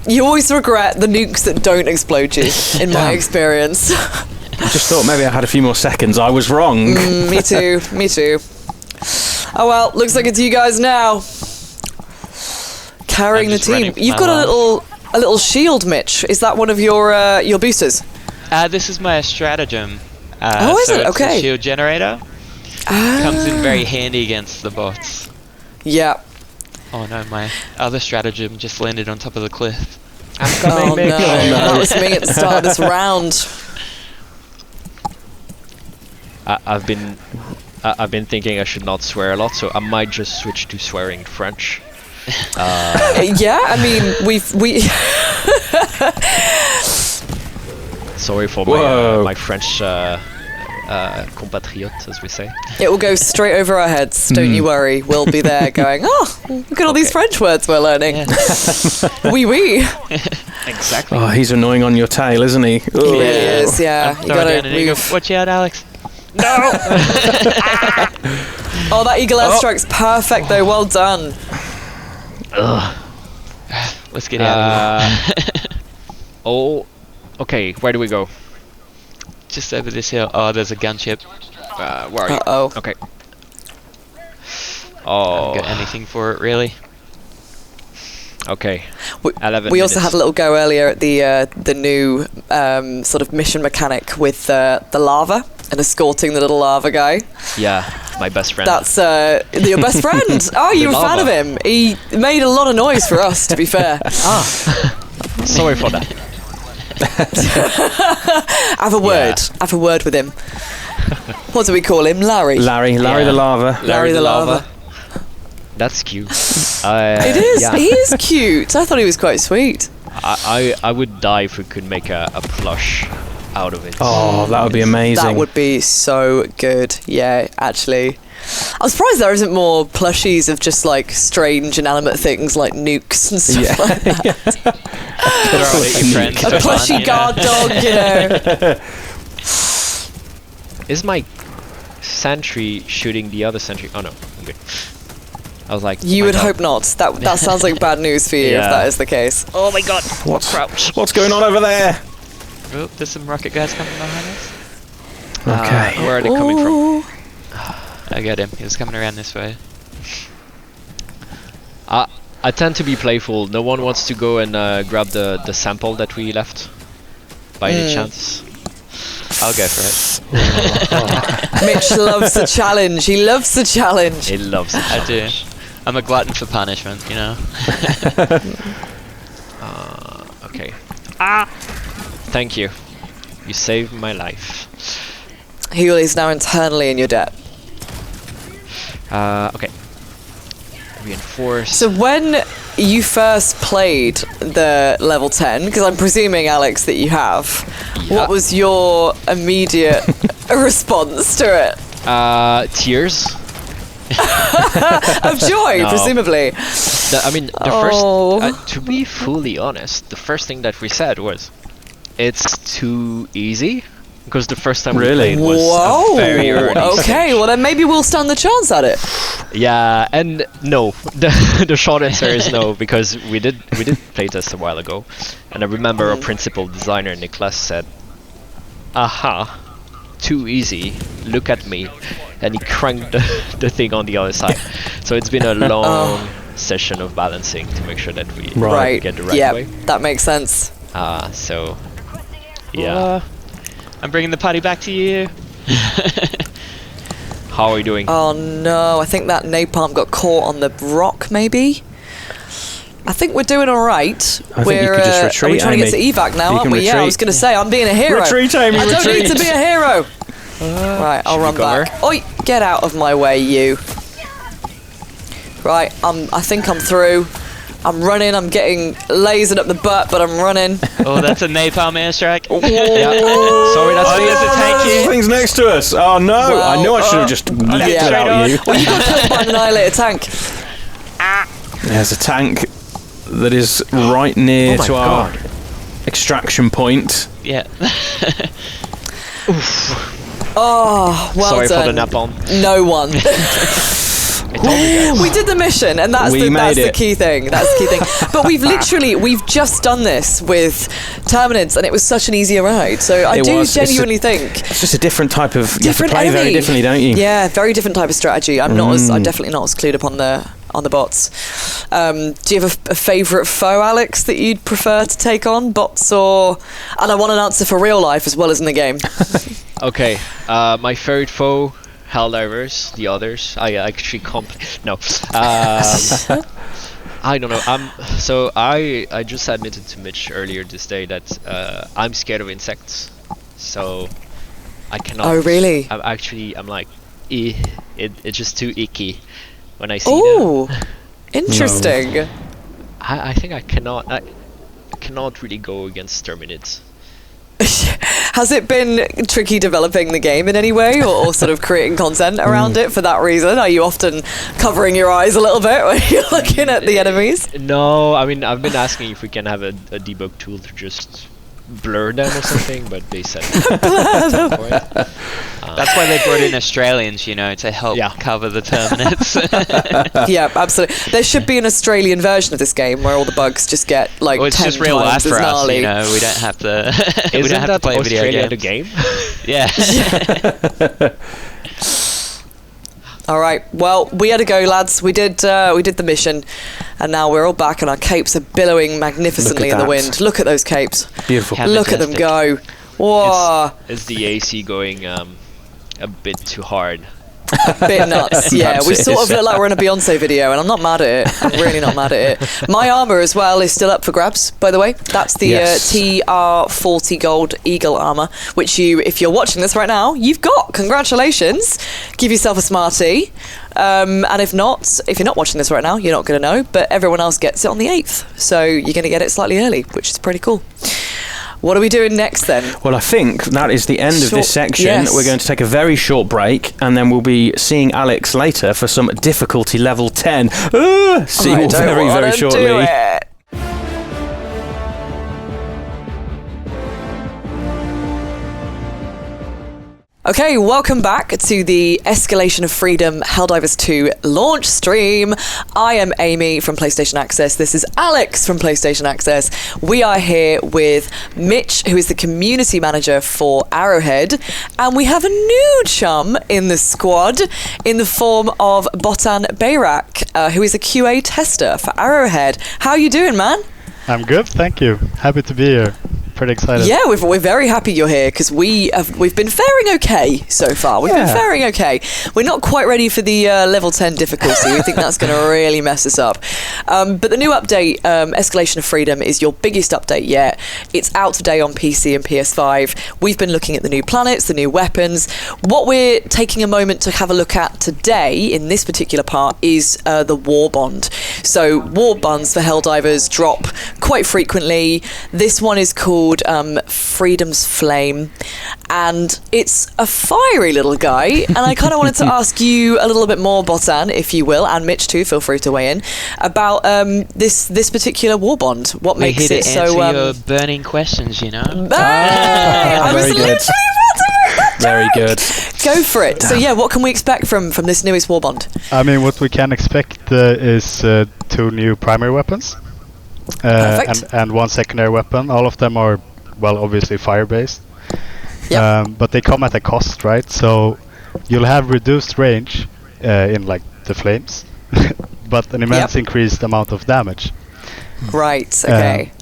you always regret the nukes that don't explode you, in my experience.
I just thought maybe I had a few more seconds. I was wrong.
Me too. Oh well, looks like it's you guys now. Carrying the team. You've got a little shield, Mitch. Is that one of your boosters?
This is my stratagem.
Is it?
It's
Okay.
a shield generator. Comes in very handy against the bots.
Yeah.
Oh no, my other stratagem just landed on top of the cliff.
I'm coming,
no. That was me at the start of this round.
I've been thinking I should not swear a lot, so I might just switch to swearing in French.
Yeah, I mean, we.
Sorry for my French compatriots, as we say.
It will go straight over our heads. Don't you worry. We'll be there going, oh, look at all these French words we're learning. Oui, oui.
Exactly.
Oh, he's annoying on your tail, isn't he?
He really is, yeah. You gotta move.
Watch out, Alex.
No! Oh, that eagle air strike's perfect, though. Well done.
Let's get out of here.
Oh, okay. Where do we go?
Just over this hill. Oh, there's a gunship.
Where are you?
Uh-oh.
Okay.
I
Oh.
haven't got anything for it, really.
Okay.
11
11
we also
minutes.
had a little go earlier at the new sort of mission mechanic with the lava and escorting the little lava guy.
Yeah, my best friend.
That's your best friend. Oh, you're a fan of
lava.
him. He made a lot of noise for us, to be fair.
Sorry for that.
Have a word. Have a word with him. What do we call him? Larry.
Larry the lava.
Larry the lava.
That's cute.
It is.
Yeah.
He is cute. I thought he was quite sweet.
I would die if we could make a plush out of it.
Oh, that would be amazing.
That would be so good. Yeah, actually. I'm surprised there isn't more plushies of just like strange inanimate things like nukes and stuff like that.
Throw it at your friends
A
for fun,
plushy
you know?
guard dog, you know.
Is my sentry shooting the other sentry? Oh no, I'm good. I was like,
You
my
would
God.
hope not. That sounds like bad news for you if
Yeah.
that is the case.
Oh my God!
What's going on over there?
Oh, there's some rocket guys coming behind us.
Okay.
Where are they coming from?
Ooh.
I got him. He was coming around this way.
I tend to be playful. No one wants to go and grab the sample that we left, by any chance.
I'll go for it.
Mitch loves a challenge. He loves a challenge.
It loves it.
I do. I'm a glutton for punishment, you know.
Okay. Thank you. You saved my life.
Heal is now internally in your debt.
Okay. Reinforce.
So when you first played the level 10, because I'm presuming, Alex, that you have, what was your immediate response to it?
Tears.
Of joy,
No.
presumably.
The
Oh.
first. To be fully honest, the first thing that we said was, "It's too easy," because the first time
Really?
we played was
Whoa.
a very early
Okay,
stage.
well then maybe we'll stand the chance at it.
Yeah, and no. The short answer is no, because we did playtest a while ago, and I remember our principal designer Niklas said, "Aha, too easy. Look at me," and he cranked the thing on the other side. So it's been a long session of balancing to make sure that we
Right.
get the right
yeah,
way.
that makes sense.
So yeah.
I'm bringing the party back to you.
How are you doing?
Oh no, I think that napalm got caught on the rock, maybe? I think we're doing alright.
I think you could just retreat,
Are we trying to get
Amy.
to evac now,
You
aren't
can
we? Yeah, I
retreat.
was going to say, I'm being a hero.
Retreat, Amy,
I don't need
retreat.
to be a hero. Right, I'll
should
run
we cover?
back. Oi, get out of my way, you. Right, I think I'm through. I'm running, I'm getting lasered up the butt, but I'm running.
Oh, that's a napalm airstrike.
Yeah. Sorry, that's
Oh,
me.
there's a tank
This
here.
thing's next to us. Oh no!
Well,
I knew I should have just left it
straight
out you.
Well, you got killed by an annihilator tank.
There's a tank that is right near
Oh my
to our
God.
extraction point.
Yeah.
Oh, well
Sorry
done.
for the napalm.
No one.
I told you guys.
We did the mission, and that's
We
the
made it.
key thing. That's the key thing. But we've just done this with Terminids, and it was such an easier ride. So I
It
do
was. It's
genuinely think
It's just a different type of. You have to
different
play very
enemy.
differently, don't you?
Yeah, very different type of strategy. I'm definitely not as clued up on the bots. Do you have a favourite foe, Alex, that you'd prefer to take on, bots or? And I want an answer for real life as well as in the game.
Okay, my favorite foe, Helldivers. The others, I actually no. I don't know. So I just admitted to Mitch earlier this day that I'm scared of insects. So I cannot.
Oh, really?
I'm like, it's just too icky when I see them.
Oh, interesting.
I think I cannot really go against Terminids.
Has it been tricky developing the game in any way, or sort of creating content around it for that reason? Are you often covering your eyes a little bit when you're looking at the enemies?
No, I mean, I've been asking if we can have a debug tool to just blur them or something, but they said
that's why they brought in Australians, to help cover the Terminates.
Yeah, absolutely. There should be an Australian version of this game where all the bugs just get like
well, it's
10
just real life
times
for
as
us,
gnarly.
we don't have to.
Isn't
we don't have
that
to play
Australia
video games.
the game?
Yeah.
All right. Well, we had to go, lads. We did the mission, and now we're all back, and our capes are billowing magnificently in the
that.
wind. Look at those capes.
Beautiful.
How
Look at them go. Whoa.
Is the AC going a bit too hard?
Bit nuts. Yeah,
Nuts
we
it
sort
is.
of look like we're in a Beyonce video, and I'm not mad at it. I'm really not mad at it. My armor as well is still up for grabs, by the way. That's the
Yes.
TR40 Gold Eagle armor, which if you're watching this right now, you've got. Congratulations. Give yourself a Smartie. And if you're not watching this right now, you're not going to know, but everyone else gets it on the 8th. So you're going to get it slightly early, which is pretty cool. What are we doing next then?
Well, I think that is the end of this section.
Yes.
We're going to take a very short break, and then we'll be seeing Alex later for some difficulty level 10. See you all very, very shortly.
Do it. Okay, welcome back to the Escalation of Freedom Helldivers 2 launch stream. I am Amy from PlayStation Access. This is Alex from PlayStation Access. We are here with Mitch, who is the community manager for Arrowhead, and we have a new chum in the squad in the form of Botan Bayrak, who is a QA tester for Arrowhead. How are you doing, man?
I'm good, thank you. Happy to be here. Pretty excited.
Yeah, we're very happy you're here because we've been faring okay so far. We've been faring okay. We're not quite ready for the level 10 difficulty. We think that's going to really mess us up. But the new update, Escalation of Freedom, is your biggest update yet. It's out today on PC and PS5. We've been looking at the new planets, the new weapons. What we're taking a moment to have a look at today in this particular part is the war bond. So war bonds for Helldivers drop quite frequently. This one is called Freedom's Flame, and it's a fiery little guy, and I kind of wanted to ask you a little bit more, Botan, if you will, and Mitch too, feel free to weigh in, about this particular war bond. What
We're
makes
here
it
to
so
answer your burning questions,
Hey! I was
Very good.
literally about to make that
Very
joke.
good.
Go for it. So yeah, what can we expect from this newest war bond?
I mean, what we can expect is 2 new primary weapons.
Perfect.
And one secondary weapon. All of them are, well, obviously fire-based.
Yep.
But they come at a cost, right? So you'll have reduced range in like the flames, but an immense increased amount of damage.
Right. Okay.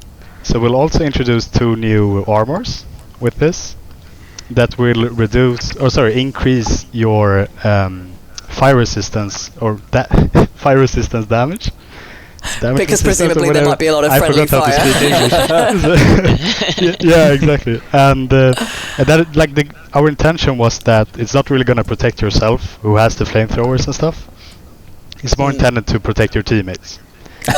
So we'll also introduce 2 new armors with this that will increase your fire resistance or fire resistance damage.
Because presumably there might be a lot of friendly fire.
I forgot how to speak English. Yeah, exactly. And that, our intention was that it's not really going to protect yourself, who has the flamethrowers and stuff. It's more intended to protect your teammates.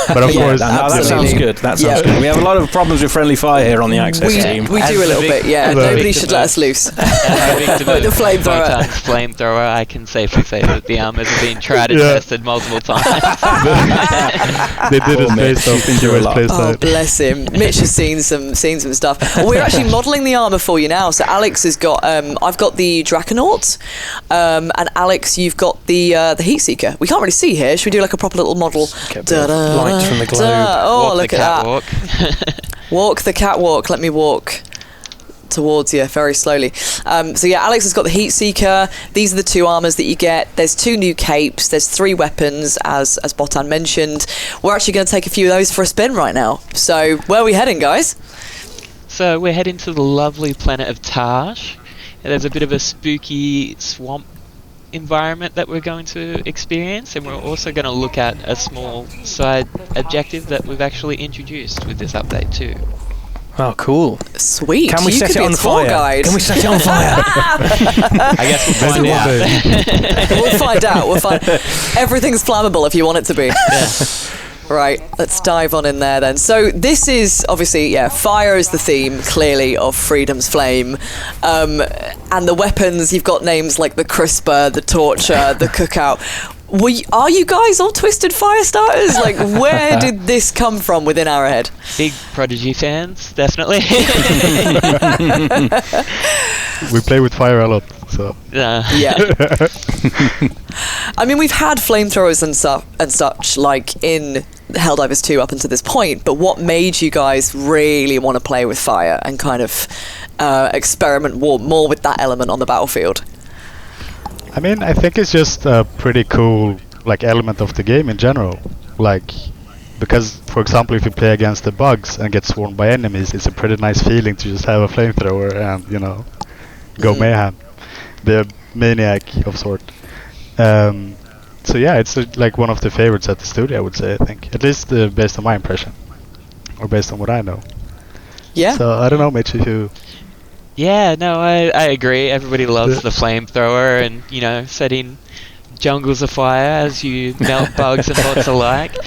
But of course,
that sounds good. That sounds good. We have a lot of problems with friendly fire here on the Access team.
We do a little bit, yeah. Nobody should let us loose.
With the
flamethrower.
Flamethrower, I can safely say that the armors have been tried and tested multiple times.
they did it based off US play
Oh,
style.
bless him. Mitch has seen some stuff. We're actually modelling the armour for you now. So Alex has got, I've got the Draconaut, and Alex, you've got the Heatseeker. We can't really see here. Should we do like a proper little model?
Light from the globe.
Oh,
Walk
look
the
at
catwalk.
that. Walk the catwalk. Let me walk towards you very slowly. So yeah, Alex has got the Heatseeker. These are the 2 armors that you get. There's 2 new capes. There's 3 weapons, as Botan mentioned. We're actually going to take a few of those for a spin right now. So where are we heading, guys?
So we're heading to the lovely planet of Taj. There's a bit of a spooky swamp environment that we're going to experience, and we're also going to look at a small side objective that we've actually introduced with this update too.
Oh, cool.
Sweet.
Can we
You
set
could
it
be a
on
tour
fire?
guide.
Can we set it on fire?
I guess we'll find out.
We'll find out. Everything's flammable if you want it to be. Right, let's dive on in there then. So this is obviously, fire is the theme, clearly, of Freedom's Flame. And the weapons, you've got names like the Crisper, the Torture, the Cookout. Are you guys all Twisted Fire starters? Like, where did this come from within Arrowhead?
Big Prodigy fans, definitely.
We play with fire a lot, so...
Yeah. I mean, we've had flamethrowers and such, like, in Helldivers 2 up until this point, but what made you guys really want to play with fire and kind of experiment more with that element on the battlefield?
I mean, I think it's just a pretty cool, like, element of the game in general. Like, because, for example, if you play against the bugs and get swarmed by enemies, it's a pretty nice feeling to just have a flamethrower and, you know, go mayhem. Be a maniac of sort. So yeah, it's like one of the favorites at the studio, I would say, I think. At least based on my impression. Or based on what I know.
Yeah.
So, I don't know, Mitch, if you...
Yeah, no, I agree. Everybody loves the flamethrower and, you know, setting jungles afire as you melt bugs and bots alike.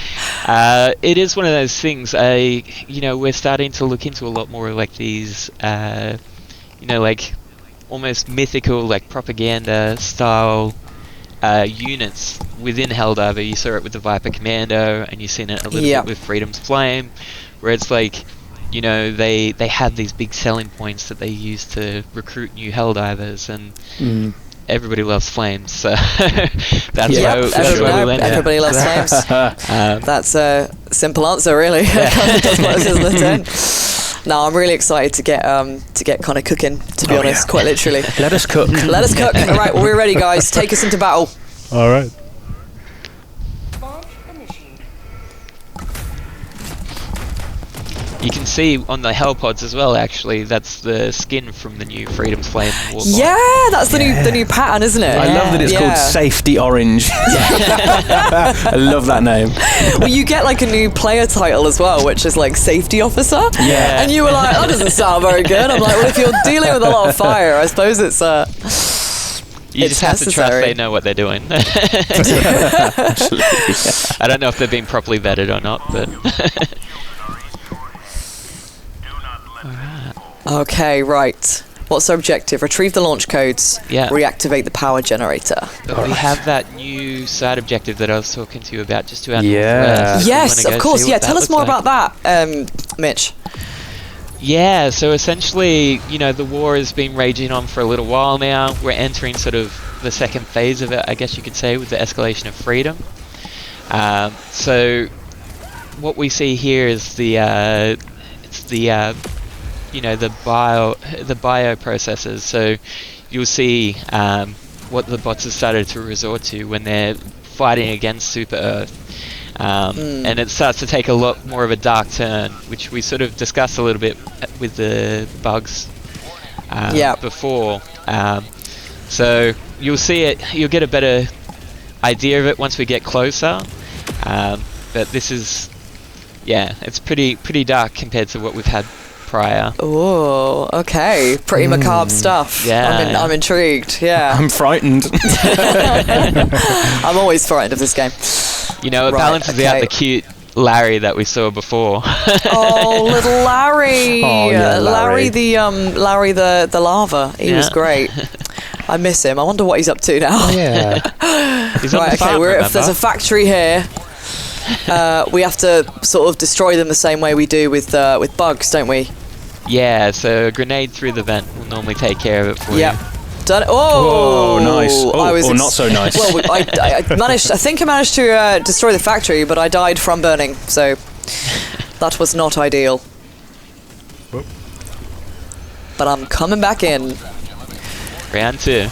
It is one of those things, you know, we're starting to look into a lot more like these, you know, like almost mythical, like propaganda style units within Helldiver. You saw it with the Viper Commando and you've seen it a little bit with Freedom's Flame, where it's like, you know, they have these big selling points that they use to recruit new Helldivers, and everybody loves flames, so that's why we went.
Everybody loves flames. That's a simple answer, really. That's what it says on the tin. No, I'm really excited to get kind of cooking, to be honest, quite literally.
Let us cook.
Let us cook. All right, well, we're ready, guys. Take us into battle.
All right.
You can see on the Hell Pods as well, actually, that's the skin from the new Freedom's Flame Warbot.
Yeah, that's the new pattern, isn't it?
I love that it's called Safety Orange. I love that name.
Well, you get like a new player title as well, which is like Safety Officer.
Yeah.
And you were like, that doesn't sound very good. I'm like, well, if you're dealing with a lot of fire, I suppose it's
you just have to trust they know what they're doing. I don't know if they've been properly vetted or not, but...
Okay, right. What's our objective? Retrieve the launch codes.
Yeah.
Reactivate the power generator.
But we have that new side objective that I was talking to you about just to our
northwest.
Yes, of course. Yeah, tell us more about that, Mitch.
Yeah, so essentially, you know, the war has been raging on for a little while now. We're entering sort of the second phase of it, I guess you could say, with the Escalation of Freedom. So what we see here is you know, the bioprocessors. So you'll see what the bots have started to resort to when they're fighting against Super Earth. And it starts to take a lot more of a dark turn, which we sort of discussed a little bit with the bugs before. So you'll see it, you'll get a better idea of it once we get closer. But this is, it's pretty dark compared to what we've had prior.
Oh, okay. Pretty macabre stuff.
Yeah.
I'm intrigued. Yeah.
I'm frightened.
I'm always frightened of this game.
You know, it balances out the cute Larry that we saw before.
Oh, little Larry.
Oh, yeah,
Larry the lava. He was great. I miss him. I wonder what he's up to now.
Yeah.
He's on the farm,
if there's a factory here, we have to sort of destroy them the same way we do with bugs, don't we?
Yeah, so a grenade through the vent will normally take care of it for you.
Done it. Oh,
nice. Oh, not so nice.
Well, I think I managed to destroy the factory, but I died from burning, so that was not ideal.
Whoop.
But I'm coming back in.
Round 2.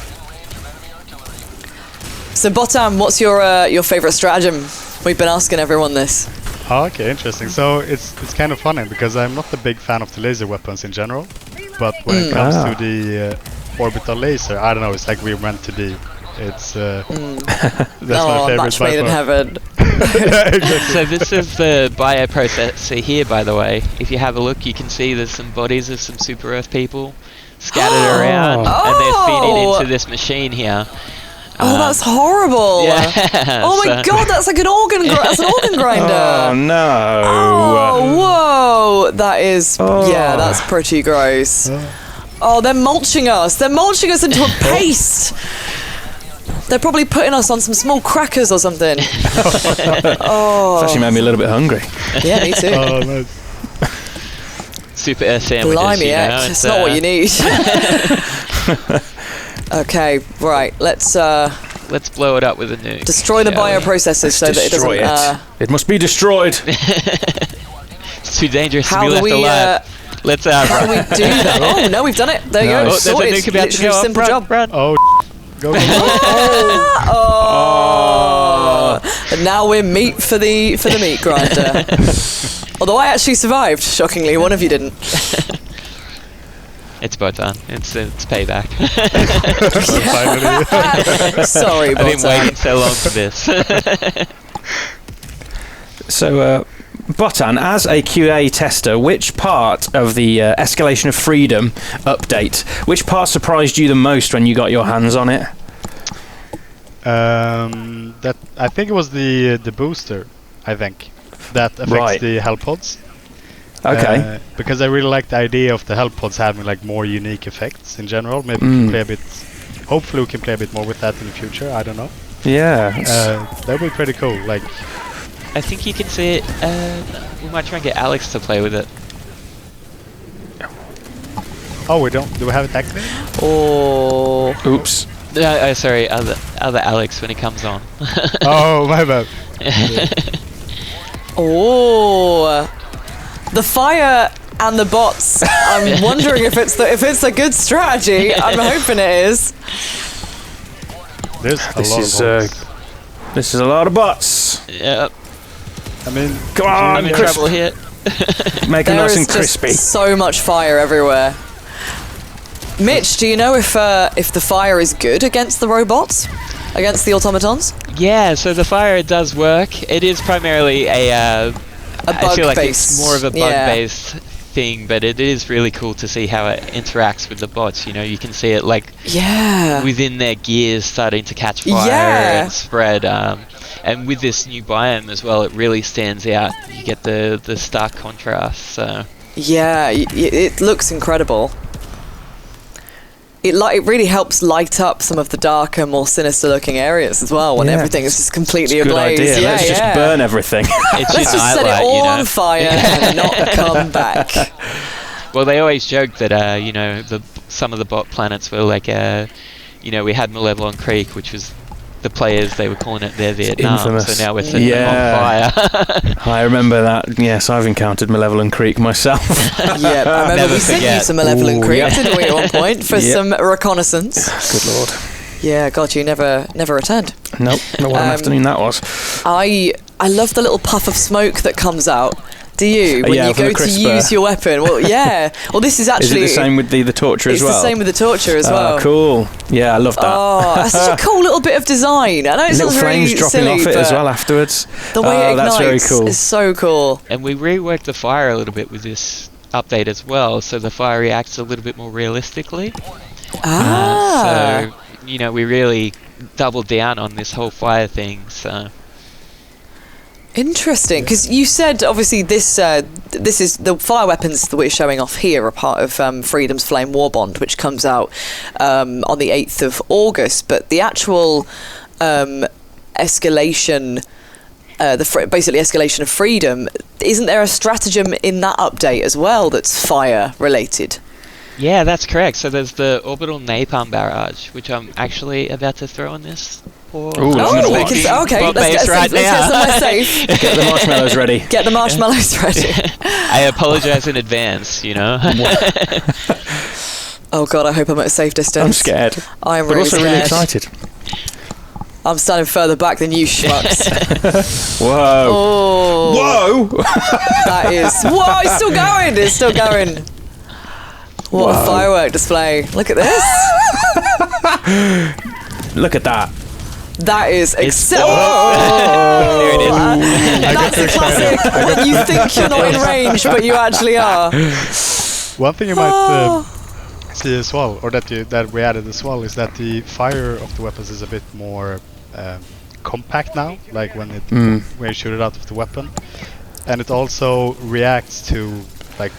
So, Botam, what's your favourite stratagem? We've been asking everyone this.
Oh, okay, interesting. So it's kind of funny because I'm not a big fan of the laser weapons in general, but when it comes to the orbital laser, I don't know. It's like we're meant to be. It's that's my favorite.
Match made in heaven.
Exactly.
So this is the bioprocessor here, by the way. If you have a look, you can see there's some bodies of some Super Earth people scattered around, and they're feeding into this machine here.
Oh, that's horrible.
Yeah.
Oh my god, that's like an organ that's an organ grinder.
Oh no.
Oh, whoa. That is yeah, that's pretty gross. Oh, they're mulching us. They're mulching us into a paste. They're probably putting us on some small crackers or something. Oh.
It's actually made me a little bit hungry.
Yeah, me too.
Oh, nice.
Super air sandwiches.
Blimey,
you know,
heck. It's not what you need. Okay, right. Let's
blow it up with a nuke.
destroy the
shall we?
bioprocessors so that it doesn't.
Destroy it. It must be destroyed.
It's too dangerous to
How
be
do
left
we?
alive. Let's
How do we do that? Oh no, we've done it. There you go.
Nice.
Oh, there's a
Sorted.
nuke about to
Literally
go off.
simple
Run,
job.
run.
Oh, go.
Oh. And now we're meat for the meat grinder. Although I actually survived, shockingly, one of you didn't.
It's Botan. It's payback.
Finally.
Sorry,
I've been
Botan.
waiting so long for this.
So, Botan, as a QA tester, which part of the Escalation of Freedom update, which part surprised you the most when you got your hands on it?
That I think it was the booster. I think that affects
Right.
the Hell pods.
Okay.
Because I really like the idea of the Hell pods having like more unique effects in general. Maybe we can play a bit. Hopefully, we can play a bit more with that in the future. I don't know.
Yeah.
That would be pretty cool. Like,
I think you can see it. We might try and get Alex to play with it.
oh, we don't. Do we have it activated?
Oh.
Oops.
No, sorry, other Alex when he comes on.
Oh, my bad.
Oh. The fire and the bots. I'm wondering if it's a good strategy. I'm hoping it is.
There's a lot of bots.
This is a lot of bots.
Yep.
I mean,
Come on,
I'm in
Chris.
trouble here.
Make it
There
nice
is
and
just
crispy.
so much fire everywhere. Mitch, do you know if the fire is good against the robots, against the automatons?
Yeah, so the fire does work. It is primarily I feel like
bug-based,
it's more of a
yeah.
bug-based thing, but it is really cool to see how it interacts with the bots. You know, you can see it like within their gears starting to catch fire and spread. And with this new biome as well, it really stands out. You get the stark contrast. So
Yeah, it looks incredible. It really helps light up some of the darker, more sinister-looking areas as well when everything is just completely
Good
ablaze.
idea.
Yeah,
Let's just burn everything.
it's
Let's just set it all on fire and not come back.
Well, they always joke that some of the bot planets were like we had Malevolent Creek, which was the players, they were calling it their Vietnam.
Infamous.
So now we're setting them on fire.
I remember that. Yes, I've encountered Malevolent Creek myself.
Yeah, I remember
Never
we sent you
forget.
some Malevolent
Ooh,
Creek,
yeah.
didn't we, at one point, for some reconnaissance?
Good lord.
Yeah, God, you never returned.
Nope. What an afternoon that was.
I love the little puff of smoke that comes out. Do you? When
Yeah,
you
from
go
the
to
crisper.
use your weapon. Well, yeah. Well, this is
Is
actually...
it the same with the torture as
It's
well?
the same with the torture as well.
Oh, cool. Yeah, I love that.
Oh, that's such a cool little bit of design. I know it
Little
sounds
flames
really
dropping
silly,
off it as
but
well afterwards.
the way it ignites
that's very cool.
is so cool.
And we reworked the fire a little bit with this update as well, so the fire reacts a little bit more realistically. So, we really doubled down on this whole fire thing, so...
Interesting, because you said obviously this is the fire weapons that we're showing off here are part of Freedom's Flame War Bond, which comes out on the 8th of August. But the actual escalation, basically Escalation of Freedom, isn't there a stratagem in that update as well that's fire related?
Yeah, that's correct. So there's the orbital napalm barrage, which I'm actually about to throw on this.
Ooh,
Okay, let's get somewhere safe.
Get the marshmallows ready.
Get the marshmallows ready.
I apologize in advance,
Oh God, I hope I'm at a safe distance.
I'm scared.
I'm
But
really
also
scared.
really excited.
I'm standing further back than you schmucks.
Whoa.
Oh,
Whoa!
that is... Whoa, it's still going. It's still going. What a firework display. Look at this.
Look at that.
That is
There it is.
That's a classic when you think you're not in range, but you actually are.
one thing you might see as well, or that we added as well, is that the fire of the weapons is a bit more compact now, like when you shoot it out of the weapon, and it also reacts to like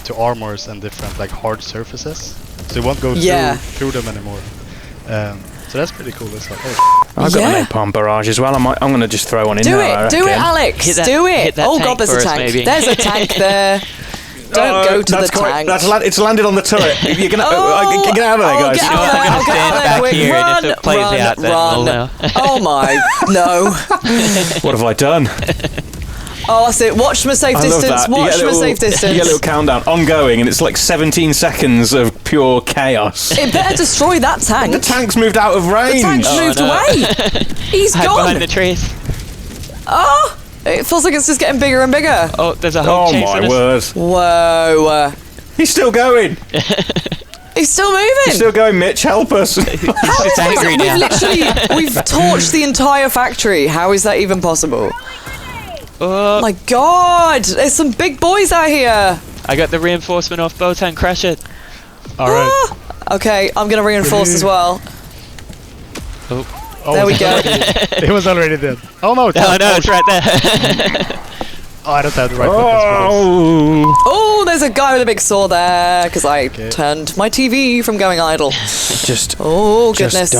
to armors and different like hard surfaces, so it won't go through them anymore. So that's pretty cool as well.
I've got an napalm barrage as well. I'm going to just throw one in
do
there.
Do it, Alex. Do it. Oh god, there's a tank. There's a tank there. Don't go to the tank.
It's landed on the turret. You're gonna get out of there, guys.
I'm going to stand back here, and if it plays out, then we'll know.
Oh my, no.
What have I done?
Oh, that's it. Watch from a safe distance. Watch from a safe distance.
You get a little countdown ongoing, and it's like 17 seconds of pure chaos.
It better destroy that tank.
The tank's moved out of range.
The tank's moved away. He's gone.
Behind the trees.
Oh, it feels like it's just getting bigger and bigger.
Oh, there's a whole chase.
Oh my word.
Whoa.
He's still going.
He's still moving.
He's still going, Mitch. Help us.
How is angry now. We've torched the entire factory. How is that even possible? Oh my god! There's some big boys out here!
I got the reinforcement off Botan, crush it!
Alright.
Okay, I'm gonna reinforce as well.
Oh,
there we go.
It was already dead. Oh no,
it's right there.
Oh, I don't have the right weapons for this.
Oh, there's a guy with a big saw there, because I turned my TV from going idle. Oh, goodness.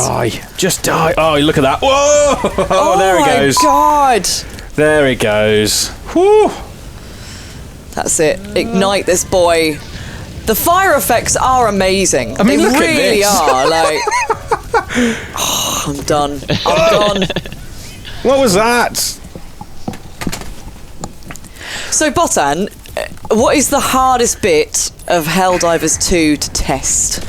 Just die. Oh, look at that. Whoa! Oh, there he goes.
Oh my god!
There he goes. Whew.
That's it. Ignite this boy. The fire effects are amazing.
I mean,
they
look at
really
this.
are. Like, oh, I'm done. I'm gone.
What was that?
So, Botan, what is the hardest bit of Helldivers 2 to test?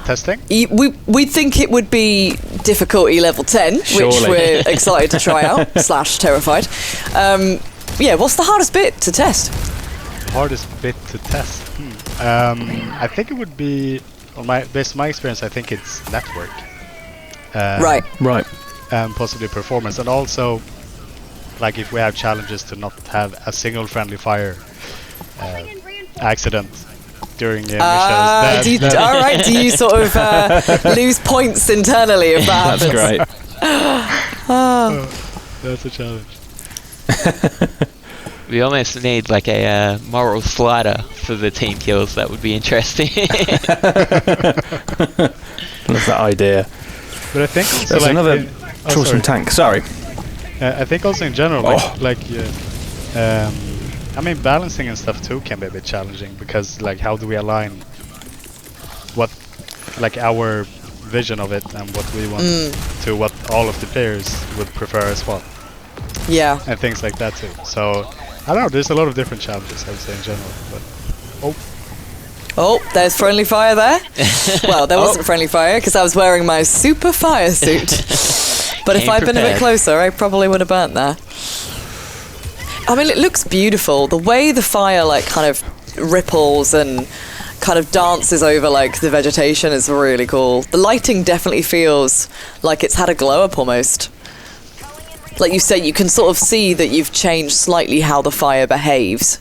Testing?
We think it would be difficulty level 10,
Surely.
which we're excited to try out, / terrified. What's the hardest bit to test?
Hardest bit to test? I think it would be, based on my experience, I think it's network.
Right.
Possibly performance, and also, like if we have challenges to not have a single friendly fire accident during missions.
Alright, do you sort of lose points internally if that
That's
happens?
great.
That's a challenge.
We almost need like a moral slider for the team kills. That would be interesting.
Love that idea.
But I think also
There's
like
another Torsen tank. Sorry.
I think also in general, I mean, balancing and stuff too can be a bit challenging, because like how do we align what, like our vision of it and what we want to what all of the players would prefer as well.
Yeah.
And things like that too. So I don't know, there's a lot of different challenges I would say in general. But
Oh, there's friendly fire there. Well, there wasn't friendly fire because I was wearing my super fire suit. But if I'd been a bit closer, I probably would have burnt there. I mean, it looks beautiful. The way the fire like kind of ripples and kind of dances over like the vegetation is really cool. The lighting definitely feels like it's had a glow up almost. Like you say, you can sort of see that you've changed slightly how the fire behaves.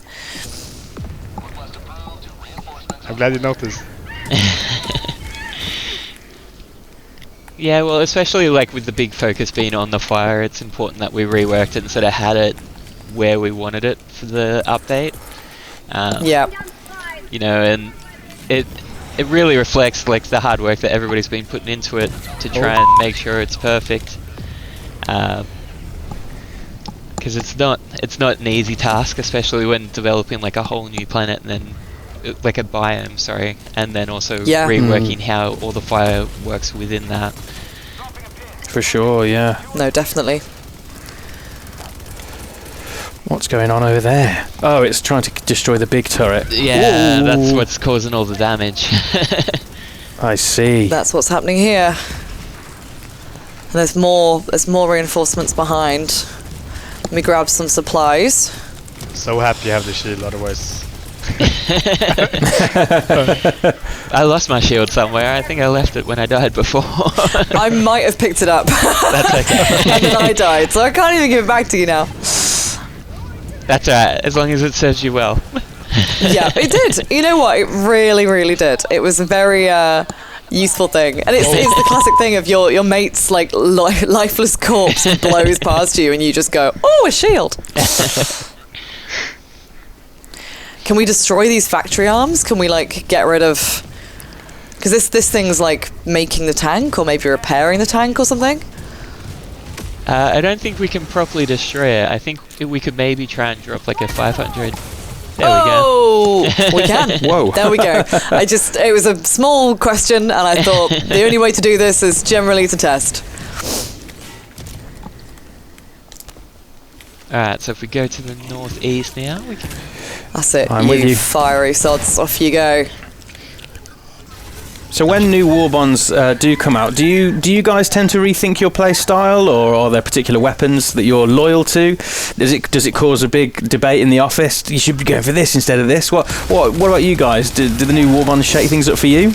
I'm glad you noticed.
Yeah, well, especially like with the big focus being on the fire, it's important that we reworked it and sort of had it where we wanted it for the update.
Yeah.
You know, and it really reflects like the hard work that everybody's been putting into it to try and make sure it's perfect. Because it's not an easy task, especially when developing like a whole new planet and then like a biome, sorry, and then also reworking how all the fire works within that.
For sure, yeah.
No, definitely.
What's going on over there? Oh, it's trying to destroy the big turret.
Yeah, that's what's causing all the damage.
I see.
That's what's happening here. And there's more reinforcements behind. Let me grab some supplies.
So happy you have the shield, otherwise.
I lost my shield somewhere. I think I left it when I died before.
I might have picked it up.
That's okay.
And then I died, so I can't even give it back to you now.
That's alright, as long as it serves you well.
Yeah, it did. You know what? It really, really did. It was a very useful thing, and it's the classic thing of your mate's like lifeless corpse blows past you, and you just go, "Oh, a shield." Can we destroy these factory arms? Can we like get rid of? Because this thing's like making the tank, or maybe repairing the tank or something.
I don't think we can properly destroy it. I think we could maybe try and drop like a 500. There we go.
We can.
Whoa.
There we go. It was a small question, and I thought the only way to do this is generally to test.
Alright, so if we go to the northeast now, we can...
That's it.
I'm with you.
Fiery sods. Off you go.
So when new war bonds do come out, do you guys tend to rethink your play style, or are there particular weapons that you're loyal to? Does it cause a big debate in the office? You should be going for this instead of this. What about you guys? Do the new war bonds shake things up for you?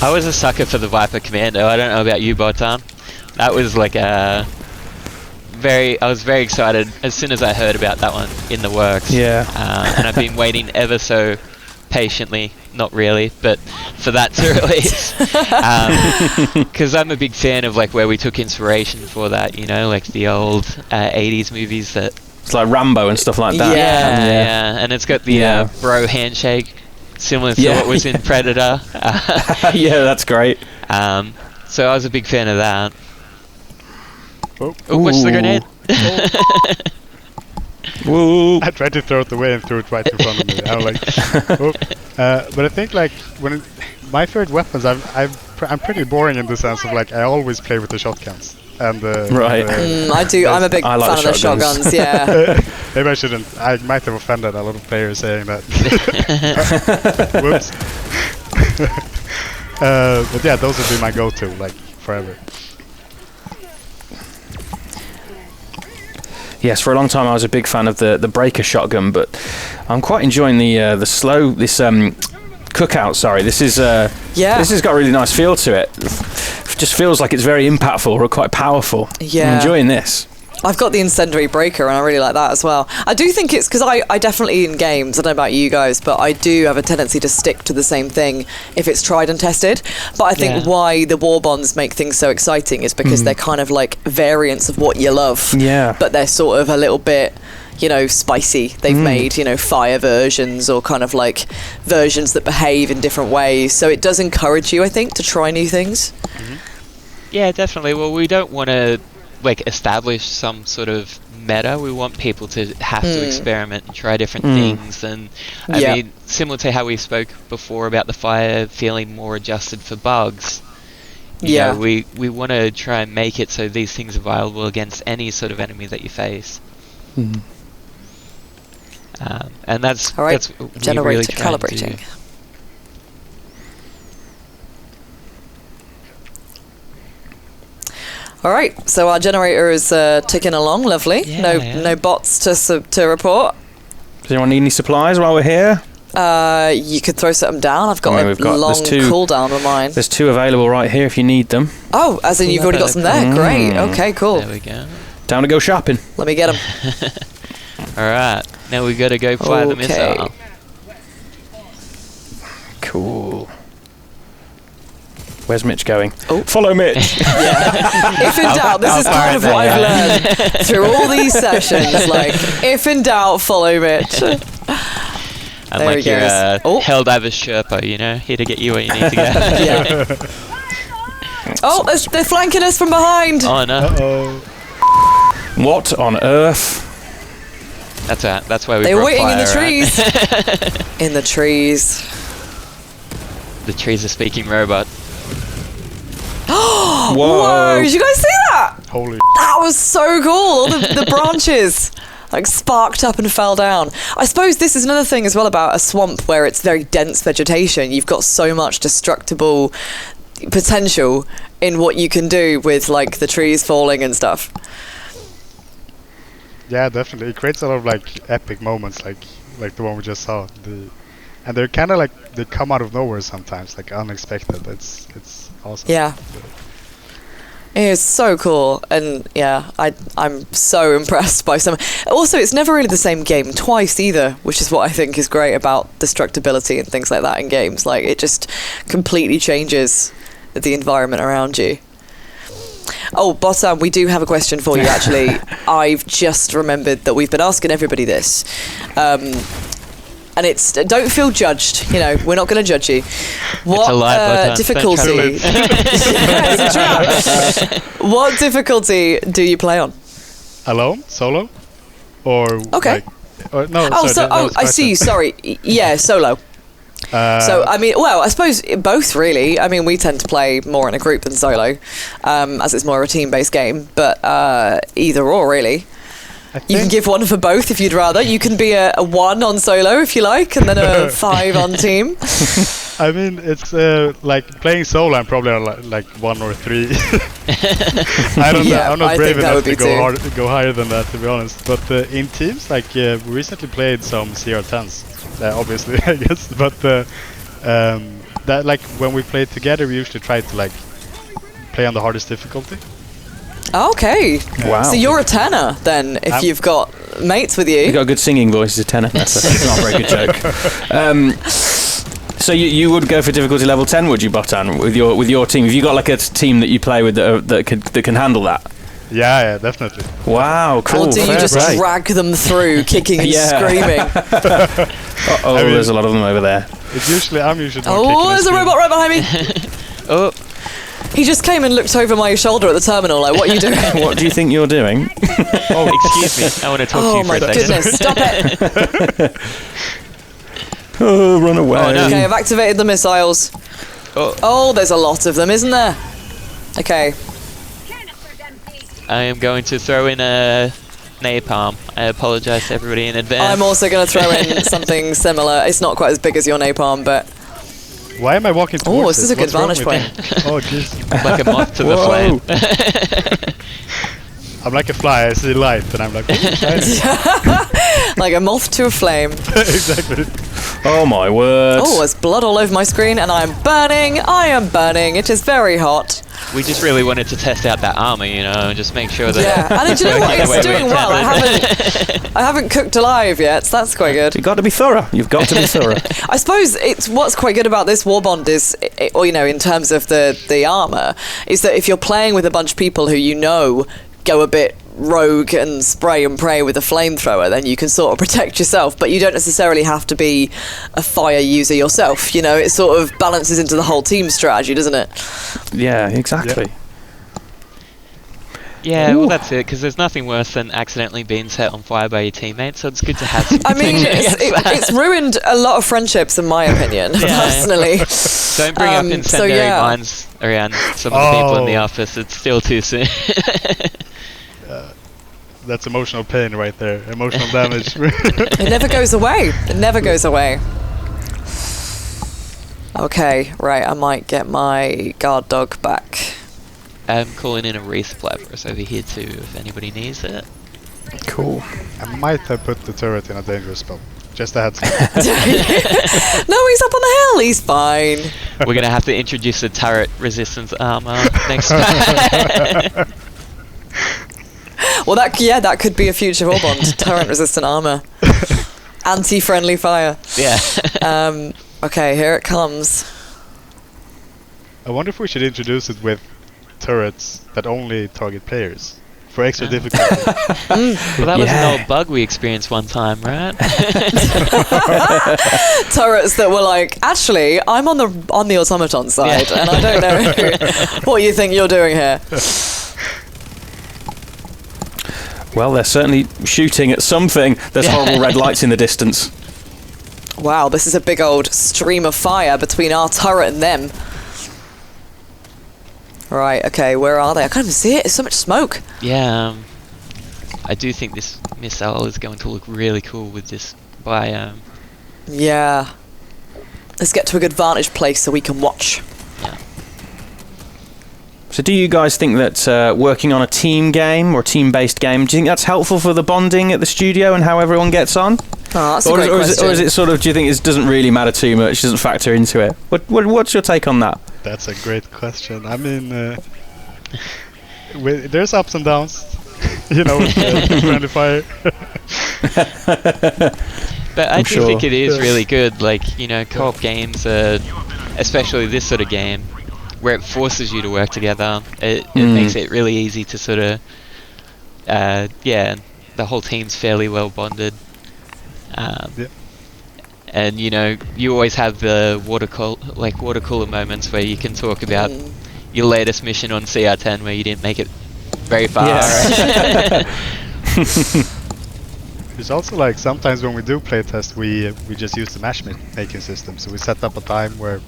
I was a sucker for the Viper Commando. I don't know about you, Botan. That was like I was very excited as soon as I heard about that one in the works.
Yeah.
And I've been waiting ever so patiently, not really, but for that to release. Because I'm a big fan of like where we took inspiration for that, you know, like the old 80s movies that...
It's like Rambo and stuff like that.
Yeah. And it's got the bro handshake, similar to what was in Predator.
Yeah, that's great.
So I was a big fan of that.
Oh,
watch the grenade.
Woo.
I tried to throw it away and threw it right in front of me. I'm like, but I think like my favorite weapons, I'm pretty boring in the sense of like I always play with the shotguns. And
right.
I do. I'm a big fan of the shotguns. Yeah.
Maybe I shouldn't. I might have offended a lot of players saying that. Whoops. But yeah, those would be my go-to like forever.
Yes, for a long time I was a big fan of the breaker shotgun, but I'm quite enjoying the cookout. Sorry, this has got a really nice feel to it. Just feels like it's very impactful or quite powerful.
Yeah,
I'm enjoying this.
I've got the incendiary breaker, and I really like that as well. I do think it's because I definitely in games, I don't know about you guys, but I do have a tendency to stick to the same thing if it's tried and tested. But I think why the war bonds make things so exciting is because they're kind of like variants of what you love.
Yeah.
But they're sort of a little bit, you know, spicy. They've made, you know, fire versions or kind of like versions that behave in different ways. So it does encourage you, I think, to try new things.
Yeah, definitely. Well, we don't want to like establish some sort of meta. We want people to have to experiment and try different things. And I mean, similar to how we spoke before about the fire feeling more adjusted for bugs. You know, we want to try and make it so these things are viable against any sort of enemy that you face. And that's
all right.
That's what
Generator
we really try and
calibrating.
do.
All right, so our generator is ticking along. Lovely. No bots to report.
Does anyone need any supplies while we're here?
You could throw something down. I've got a long cooldown on mine.
There's 2 available right here if you need them.
Oh, as in you've already got some there. Great. Okay, cool.
There we go.
Time to go shopping.
Let me get them.
All right, now we got to go fire the missile.
Cool. Where's Mitch going?
Oh.
Follow Mitch.
If in doubt, this is kind of what I've learned through all these sessions. Like, if in doubt, follow Mitch.
And
there
like
he
your
goes.
Helldivers Sherpa, you know, here to get you where you need to go.
Oh, they're flanking us from behind.
Oh no.
What on earth?
That's why we
They're
brought
waiting in the
fire,
trees.
right?
In the trees.
The trees are speaking robot.
Whoa.
Whoa, did you guys see that?
Holy.
That was so cool. All the branches like sparked up and fell down. I suppose this is another thing as well about a swamp where it's very dense vegetation. You've got so much destructible potential in what you can do with like the trees falling and stuff.
Yeah, definitely. It creates a lot of like epic moments, like the one we just saw. And they're kind of like they come out of nowhere sometimes, like unexpected. It's awesome.
Yeah. It is so cool, and yeah, I'm so impressed by some. Also, it's never really the same game twice either, which is what I think is great about destructibility and things like that in games. Like, it just completely changes the environment around you. Oh, Botan, we do have a question for you, actually. I've just remembered that we've been asking everybody this. And it's, don't feel judged, you know, we're not going to judge you. What difficulty? It's a trap. What difficulty do you play on?
Alone? Solo? Or
okay.
No,
I see you, sorry. Yeah, solo. So, I mean, well, I suppose both, really. I mean, we tend to play more in a group than solo, as it's more of a team-based game, but either or, really. You can give one for both if you'd rather. You can be a 1 on solo if you like, and then a 5 on team.
I mean, it's like playing solo. I'm probably on like 1 or 3. I don't know. I'm not brave enough to go higher than that, to be honest. But in teams, like we recently played some CR10s, obviously, I guess. But that, like, when we play together, we usually try to like play on the hardest difficulty.
Okay.
Wow.
So you're a tenor then, if you've got mates with you.
You've got a good singing voice as a tenor. That's not a very good joke. So you would go for difficulty level 10, would you, Botan, with your team? Have you got like a team that you play with that can handle that?
Yeah, definitely.
Wow, cool.
Or do you just drag them through, kicking and screaming?
Uh-oh, I mean, there's a lot of them over there.
I'm usually
there's a robot right behind me.
Oh.
He just came and looked over my shoulder at the terminal, like, what are you doing?
What do you think you're doing?
Oh, excuse me. I want to talk to you for a second.
Oh my goodness, stop it.
Oh, run away.
Oh, no.
Okay, I've activated the missiles. Oh, there's a lot of them, isn't there? Okay.
I am going to throw in a napalm. I apologise to everybody in advance.
I'm also going to throw in something similar. It's not quite as big as your napalm, but...
Why am I walking towards
this is a good vantage point.
Oh, jeez.
Like a moth to the flame.
I'm like a fly, I see light, and I'm like...
Like a moth to a flame.
Exactly.
Oh my word.
Oh, there's blood all over my screen, and I am burning. It is very hot.
We just really wanted to test out that armor, you know, and just make sure that...
Yeah, and do you know what? It's doing well. I haven't cooked alive yet, so that's quite good.
You've got to be thorough. You've got to be thorough.
I suppose what's quite good about this Warbond is, or, you know, in terms of the armor, is that if you're playing with a bunch of people who you know go a bit rogue and spray and pray with a flamethrower, then you can sort of protect yourself, but you don't necessarily have to be a fire user yourself, you know. It sort of balances into the whole team strategy, doesn't it?
Yeah, exactly.
Yeah, well, that's it, because there's nothing worse than accidentally being set on fire by your teammates, so it's good to have
I mean, it's ruined a lot of friendships, in my opinion, personally.
Don't bring up incendiary mines around some of the people in the office. It's still too soon.
That's emotional pain right there. Emotional damage.
It never goes away. It never goes away. Okay, right, I might get my guard dog back.
I'm calling in a resupply for us over here too, if anybody needs it.
Cool.
I might have put the turret in a dangerous spot. Just a heads up.
No, he's up on the hill. He's fine.
We're going to have to introduce the turret resistance armor next time.
Well, that could be a future Warbond. Turret resistant armor. Anti-friendly fire.
Yeah.
Okay, here it comes.
I wonder if we should introduce it with turrets that only target players for extra difficulty.
Well, that was an old bug we experienced one time, right?
Turrets that were like, actually, I'm on the automaton side, and I don't know what you think you're doing here.
Well, they're certainly shooting at something. There's horrible red lights in the distance.
Wow, this is a big old stream of fire between our turret and them. Right, okay, where are they? I can't even see it. There's so much smoke.
Yeah, I do think this missile is going to look really cool with this biome.
Yeah. Let's get to a good vantage place so we can watch.
Yeah.
So do you guys think that working on a team game or team-based game, do you think that's helpful for the bonding at the studio and how everyone gets on?
Oh, that's a great question.
Or is it sort of, do you think it doesn't really matter too much, doesn't factor into it? What's your take on that?
That's a great question. I mean, there's ups and downs. You know, with the friendly fire.
But I do
sure.
think it is really good, like, you know, co-op games, especially this sort of game, where it forces you to work together. It makes it really easy to sort of, the whole team's fairly well bonded. And, you know, you always have the water cooler moments where you can talk about your latest mission on CR10 where you didn't make it very far.
Yeah.
It's also like sometimes when we do playtest, we just use the matchmaking system. So we set up a time where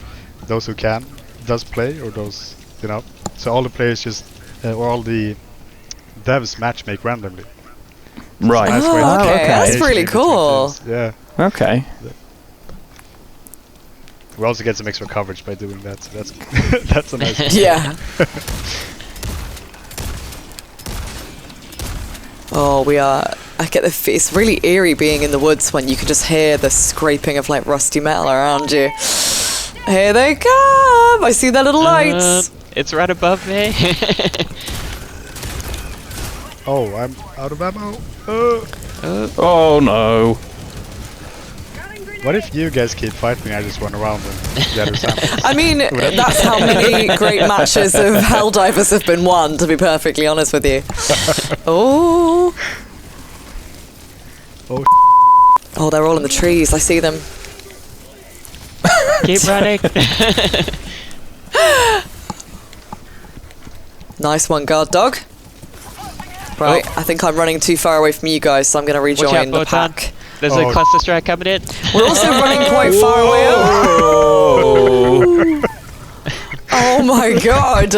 those who can does play, or those, you know, so all the players just or all the devs matchmake randomly. So
Right.
it's a nice way to
okay.
communicate
That's really
between
cool.
teams. Yeah.
Okay.
We also get some extra coverage by doing that. So that's that's a nice.
Yeah. Oh, we are. I get it's really eerie being in the woods when you can just hear the scraping of like rusty metal around you. Here they come! I see their little lights.
It's right above me.
Oh, I'm out of ammo.
Oh no.
What if you guys keep fighting? I just run around and gather samples.
I mean, that's how many great matches of Helldivers have been won, to be perfectly honest with you. Oh. Oh, they're all in the trees. I see them.
Keep running.
Nice one, guard dog. Right, I think I'm running too far away from you guys, so I'm going to
Watch out,
rejoin the
Botan.
pack.
There's a cluster strike coming in.
We're also running quite far away. Oh my god.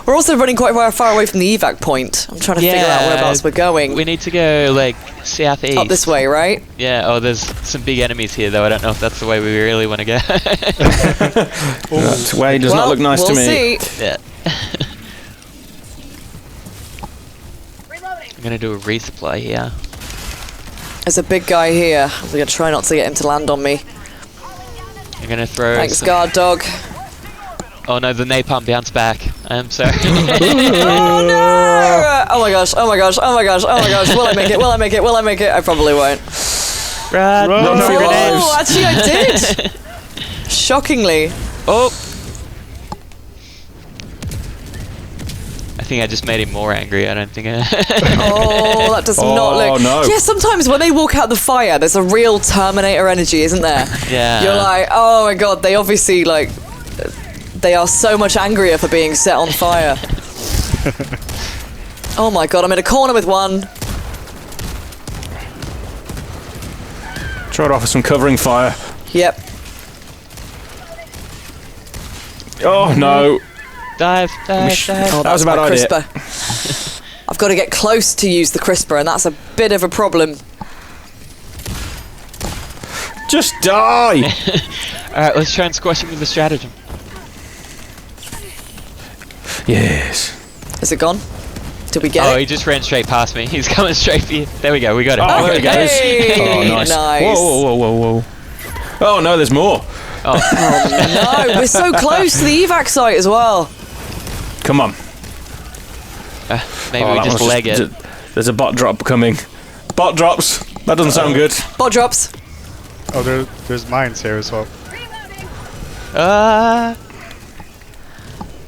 We're also running quite far away from the evac point. I'm trying to figure out whereabouts we're going.
We need to go, like, southeast.
Up this way, right?
Yeah, oh, there's some big enemies here, though. I don't know if that's the way we really want to go.
That way does not look nice to me.
We'll see.
Yeah. I'm going to do a resupply here.
There's a big guy here. I'm going to try not to get him to land on me.
I'm going to throw...
Thanks, guard dog.
Oh no, the napalm bounced back. I'm sorry.
Oh no! Oh my gosh, oh my gosh, oh my gosh, oh my gosh. Will I make it? Will I make it? Will I make it? I probably won't.
Run for your grenades.
Oh, actually I did! Shockingly.
Oh! I think I just made him more angry. I don't think I...
Oh, that does not look...
no.
Yeah, sometimes when they walk out the fire, there's a real Terminator energy, isn't there?
Yeah.
You're like, oh my god, they obviously, like... They are so much angrier for being set on fire. Oh my god, I'm in a corner with one.
Try to offer some covering fire.
Yep.
Oh no.
Dive.
Oh,
That was
that's
a bad
my
idea.
crisper. I've got to get close to use the crisper, and that's a bit of a problem.
Just die.
Alright, let's try and squash him with the stratagem.
Yes.
Is it gone? Did we get
Oh,
it?
he just ran straight past me. He's coming straight for you. There we go, we got it.
Oh, there he goes.
Hey,
Oh, nice.
nice.
Whoa. Oh no, there's more.
Oh no, we're so close to the evac site as well.
Come on.
Maybe
Oh,
we
that
just
one's
leg it.
There's a bot drop coming. Bot drops. That doesn't sound good.
Bot drops.
Oh, there's mines here as well.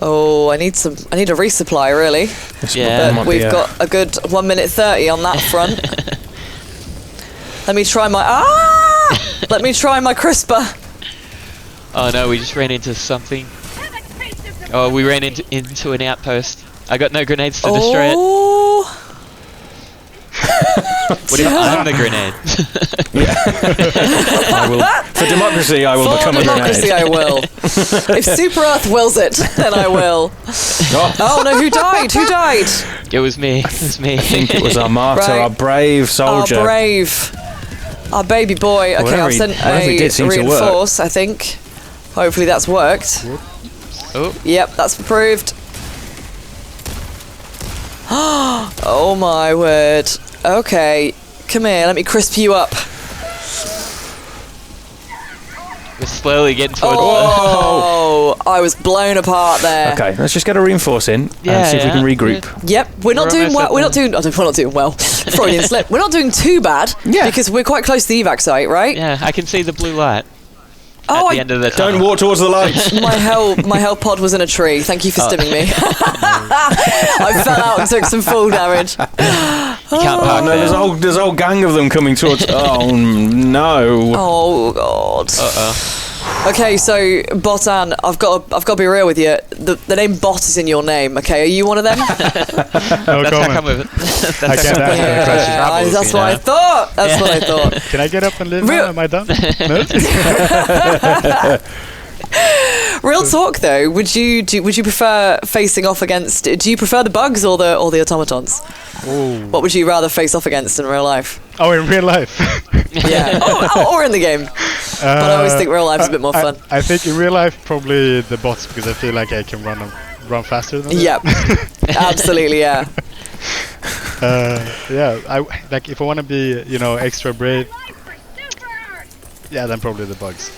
Oh, I need a resupply really.
Yeah.
But we've got a good 1 minute 30 on that front. Let me try my crisper.
Oh no, we just ran into something. Oh, we ran into an outpost. I got no grenades to destroy it.
Oh.
What if I'm the grenade?
I will, for democracy, I will become a
democracy,
grenade.
I will. If Super Earth wills it, then I will. Oh no, who died? Who died?
It was me. It was me.
I think it was our martyr,
Right.
our brave soldier.
Our brave. Our baby boy. Okay,
Whatever
I've
he-
sent
whatever he
a
did seemed to work.
reinforce, I think. Hopefully that's worked.
Oh.
Yep, that's approved. Oh my word. Okay, come here, let me crisp you up.
We're slowly getting towards
Oh, I was blown apart there.
Okay, let's just get a reinforce in and see if we can regroup.
Yep, we're not doing well. We're not doing well. Freudian slip. We're not doing too bad because we're quite close to the evac site, right?
Yeah, I can see the blue light. At the end of the tunnel.
Don't walk towards the lights.
My hell pod was in a tree. Thank you for stimming me. I fell out and took some fall damage.
You can't park
No, there's a whole gang of them coming towards. Oh no.
Oh god.
Uh-oh.
Okay, so Botan, I've got to be real with you. The name Bot is in your name. Okay, are you one of them?
No
That's how
comment.
come with it.
I can't answer that question.
That's what I thought. That's what I thought.
Can I get up and leave now? Am I done? No?
Real talk though, would you prefer facing off against? Do you prefer the bugs or the automatons?
Ooh.
What would you rather face off against in real life?
Oh, in real life?
Yeah, or in the game. But I always think real life is a bit more fun.
I think in real life probably the bots, because I feel like I can run faster than them.
Yep, absolutely, yeah.
Yeah, like if I want to be, extra brave, yeah, then probably the bugs.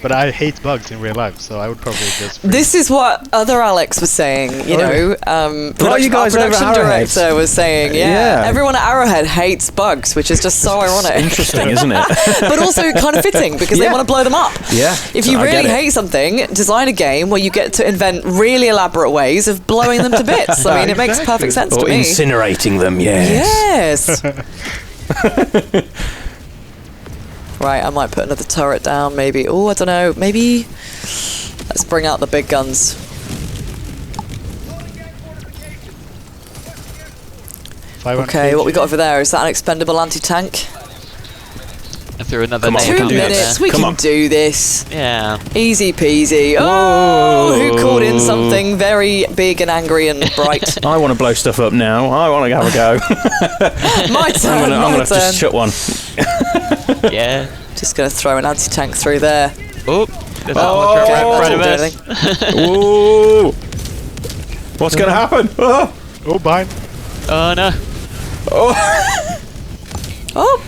But I hate bugs in real life, so I would probably just.
This is what other Alex was saying. You know,
you guys over
production
at Arrowhead?
director was saying,
Yeah.
everyone at Arrowhead hates bugs, which is just so ironic.
Interesting, isn't it?
But also kind of fitting because they
Yeah.
want to blow them up.
Yeah.
If you
I get
really
it.
hate something, design a game where you get to invent really elaborate ways of blowing them to bits. I mean, it makes perfect sense
Or
to me.
incinerating them, yes.
Yes. Right, I might put another turret down, maybe. Oh, I don't know. Maybe let's bring out the big guns. Okay, what we got over there? Is that an expendable anti-tank?
I threw another
Come on,
nade
2
can do
minutes.
this.
We
Come
can
on.
do this.
Yeah.
Easy peasy. Oh, who called in something very big and angry and bright?
I want to blow stuff up now. I want to have a go.
My turn.
I'm
my
gonna
turn.
just shut one.
Yeah.
Just gonna throw an anti-tank through there.
Oh, there's
Oh,
an right in front of
that'll
us.
do
Ooh. What's going to happen? Oh.
Oh, behind.
Oh no.
Oh,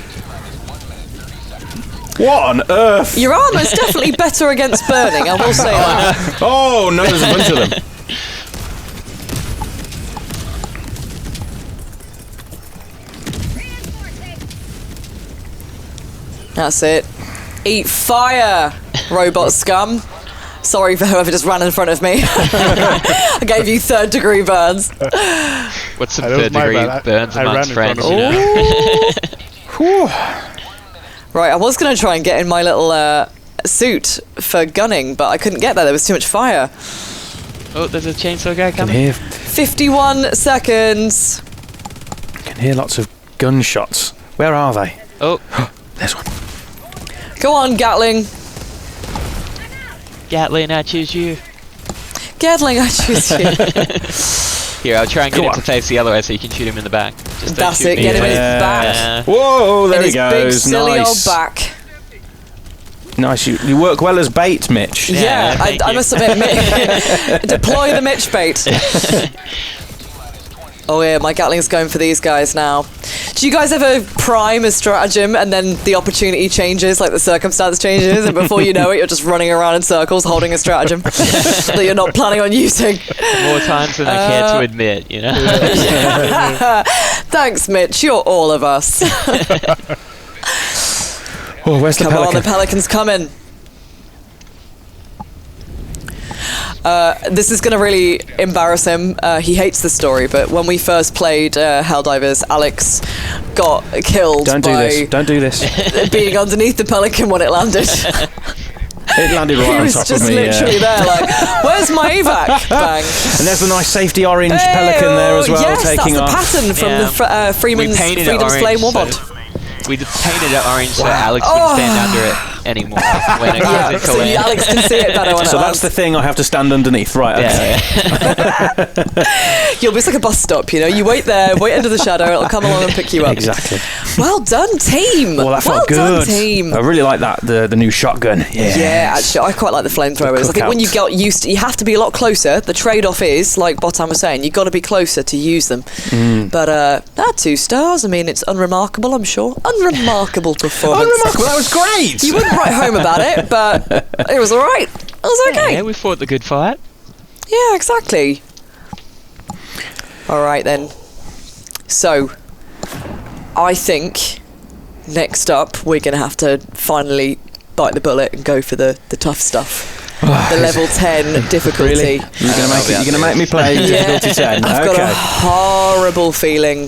What on earth?
your armour's definitely better against burning, I will say that.
Oh, no, there's a bunch of them.
That's it. Eat fire, robot scum. Sorry for whoever just ran in front of me. I gave you 3rd degree burns.
What's some
That was
3rd
my
degree
bad.
burns
I ran
amongst
in front
friends,
of
you know?
Right, I was going to try and get in my little suit for gunning, but I couldn't get there. There was too much fire.
Oh, there's a chainsaw guy
I can
coming.
hear,
51 seconds.
lots of gunshots. Where are they?
Oh,
There's one.
Go on, Gatling.
Gatling, I choose you.
Gatling, I choose you.
Here, I'll try and get
Go
him
on.
to face the other way so you can shoot him in the back. Just don't
That's
shoot
it,
me.
get him in his
Yeah.
back.
Yeah.
Whoa, there
In
he
his big,
goes.
silly
Nice.
old back.
Nice. You work well as bait, Mitch.
Yeah,
thank
I
you.
must admit, deploy the Mitch bait. Oh yeah, my Gatling's going for these guys now. Do you guys ever prime a stratagem and then the opportunity changes, like the circumstance changes, and before you know it, you're just running around in circles holding a stratagem that you're not planning on using?
More times than I care to admit, you know?
Thanks, Mitch. You're all of us.
Oh, where's the
Come on,
pelican?
the pelican's coming. This is going to really embarrass him. He hates the story, but when we first played Helldivers, Alex got killed
Don't do
by
this. Don't do this.
being underneath the pelican when it landed.
It landed right
He
on
was
top
just
of me.
literally there, like, where's my evac? Bang.
And there's the nice safety orange pelican there as well,
yes,
taking
that's
off.
the pattern from
Yeah.
the Freedom's
painted it
Flame
orange,
Warbond.
so we just painted it orange so Alex wouldn't stand under it anymore when it
Yeah,
goes
so
into land.
Alex can see it better when
So
it
that's the
lands.
thing I have to stand underneath, right? Okay.
You'll be it's like a bus stop, you know. You wait there, wait under the shadow, it'll come along and pick you up.
Exactly.
Well done, team.
Well, that felt
done,
good.
team.
I really like that, the new shotgun. Yeah.
Yeah, actually, I quite like the flamethrowers. I think when you get used to, you have to be a lot closer. The trade-off is, like Botan was saying, you've got to be closer to use them. But 2 stars. I mean, it's unremarkable, I'm sure. Unremarkable performance.
Unremarkable. That was great.
You wouldn't write home about it, but it was all right. It was okay.
Yeah, we fought the good fight.
Yeah, exactly. All right then. So, I think next up we're going to have to finally bite the bullet and go for the tough stuff. The level 10 difficulty.
Really? You're gonna make me play difficulty 10.
I've got a horrible feeling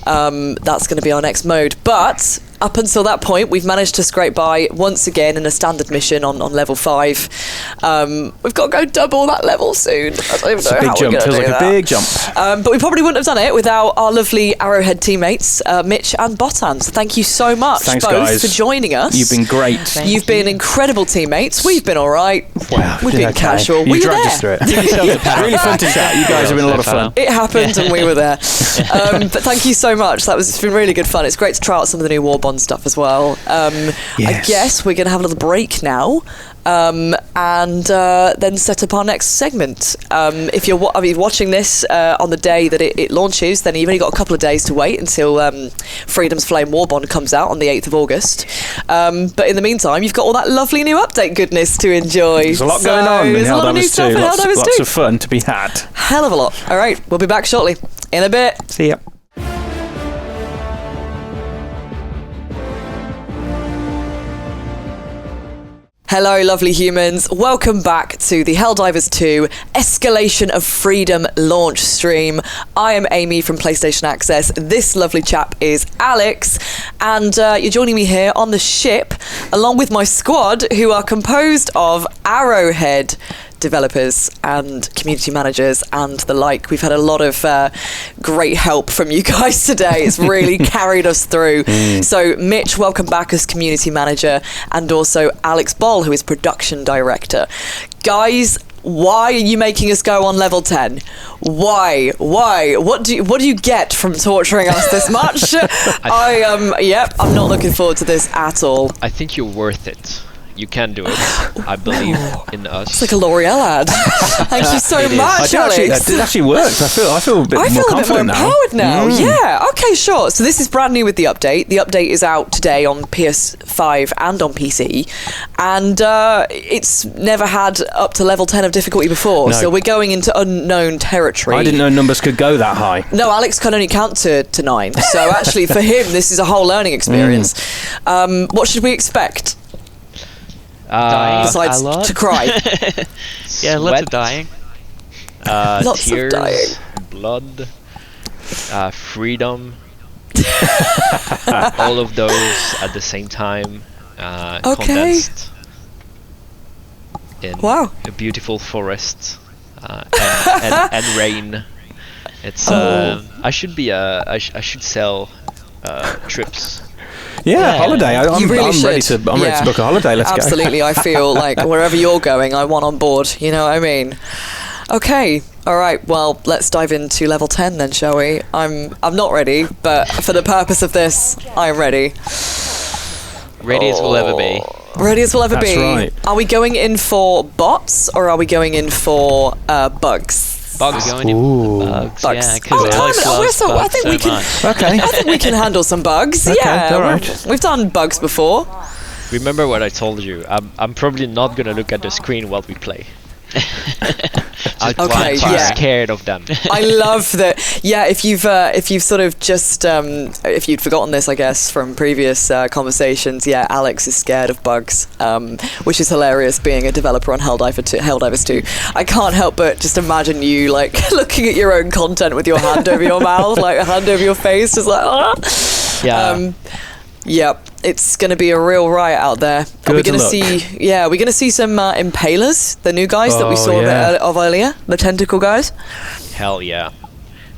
that's going to be our next mode. But up until that point, we've managed to scrape by once again in a standard mission on level 5. We've got to go double that level soon. I don't even know how we're going to do that.
Feels like a big jump.
But we probably wouldn't have done it without our lovely Arrowhead teammates, Mitch and Botan. So thank you so much,
Thanks,
both,
guys.
for joining us.
You've been great.
You've been incredible teammates. We've been all right.
Wow,
We've been casual.
You
We were
dragged
there.
us through it. Really fun to chat. You guys have been a lot of fun.
It happened and we were there. But thank you so much. It's been really good fun. It's great to try out some of the new Warbond stuff as well. I guess we're going to have a little break now. And then set up our next segment. If you're watching this on the day that it launches, then you've only got a couple of days to wait until Freedom's Flame Warbond comes out on the 8th of August. But in the meantime, you've got all that lovely new update goodness to enjoy.
There's a lot going on in
There's a lot of new stuff in Helldivers
Lots
2.
of fun to be had.
Hell of a lot. All right, we'll be back shortly. In a bit.
See ya.
Hello, lovely humans. Welcome back to the Helldivers 2 Escalation of Freedom launch stream. I am Amy from PlayStation Access. This lovely chap is Alex. And you're joining me here on the ship, along with my squad, who are composed of Arrowhead developers and community managers and the like. We've had a lot of great help from you guys today. It's really carried us through. So Mitch, welcome back as community manager, and also Alex Boll, who is production director. Guys, why are you making us go on level 10? Why? What do you get from torturing us this much? I'm not looking forward to this at all.
I think you're worth it. You can do it. I believe in us.
It's like a L'Oreal ad. Thank you so much, Alex.
It actually works. I feel a bit more confident now.
Empowered now. Yeah. Okay, sure. So this is brand new with the update. The update is out today on PS5 and on PC, and it's never had up to level 10 of difficulty before.
No.
So we're going into unknown territory.
I didn't know numbers could go that high.
No, Alex can only count to 9. So actually, for him, this is a whole learning experience. What should we expect?
Dying
Besides
a lot.
to cry.
Yeah, lots of dying.
Lots
tears,
of dying.
blood, freedom. All of those at the same time, condensed in a beautiful forest and rain. It's I should sell trips.
Yeah, holiday. I'm
really
ready to book a holiday. Let's go.
Absolutely. I feel like wherever you're going, I want on board. You know what I mean? Okay. All right. Well, let's dive into level 10 then, shall we? I'm not ready, but for the purpose of this, I'm ready.
Ready as we'll ever be.
Ready as we'll ever be.
Right.
Are we going in for bots or are we going in for bugs?
Bugs. Going in for bugs. Yeah, because Alex loves bugs
I think we can.
much.
Okay.
I think we can handle some bugs.
Okay,
Yeah,
all right.
we've done bugs before.
Remember what I told you. I'm probably not gonna look at the screen while we play. I'm scared of them.
I love that. Yeah, if you've sort of just if you'd forgotten this, I guess from previous conversations, yeah, Alex is scared of bugs, which is hilarious. Being a developer on Helldivers 2, I can't help but just imagine you like looking at your own content with your hand over your mouth, like a hand over your face, just like ah.
Yeah.
Yep, it's going to be a real riot out there. Are we going to see? Yeah, we're going to see some impalers, the new guys that we saw a bit of earlier, the tentacle guys.
Hell yeah,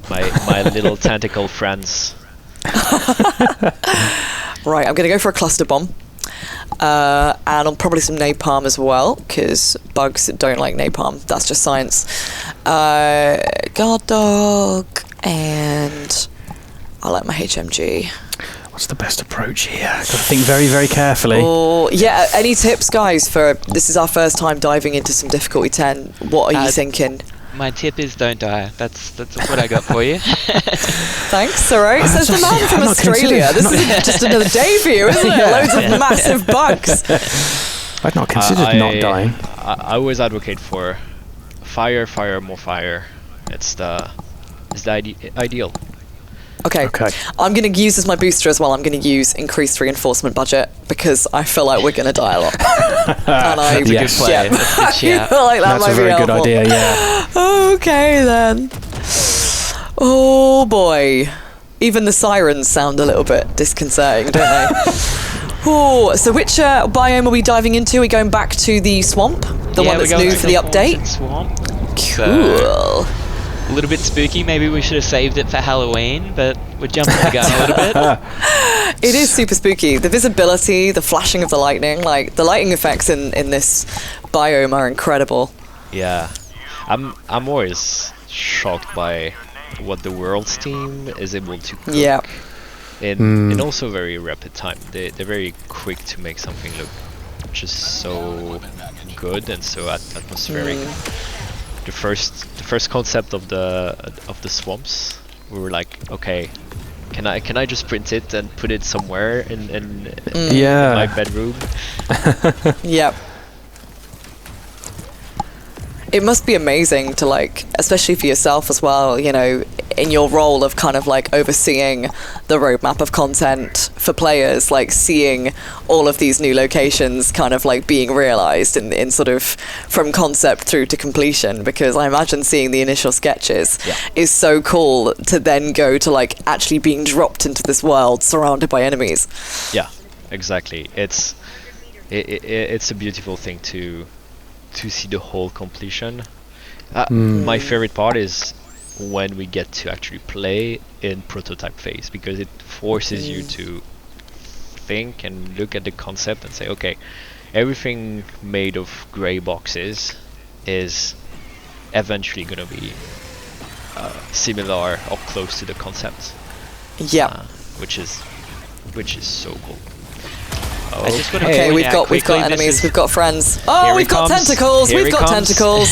my little tentacle friends.
Right, I'm going to go for a cluster bomb, and on probably some napalm as well, because bugs don't like napalm. That's just science. Guard dog, and I like my HMG.
What's the best approach here? Got to think very, very carefully.
Oh, yeah. Any tips, guys, for this is our first time diving into some difficulty 10. What are you thinking?
My tip is don't die. That's what I got for you.
Thanks, alright. Says the man from Australia. This is just another day for you, isn't it?
Yeah.
Loads of massive bugs.
I'd not considered not dying.
I always advocate for fire, more fire. It's the ideal.
Okay. I'm going to use as my booster as well. I'm going to use increased reinforcement budget because I feel like we're going to die a lot. And I,
That's a good play. That's a good
I
shout.
feel like that
That's
might
a very
be
good
helpful.
idea, yeah.
Okay then. Oh boy. Even the sirens sound a little bit disconcerting, don't they? Oh, so which biome are we diving into? Are we going back to the swamp? The one that's new for the update?
Swamp.
Cool.
A little bit spooky. Maybe we should have saved it for Halloween, but we're jumping the gun a little bit.
It is super spooky. The visibility, the flashing of the lightning, like the lighting effects in this biome are incredible.
Yeah, I'm always shocked by what the Worlds team is able to cook in also very rapid time. They're very quick to make something look just so good and so atmospheric. The first concept of the swamps, we were like, okay, can I just print it and put it somewhere in my bedroom?
Yep. It must be amazing to, like, especially for yourself as well, you know, in your role of kind of like overseeing the roadmap of content for players, like seeing all of these new locations kind of like being realized in sort of from concept through to completion, because I imagine seeing the initial sketches is so cool to then go to like actually being dropped into this world surrounded by enemies.
Yeah, exactly. It's a beautiful thing to see the whole completion. My favorite part is when we get to actually play in prototype phase, because it forces you to think and look at the concept and say, okay, everything made of gray boxes is eventually going to be similar or close to the concept. Which is so cool.
I just want to
Okay, we've got enemies, we've got friends. Oh, we've got tentacles. We've got tentacles.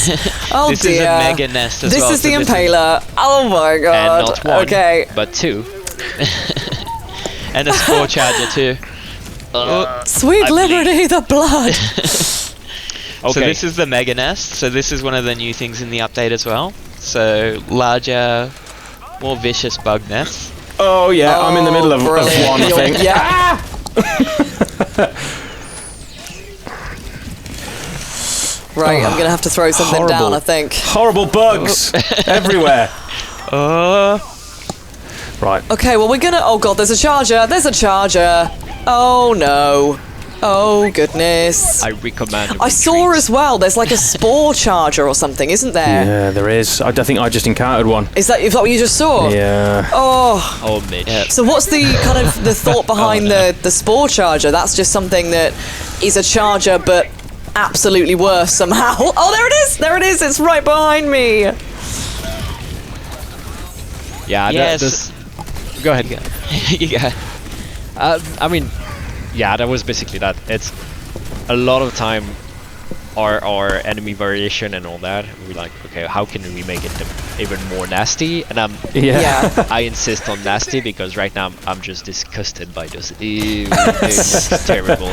Oh
this
dear.
Is a mega nest as
this
well.
is the impaler. Oh my god.
And not one,
okay.
but two.
And a spore charger too.
Sweet liberty, the blood.
So this is the mega nest. So this is one of the new things in the update as well. So larger, more vicious bug nests.
Oh yeah, I'm in the middle of one, I think.
Yeah. Right, I'm gonna have to throw something down, I think.
Horrible bugs everywhere. Right.
Okay, well we're gonna. Oh god, there's a charger. There's a charger. Oh no. Oh goodness.
I recommend.
I saw as well. There's like a spore charger or something, isn't there?
Yeah, there is. I think I just encountered one.
Is that what you just saw?
Yeah.
Oh,
Mitch.
So what's the kind of the thought behind the spore charger? That's just something that is a charger, but absolutely worse somehow. Oh, there it is! There it is! It's right behind me.
Yeah.
Yes.
Go ahead.
Yeah.
I mean, yeah, that was basically that. It's a lot of time our enemy variation and all that. We're like, okay, how can we make it even more nasty? And I insist on nasty because right now I'm just disgusted by this. Ew, it's terrible.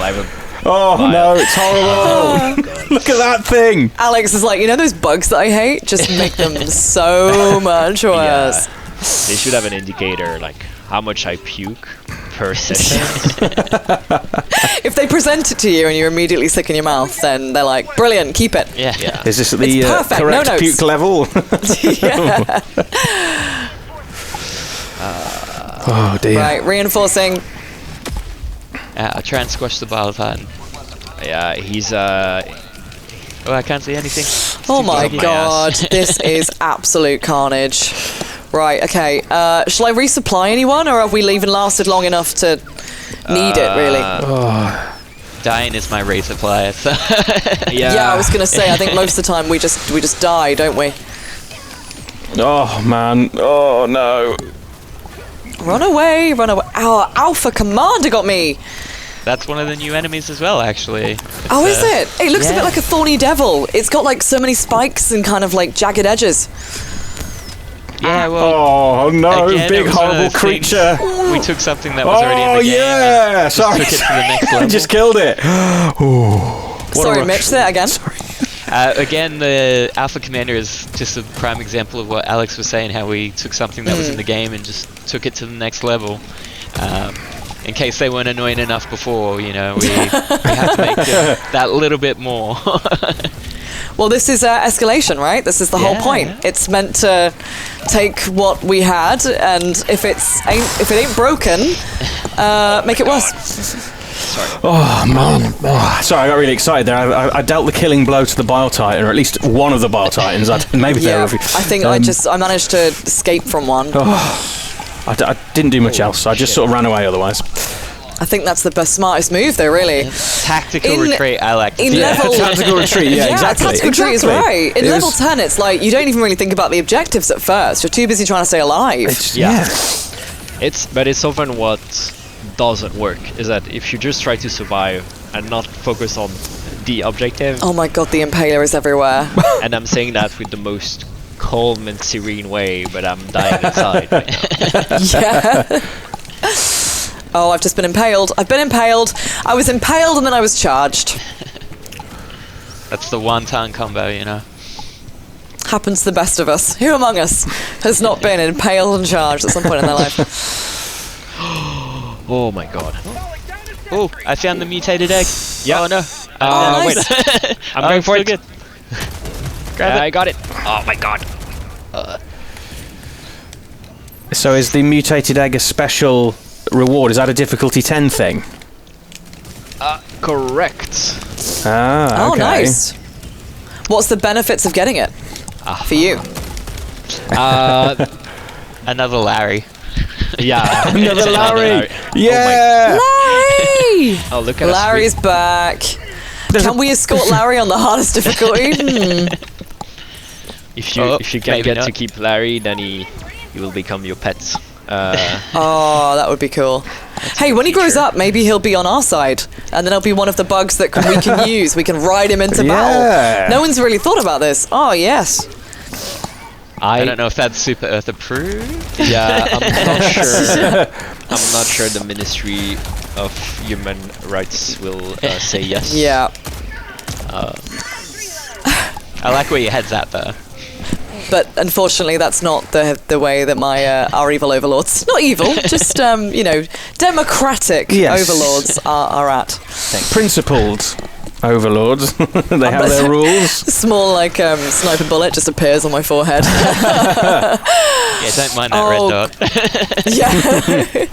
No, it's horrible. Look at that thing.
Alex is like, you know those bugs that I hate? Just make them so much worse.
Yeah. They should have an indicator like how much I puke per session.
If they present it to you and you're immediately sick in your mouth, then they're like, brilliant, keep it.
Yeah.
Is this the
perfect,
correct
no notes.
puke level?
Yeah.
Oh dear.
Right, reinforcing.
I'll try and squash the bile titan.
Yeah, he's
Oh, I can't see anything.
Oh my
my
god,
ass.
this is absolute carnage. Right, okay. Shall I resupply anyone, or have we even lasted long enough to need it, really?
Dying is my resupply. So
Yeah, I was going to say, I think most of the time we just die, don't we?
Oh man. Oh no.
Run away, run away. Our Alpha Commander got me.
That's one of the new enemies as well, actually.
Oh, is it? It looks a bit like a thorny devil. It's got like so many spikes and kind of like jagged edges.
Yeah, well...
Oh, no,
again,
big horrible creature.
We took something that was already in the game.
Yeah,
and
sorry.
Took it to the next level.
Just killed it.
Sorry, Mitch, say that again.
Sorry.
Again, the Alpha Commander is just a prime example of what Alex was saying, how we took something that was in the game and just took it to the next level. In case they weren't annoying enough before, you know, we had to make that little bit more.
Well, this is escalation, right? This is the whole point.
Yeah.
It's meant to take what we had, and if it ain't broken, make it worse.
Sorry. Oh, man. Oh, sorry, I got really excited there. I dealt the killing blow to the Bile Titan, or at least one of the Bile Titans. Maybe there were a few.
I think I managed to escape from one.
I didn't do much else. I just sort of ran away otherwise.
I think that's the smartest move, though, really.
Tactical retreat, I like to
in
see.
level
Tactical retreat, yeah, exactly.
Tactical retreat is right. In level 10, it's like, you don't even really think about the objectives at first. You're too busy trying to stay alive.
But it's often what doesn't work, is that if you just try to survive and not focus on the objective...
Oh my god, the Impaler is everywhere.
And I'm saying that with the most calm and serene way, but I'm dying inside right now.
Yeah. Oh, I've just been impaled. I've been impaled. I was impaled and then I was charged.
That's the one-time combo, you know.
Happens to the best of us. Who among us has not been impaled and charged at some point in their life?
Oh my god.
Oh, I found the mutated egg.
Yeah.
Oh no.
Nice.
Wait. I'm going for it.
Good. Grab it.
I got it. Oh my god.
So is the mutated egg a special reward? Is that a difficulty 10 thing?
Correct.
Ah, okay.
Oh, nice. What's the benefits of getting it for you?
Another Larry.
Yeah.
Another Larry. Yeah.
Larry!
Oh, look at
Larry's back. Can we escort Larry on the hardest difficulty?
If you can get to keep Larry, then he will become your pet.
Oh, that would be cool. Hey, when he grows up, maybe he'll be on our side, and then he'll be one of the bugs that we can use. We can ride him into battle. No one's really thought about this. Oh, yes.
I don't know if that's Super Earth approved.
Yeah, I'm not sure. I'm not sure the Ministry of Human Rights will say yes.
Yeah.
I like where your head's at, though.
But unfortunately, that's not the way that our evil overlords, not evil, just democratic overlords are at.
Principled overlords. They have their rules.
Small sniper bullet just appears on my forehead.
Yeah, don't mind that red dot.
Yeah.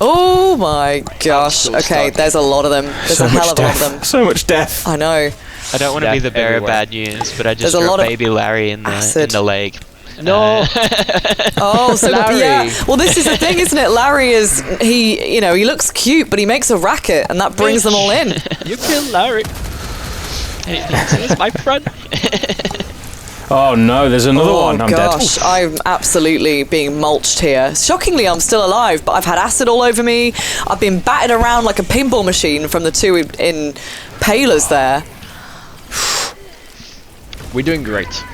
Oh my gosh. Okay, there's a lot of them. There's a hell of a lot of them.
So much death.
I know.
I don't want to be the bearer of bad news, but I just threw baby Larry in the leg.
No.
Oh, so yeah. Well, this is the thing, isn't it? Larry he looks cute, but he makes a racket, and that brings them all in.
You killed Larry. He's my friend.
Oh no, there's another one. I'm
gosh,
dead.
I'm absolutely being mulched here. Shockingly, I'm still alive, but I've had acid all over me. I've been batted around like a pinball machine from the two in Palers there.
We're doing great.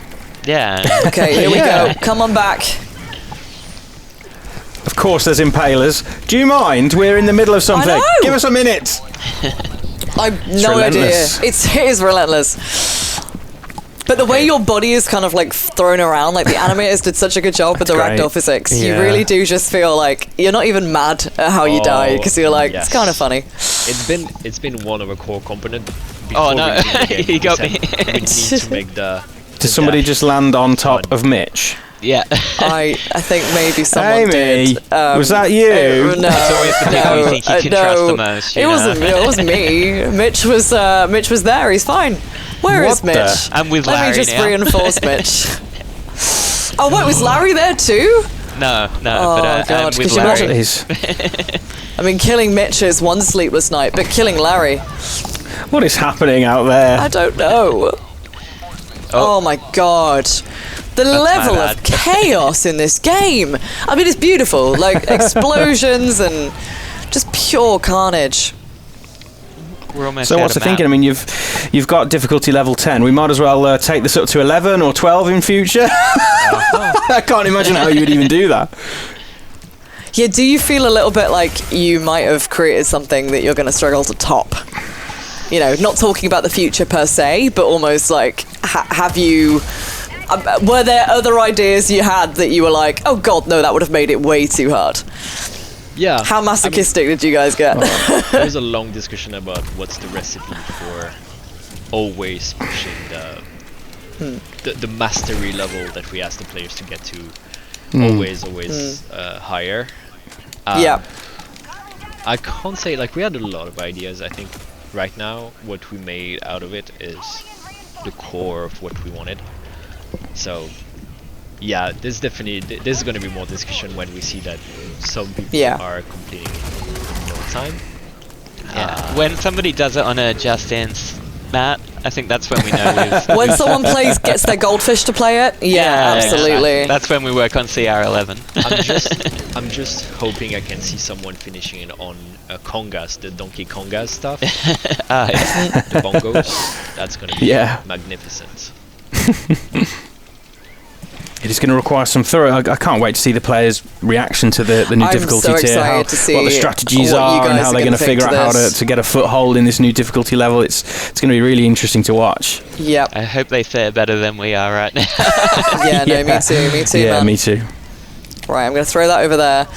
Yeah.
Okay, here we go. Come on back.
Of course, there's impalers. Do you mind? We're in the middle of something.
I know.
Give us a minute.
I've no idea. It is relentless. But the way your body is kind of thrown around, the animators did such a good job with the ragdoll physics. Yeah. You really do just feel like you're not even mad at how you die, because you're like, it's kind of funny.
It's been one of a core component.
Oh no, he got me.
We need to make the.
Did somebody just land on top of Mitch?
Yeah.
I think maybe someone did.
Was that you?
No.
It's always the people you think you can trust the most.
It wasn't me. Mitch was there. He's fine. Where is Mitch?
I'm with Larry now.
Let me just reinforce Mitch. Oh, what, was Larry there too?
No,
Oh,
but
God,
I'm with
could you
Larry.
I mean, killing Mitch is one sleepless night, but killing Larry,
What is happening out there?
I don't know. Oh my God. The level of chaos in this game. I mean, it's beautiful. Like, explosions and just pure carnage.
We're almost
So what's the thinking? I mean, you've got difficulty level 10. We might as well take this up to 11 or 12 in future. I can't imagine how you would even do that.
Yeah, do you feel a little bit like you might have created something that you're going to struggle to top? You know, not talking about the future per se, but almost like, have you... were there other ideas you had that you were like, oh god, no, that would have made it way too hard?
Yeah.
How masochistic did you guys get?
There's a long discussion about what's the recipe for always pushing the mastery level that we ask the players to get to. Always higher.
Yeah.
I can't say, like, we had a lot of ideas. I think right now what we made out of it is the core of what we wanted. So yeah, there's going to be more discussion when we see that some people are completing it in no time.
Yeah. When somebody does it on a Just Dance mat, I think that's when we know we've...
When someone gets their goldfish to play it, absolutely.
That's when we work on CR11.
I'm just hoping I can see someone finishing it on congas, the Donkey Kongas stuff. The bongos. That's going to be magnificent.
It is going to require some thorough... I can't wait to see the players' reaction to the new difficulty tier, what the strategies are and how they're going to figure out how to get a foothold in this new difficulty level. It's going to be really interesting to watch.
Yeah.
I hope they fare better than we are right now.
Me too,
Yeah,
man.
me too.
Right, I'm going to throw that over there.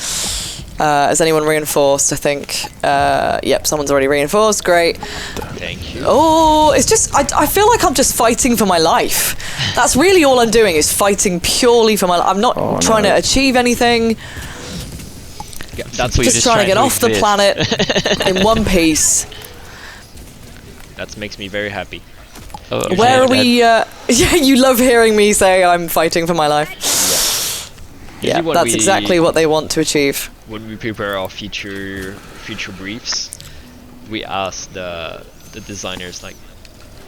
Has anyone reinforced? I think. Yep, someone's already reinforced. Great.
Thank you.
Oh, it's just... I feel like I'm just fighting for my life. That's really all I'm doing, is fighting purely for my life. I'm not trying to achieve anything.
Yeah, that's
just trying to get off the planet in one piece.
That makes me very happy.
Where are we... yeah, you love hearing me say I'm fighting for my life. Yeah, that's exactly what they want to achieve.
When we prepare our future briefs, we ask the designers, like,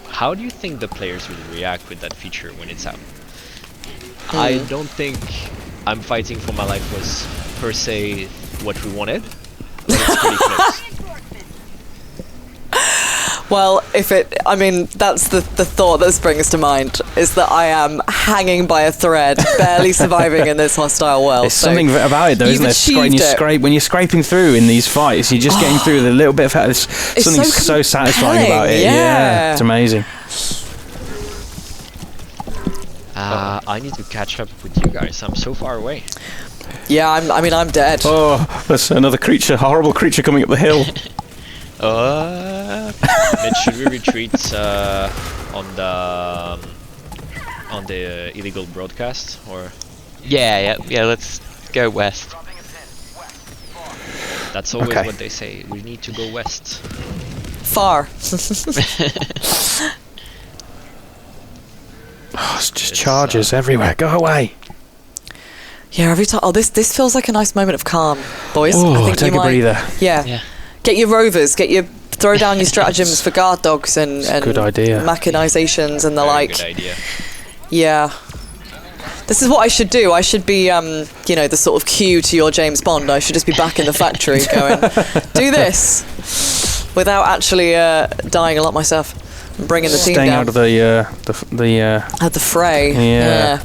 how do you think the players will react with that feature when it's out? I don't think I'm fighting for my life was per se what we wanted, but it's pretty close.
Well, that's the thought that springs to mind, is that I am hanging by a thread, barely surviving in this hostile world.
There's something about it, though, isn't there? When you're scraping through in these fights, you're just getting through with a little bit of... There's something so satisfying about it. Yeah, it's amazing.
I need to catch up with you guys. I'm so far away.
Yeah, I'm dead.
Oh, there's another creature, horrible creature coming up the hill.
Then should we retreat on the illegal broadcast, or?
Yeah. Let's go west.
That's always what they say. We need to go west.
Far.
It's just charges everywhere. Go away.
Yeah, every time. Oh, this feels like a nice moment of calm, boys.
Oh,
I think
take a breather.
Yeah. Get your rovers. Throw down your stratagems for guard dogs and
good idea.
Machinations and the
Very
like.
Good idea.
Yeah. This is what I should do. I should be, the sort of cue to your James Bond. I should just be back in the factory going, do this, without actually dying a lot myself and bringing the team down.
Staying out of
the fray. Yeah.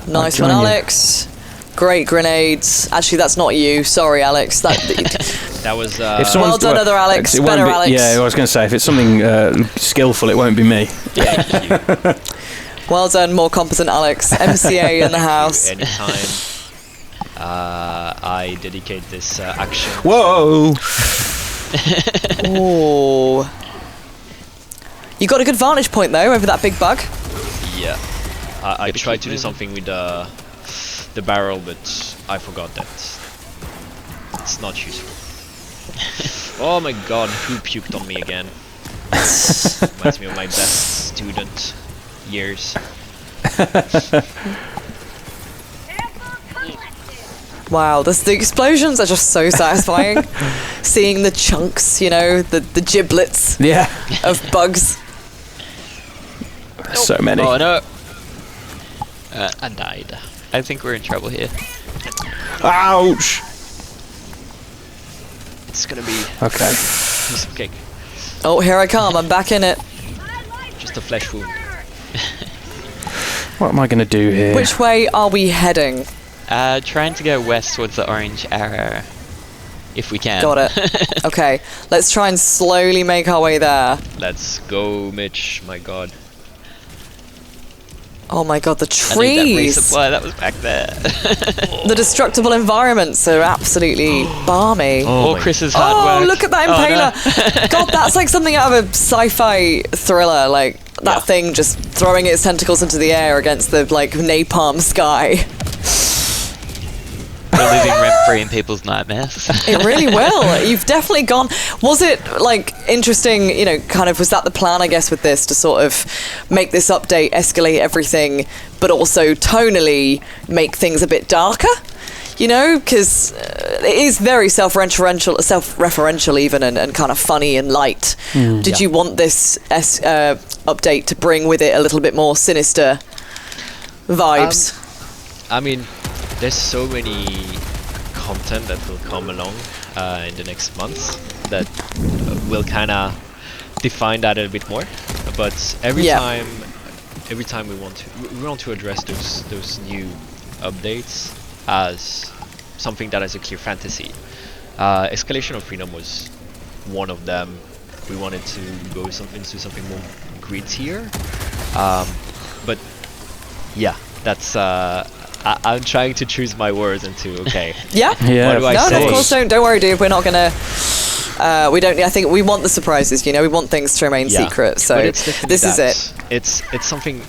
Nice one, Alex. Great grenades. Actually, that's not you. Sorry, Alex.
That was...
well done, other Alex. Better Alex.
Yeah, I was going to say, if it's something skillful, it won't be me.
Thank you.
Well done, more competent Alex. MCA in the house.
Anytime I dedicate this action...
Whoa!
Oh. You got a good vantage point, though, over that big bug.
Yeah. I tried to do something with the barrel, but I forgot that it's not useful. Oh my god, who puked on me again? Reminds me of my best student years.
Wow, the explosions are just so satisfying. Seeing the chunks, the giblets of bugs.
So many.
Oh no.
I died.
I think we're in trouble here.
Ouch!
It's gonna be
Okay.
piece of cake.
Oh, here I come. I'm back in it.
Just a flesh wound.
What am I going to do here?
Which way are we heading?
Trying to go west towards the orange arrow, if we can.
Got it. Okay, let's try and slowly make our way there.
Let's go, Mitch. My God.
Oh my god, the
I need that
trees!
resupply that was back there.
The destructible environments are absolutely balmy.
Oh
Or
my
Chris's hard
Oh,
work.
look at that
Oh, no.
impaler! God, that's like something out of a sci-fi thriller. Like that thing just throwing its tentacles into the air against the like napalm sky.
We're living rent-free in people's nightmares.
It really will. You've definitely gone. Was it like interesting? You know, kind of was that the plan? I guess with this to sort of make this update escalate everything, but also tonally make things a bit darker. You know, because it is very self-referential even, and kind of funny and light. Did you want this update to bring with it a little bit more sinister vibes?
I mean, there's so many content that will come along in the next months that will kind of define that a bit more. But every time we want to address those new updates as something that has a clear fantasy. Escalation of Freedom was one of them. We wanted to go into something more grittier. But yeah, that's. I'm trying to choose my words into okay.
Yeah.
What do I
No,
say?
of course don't worry, dude. We're not gonna. We don't. I think we want the surprises. You know, we want things to remain secret. So
But it's definitely
this is
that.
it.
It's something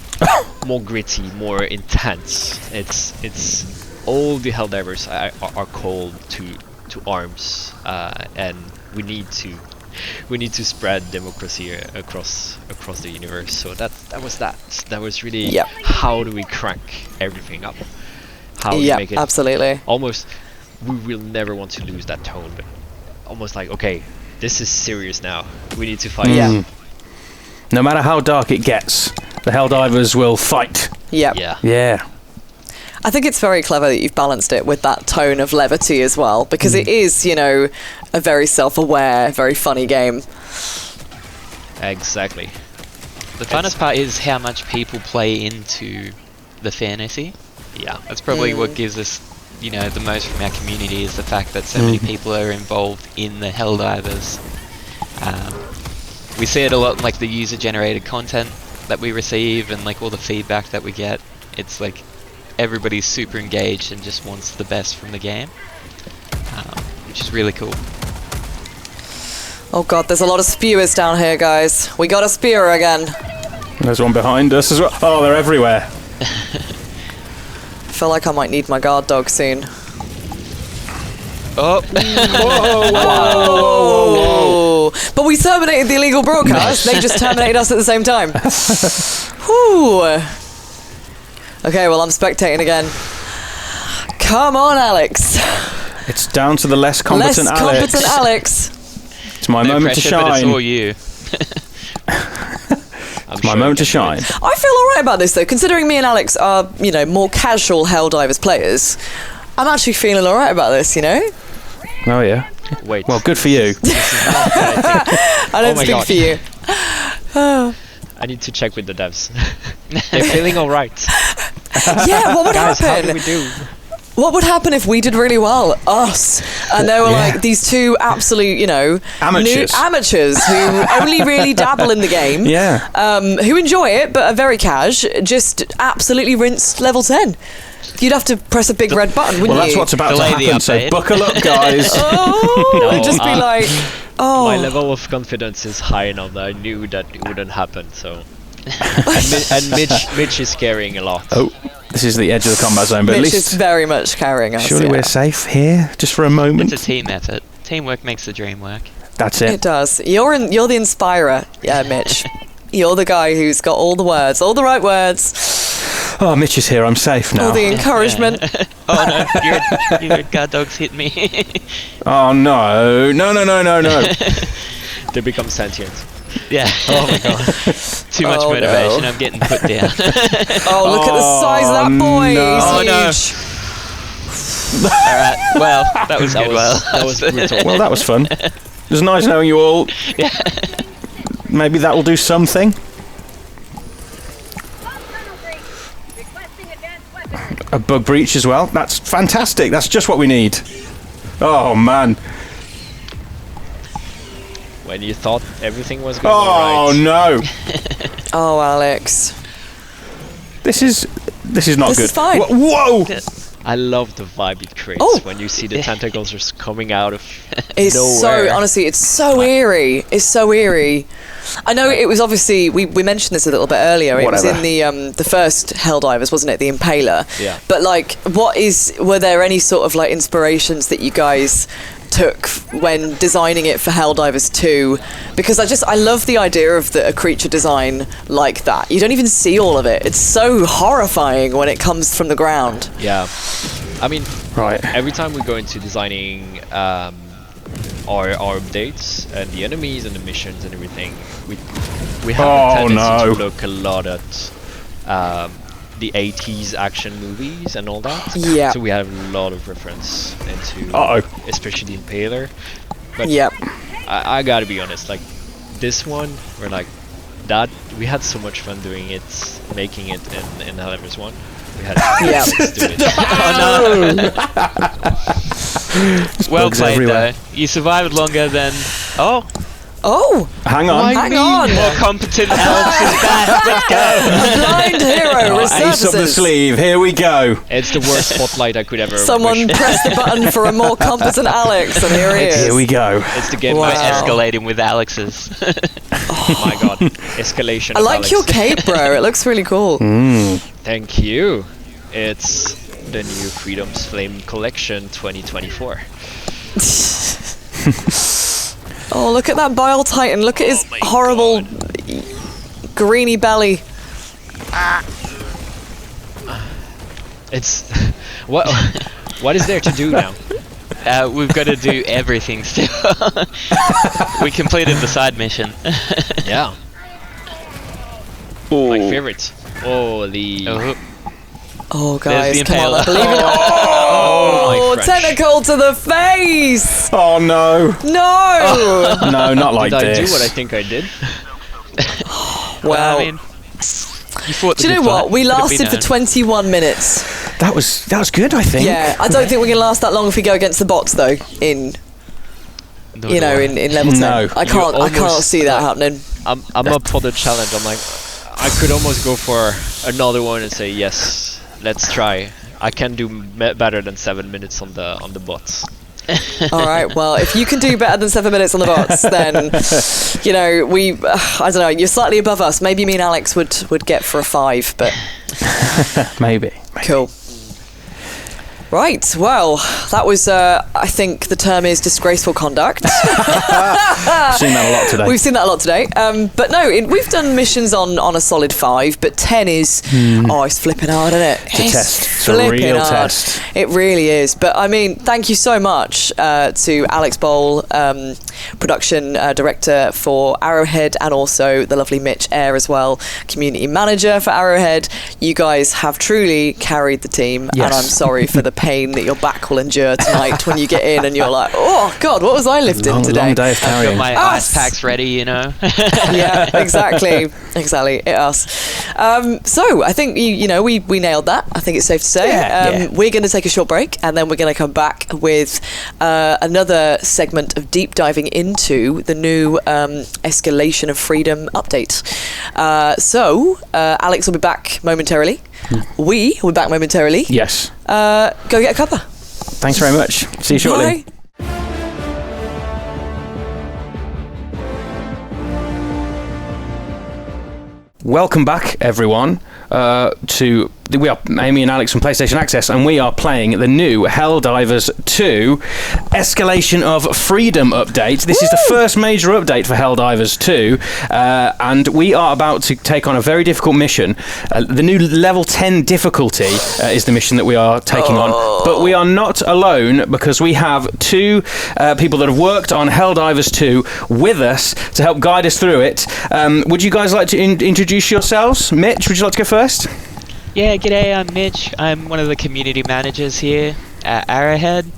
more gritty, more intense. It's all the Helldivers are called to arms, and we need to spread democracy across the universe. So that was really how do we crank everything up? How do we make it
absolutely.
almost, we will never want to lose that tone, but almost like, okay, this is serious now. We need to fight.
No matter how dark it gets, the Helldivers will fight.
Yeah.
Yeah.
I think it's very clever that you've balanced it with that tone of levity as well, because it is, you know, a very self-aware, very funny game.
Exactly.
The funnest part is how much people play into the fantasy.
Yeah.
That's probably what gives us, you know, the most from our community is the fact that so many people are involved in the Helldivers. We see it a lot in like the user-generated content that we receive and like all the feedback that we get. It's like everybody's super engaged and just wants the best from the game, which is really cool.
Oh god, there's a lot of spewers down here, guys. We got a spewer again.
There's one behind us as well. Oh, they're everywhere.
I feel like I might need my guard dog soon.
Oh!
Whoa. But we terminated the illegal broadcast. They just terminated us at the same time. Whew. Okay, well, I'm spectating again. Come on, Alex.
It's down to the less competent Alex.
Less competent Alex.
It's my
No
moment to
pressure, but it's
shine.
all you.
It's my moment to shine.
I feel alright about this, though. Considering me and Alex are, you know, more casual Helldivers players, I'm actually feeling alright about this, you know?
Oh, yeah.
Wait.
Well, good for you.
I don't
my
speak
God.
for you.
I need to check with the devs. They're feeling alright.
Yeah, what would
Guys, how
happen?
do we do?
What would happen if we did really well? Us. And they were like these two absolute, you know,
Amateurs.
amateurs who only really dabble in the game.
Yeah.
Who enjoy it, but are very cash, just absolutely rinsed level 10. You'd have to press a big red button, wouldn't
Well, that's
you?
what's about to
Delay the
happen, so
update.
buckle up, guys.
Oh,
No,
it'd just be like, oh.
My level of confidence is high enough that I knew that it wouldn't happen, so... and Mitch is carrying a lot.
Oh, this is the edge of the combat zone, but
Mitch
at
is
least
very much carrying us.
surely
yeah.
we're safe here, just for a moment.
It's a team effort. Teamwork makes the dream work.
That's
It
it.
does. You're the inspirer, Mitch. You're the guy who's got all the words, all the right words,
Oh, Mitch is here. I'm safe now.
all the encouragement.
Oh no, your guard dogs hit me.
Oh no! No!
They become sentient.
Yeah.
Oh my god.
Too much
Oh,
motivation.
no.
I'm getting put down.
Oh, look at the size of that boy.
no.
He's huge.
All right. Well, that was good.
That was brutal.
Well, that was fun. It was nice knowing you all.
Yeah.
Maybe that will do something. A bug breach as well. That's fantastic. That's just what we need. Oh man.
When you thought everything was going all
Oh
right.
no.
Oh, Alex.
This is not
This
good.
is fine.
Whoa!
I love the vibe it creates
Oh.
when you see the tentacles just coming out of
It's
nowhere.
so, honestly, it's so eerie. It's so eerie. I know it was obviously, we mentioned this a little bit earlier. It was
Whatever.
in the first Helldivers, wasn't it? The Impaler.
Yeah.
But like, were there any sort of like inspirations that you guys took when designing it for Helldivers 2? Because I love the idea of a creature design like that. You don't even see all of it. It's so horrifying when it comes from the ground.
Yeah. I mean,
Right.
every time we go into designing our updates and the enemies and the missions and everything, we have a tendency
no.
to look a lot at the 80s action movies and all that.
Yeah.
So we have a lot of reference into, especially the Impaler. But
Yep.
I gotta be honest, like this one, we're like that. We had so much fun doing it, making it in Helldivers 1. We had
Yeah.
to do it.
Oh no. Well
bugs
played,
everywhere.
though. You survived longer than. Oh,
Oh,
Hang on.
hang on.
more competent Alex is back. Let's go.
A blind hero
Ace up the
resurfaces.
sleeve. Here we go.
It's the worst spotlight I could ever
Someone
wish.
pressed the button for a more competent Alex, and here he is.
Here we go.
It's the game.
Wow.
We're escalating with Alex's.
Oh my god. Escalation
I
of
like
Alex.
your cape, bro. It looks really cool.
Thank you. It's the new Freedom's Flame Collection 2024.
Oh, look at that Bile Titan. Look at his horrible greeny belly.
It's what is there to do now?
We've got to do everything still. We completed the side mission.
Yeah. My favorite. Oh, the
Oh,
There's
guys,
the
come on, I
Impaler.
believe in
Oh, my French.
tentacle to the face!
Oh no.
No!
No, not like
Did I
this.
do what I think I did?
Well,
I mean, you fought the
do you know
good
what?
fight.
We
Let it be
lasted for
known.
21 minutes.
That was good, I think.
Yeah, I don't think we're going to last that long if we go against the bots, though, in level 10.
No.
I can't
almost-
see that happening.
I'm up for the challenge. I'm like, I could almost go for another one and say yes, let's try. I can do better than 7 minutes on the bots.
All right, well, if you can do better than 7 minutes on the bots, then, you know, I don't know, you're slightly above us. Maybe me and Alex would get for a 5, but
Maybe.
cool. Right, well, that was, I think the term is disgraceful conduct.
I've seen that a lot today.
We've seen that a lot today. But no, we've done missions on a solid 5, but 10 is, it's flipping hard, isn't it?
It's a test. It's a
flipping
real
hard.
test.
It really is. But I mean, thank you so much to Alex Bowl, production director for Arrowhead, and also the lovely Mitch Eyre as well, community manager for Arrowhead. You guys have truly carried the team,
Yes.
and I'm sorry for the pain that your back will endure tonight when you get in and you're like, oh God, what was I lifting today?
Long day of
I've got
carrying.
my
Us.
ice packs ready, you know.
Yeah, exactly. It us. So I think we nailed that. I think it's safe to say.
Yeah.
We're going to take a short break, and then we're going to come back with another segment of deep diving into the new Escalation of Freedom update. So Alex will be back momentarily. We will be back momentarily.
Yes.
Go get a cuppa.
Thanks very much. See you shortly.
Bye.
Welcome back, everyone, to we are Amy and Alex from PlayStation Access, and we are playing the new Helldivers 2 Escalation of Freedom update. This is the first major update for Helldivers 2, and we are about to take on a very difficult mission. The new level 10 difficulty is the mission that we are taking on, but we are not alone because we have two people that have worked on Helldivers 2 with us to help guide us through it. Would you guys like to introduce yourselves? Mitch, would you like to go first?
Yeah, g'day, I'm Mitch. I'm one of the community managers here at Arrowhead.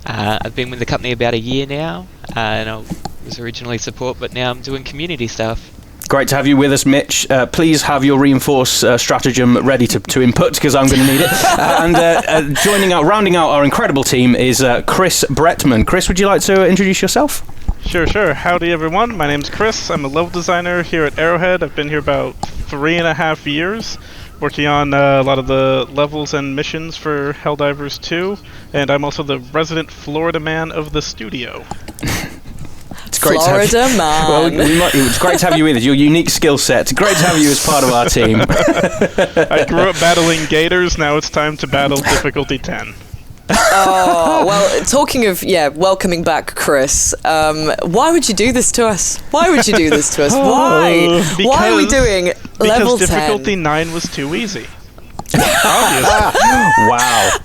I've been with the company about a year now, and I was originally support, but now I'm doing community stuff.
Great to have you with us, Mitch. Please have your reinforce stratagem ready to input, because I'm going to need it. And rounding out our incredible team is Chris Bretman. Chris, would you like to introduce yourself?
Sure. Howdy, everyone. My name's Chris. I'm a level designer here at Arrowhead. I've been here about 3.5 years, working on a lot of the levels and missions for Helldivers 2, and I'm also the resident Florida man of the studio.
It's great
Florida
to have you.
man.
Well, it's great to have you with us. Your unique skill set. Great to have you as part of our team.
I grew up battling gators. Now it's time to battle difficulty 10.
Oh, well, talking of, welcoming back Chris, why would you do this to us? Why? Why are we doing level 10?
Because difficulty 9 was too easy.
Wow.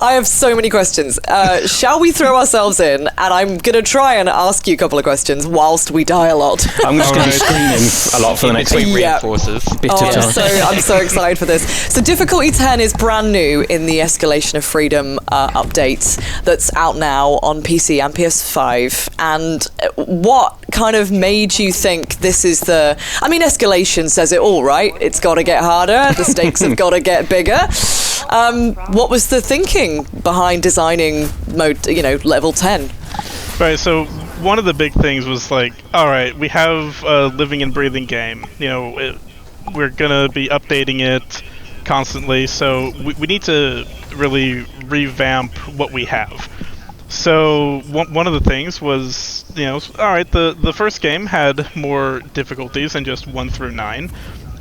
I have so many questions. Shall we throw ourselves in? And I'm going to try and ask you a couple of questions whilst we die a lot.
I'm just going to be screaming a lot for the next week.
Reinforces.
I'm so excited for this. So difficulty 10 is brand new in the Escalation of Freedom update that's out now on PC and PS5. And what kind of made you think this is Escalation says it all, right? It's got to get harder. The stakes have got to get bigger. What was the thinking behind designing level 10?
Right, so one of the big things was like, all right, we have a living and breathing game. We're going to be updating it constantly, so we need to really revamp what we have. So one of the things was, all right, the first game had more difficulties than just 1 through 9.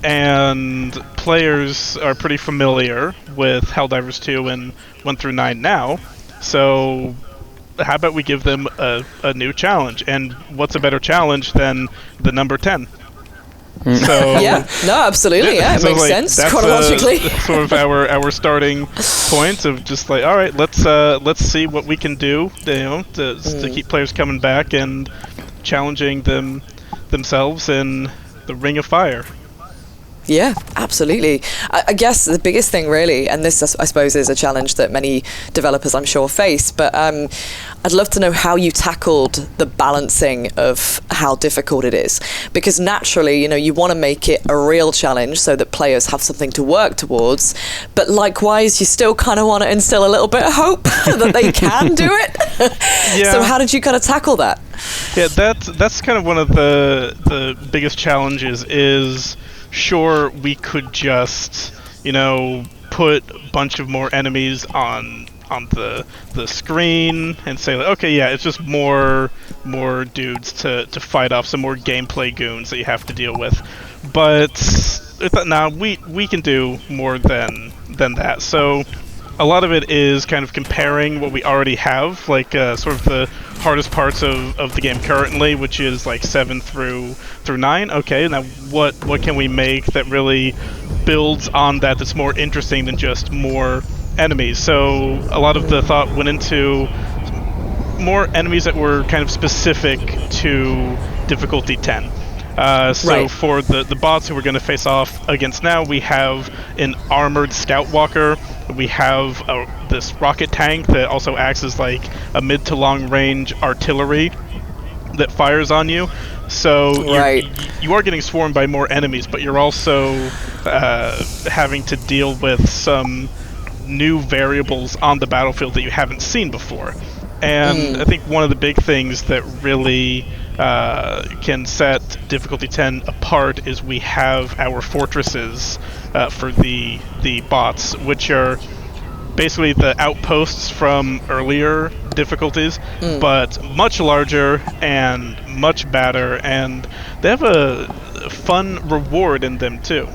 And players are pretty familiar with Helldivers 2 and 1 through 9 now, so how about we give them a new challenge? And what's a better challenge than the number 10? So
yeah, no, absolutely, it makes sense chronologically.
Sort of our starting point of just like, all right, let's see what we can do, to keep players coming back and challenging themselves in the Ring of Fire.
Yeah, absolutely. I guess the biggest thing really, and this I suppose is a challenge that many developers I'm sure face, but I'd love to know how you tackled the balancing of how difficult it is. Because naturally, you want to make it a real challenge so that players have something to work towards, but likewise, you still kind of want to instill a little bit of hope that they can do it.
Yeah.
So how did you kind of tackle that?
Yeah, that's kind of one of the biggest challenges is, sure, we could just, put a bunch of more enemies on the screen and say, like, okay, yeah, it's just more dudes to fight off, some more gameplay goons that you have to deal with. But I thought, we can do more than that. So a lot of it is kind of comparing what we already have, like sort of the hardest parts of the game currently, which is like 7 through 9. Okay, now what can we make that really builds on that's more interesting than just more enemies? So a lot of the thought went into more enemies that were kind of specific to difficulty 10. Right. For the bots who we're going to face off against now, we have an armored scout walker. We have this rocket tank that also acts as like a mid to long range artillery that fires on you. So you are getting swarmed by more enemies, but you're also having to deal with some new variables on the battlefield that you haven't seen before. And I think one of the big things that really can set difficulty 10 apart is we have our fortresses for the bots, which are basically the outposts from earlier difficulties, but much larger and much badder, and they have a fun reward in them too.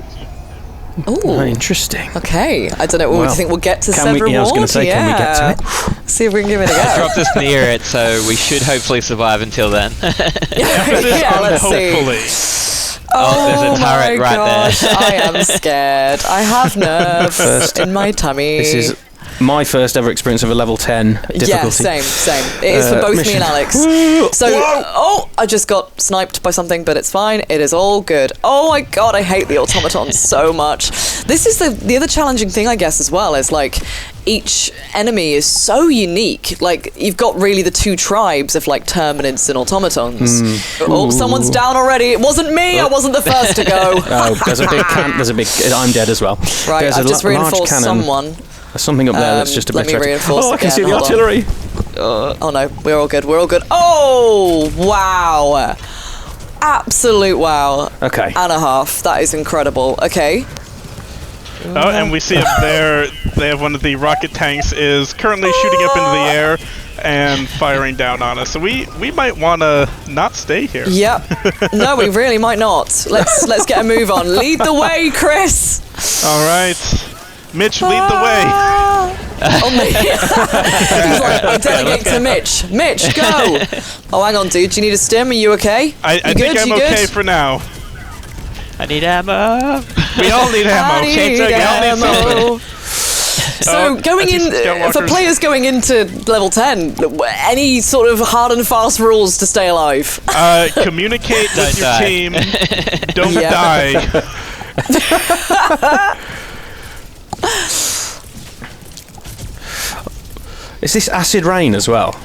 Ooh.
Interesting.
Okay. I don't know. Well, do you think we'll get to Sever Ward?
I was going to say, can we get to it?
See if we can give it a go.
Dropped us near it, so we should hopefully survive until then.
Yeah, let's see.
Oh, there's a turret right
gosh,
there.
I am scared. I have nerves in my tummy.
This is my first ever experience of a level 10 difficulty.
Yeah, same. It is for both me and Alex. So, I just got sniped by something, but it's fine. It is all good. Oh my god, I hate the automatons so much. This is the other challenging thing, I guess, as well, is like each enemy is so unique. Like, you've got really the two tribes of like Terminids and automatons. Oh, someone's down already. It wasn't me. I wasn't the first to go.
Oh, there's a big I'm dead as well.
Right,
there's
I've just reinforced
cannon.
someone.
There's something up there that's just a bit...
Let me reinforce
I can
again.
see the
Hold
artillery.
Oh no, we're all good. Oh, wow. Absolute wow.
Okay.
And a half. That is incredible. Okay.
Oh, and we see up there, they have one of the rocket tanks is currently shooting up into the air and firing down on us. So we might want to not stay here.
Yep. No, we really might not. Let's get a move on. Lead the way, Chris.
All right. Mitch, lead the way.
On me. He's like, I delegate to Mitch. Mitch, go. Oh, hang on, dude. Do you need a stim? Are you okay?
I think I'm okay for now.
I need ammo.
We all need ammo.
We all need something. So going in, for players going into level 10, any sort of hard and fast rules to stay alive?
Communicate with your team. Don't die.
Is this acid rain as well?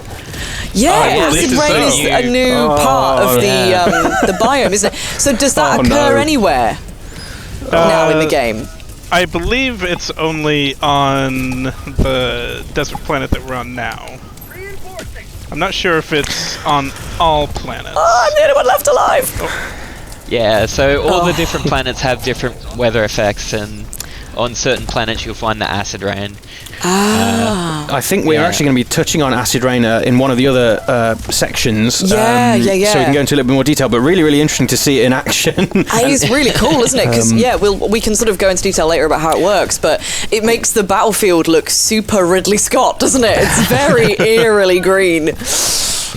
Yeah, acid rain is a new part of the biome, isn't it? So does that occur anywhere now in the game?
I believe it's only on the desert planet that we're on now. I'm not sure if it's on all planets.
Oh, I'm the only one left alive.
Yeah, so all the different planets have different weather effects, and on certain planets you'll find the acid rain.
I think we're actually going to be touching on acid rain in one of the other sections.
Yeah.
So we can go into a little bit more detail, but really, really interesting to see it in action.
It's really cool, isn't it? Because we can sort of go into detail later about how it works, but it makes the battlefield look super Ridley Scott, doesn't it? It's very eerily green.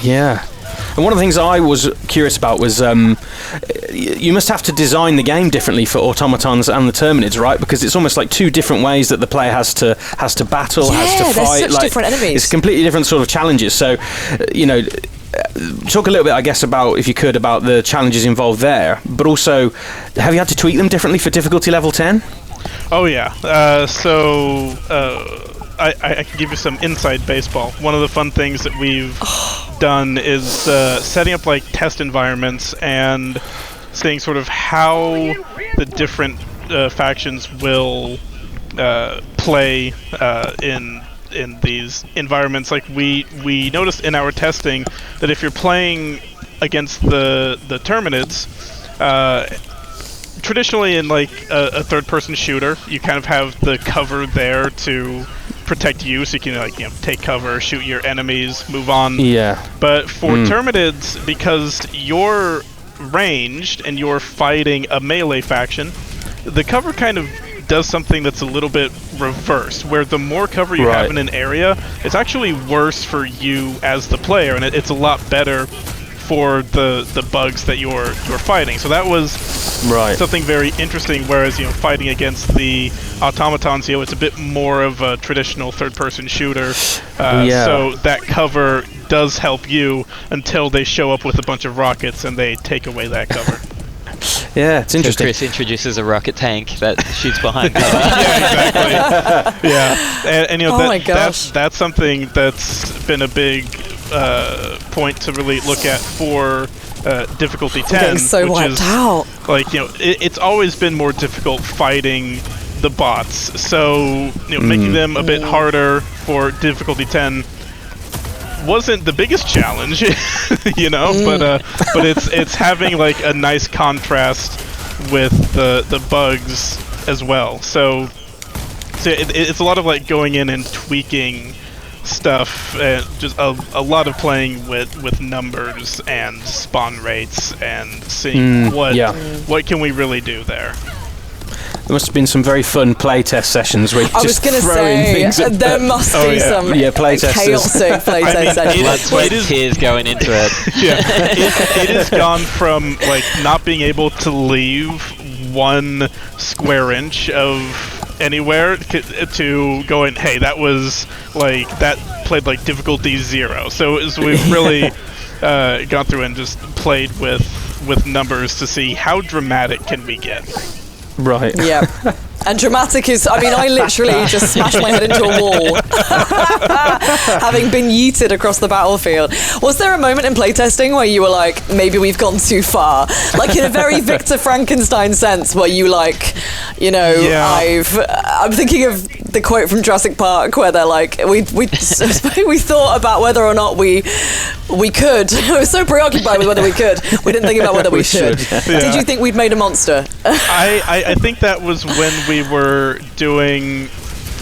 Yeah. And one of the things I was curious about was you must have to design the game differently for automatons and the Terminids, right? Because it's almost like two different ways that the player has to battle, has to fight.
They're such different enemies.
It's completely different sort of challenges. So, talk a little bit, I guess, about, if you could, about the challenges involved there. But also, have you had to tweak them differently for difficulty level 10?
Oh yeah. I can give you some inside baseball. One of the fun things that we've done is setting up like test environments and seeing sort of how the different factions will play in these environments. Like we noticed in our testing that if you're playing against the Terminids, traditionally in like a third-person shooter, you kind of have the cover there to protect you, so you can take cover, shoot your enemies, move on.
Yeah.
But for Terminids, because you're ranged and you're fighting a melee faction, the cover kind of does something that's a little bit reverse, where the more cover you have in an area, it's actually worse for you as the player, and it's a lot better for the bugs that you're fighting. So that was something very interesting, whereas fighting against the automatons, it's a bit more of a traditional third-person shooter. So that cover does help you until they show up with a bunch of rockets and they take away that cover.
Yeah, it's interesting.
So Chris introduces a rocket tank that shoots behind cover.
Yeah, exactly. Yeah, and that's something that's been a big point to really look at for difficulty 10,
so
which is
out.
Like it's always been more difficult fighting the bots. So making them a bit harder for difficulty 10 wasn't the biggest challenge, but it's having like a nice contrast with the bugs as well. So it's a lot of like going in and tweaking stuff, and just a lot of playing with numbers and spawn rates and seeing what can we really do there.
There must have been some very fun playtest sessions where you
I was
just
going to
throwing
say,
things at
there must be some
playtesters.
chaotic playtest sessions.
Blood, sweat, tears going into it.
Yeah, it has gone from like not being able to leave 1 square inch of anywhere to going, hey, that was like that played like difficulty 0. So we've really gone through and just played with numbers to see how dramatic can we get.
Right.
Yeah. And dramatic is, I mean, I literally just smashed my head into a wall, having been yeeted across the battlefield. Was there a moment in playtesting where you were like, maybe we've gone too far? Like in a very Victor Frankenstein sense, where you like, you know,
Yeah.
I'm thinking of the quote from Jurassic Park where they're like, we thought about whether or not we could. We were so preoccupied with whether we could. We didn't think about whether we should.
Yeah.
Did you think we'd made a monster?
I think that was when we were doing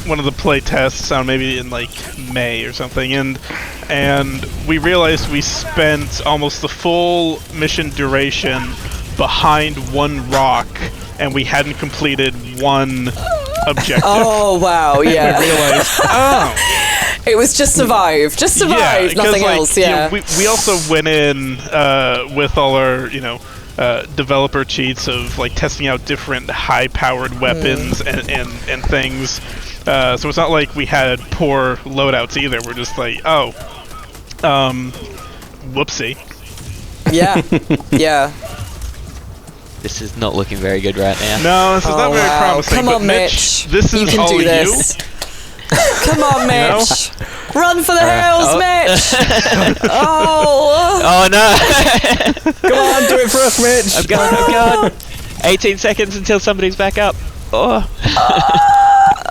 one of the play tests on maybe in like May or something, and we realized we spent almost the full mission duration behind 1 rock, and we hadn't completed 1 objective.
Oh wow, yeah.
We realized, oh.
It was just survive, nothing else. Yeah.
We also went in with all our, developer cheats of like testing out different high-powered weapons and things. So it's not like we had poor loadouts either. We're just like, whoopsie.
Yeah. Yeah.
This is not looking very good right now.
No, this is not very promising.
Come
but
on, Mitch.
This is
you can
all
do this. Come on, Mitch. Run for the hills, Mitch.
Oh no.
Come on, do it for us, Mitch.
I'm going. 18 seconds until somebody's back up. Oh.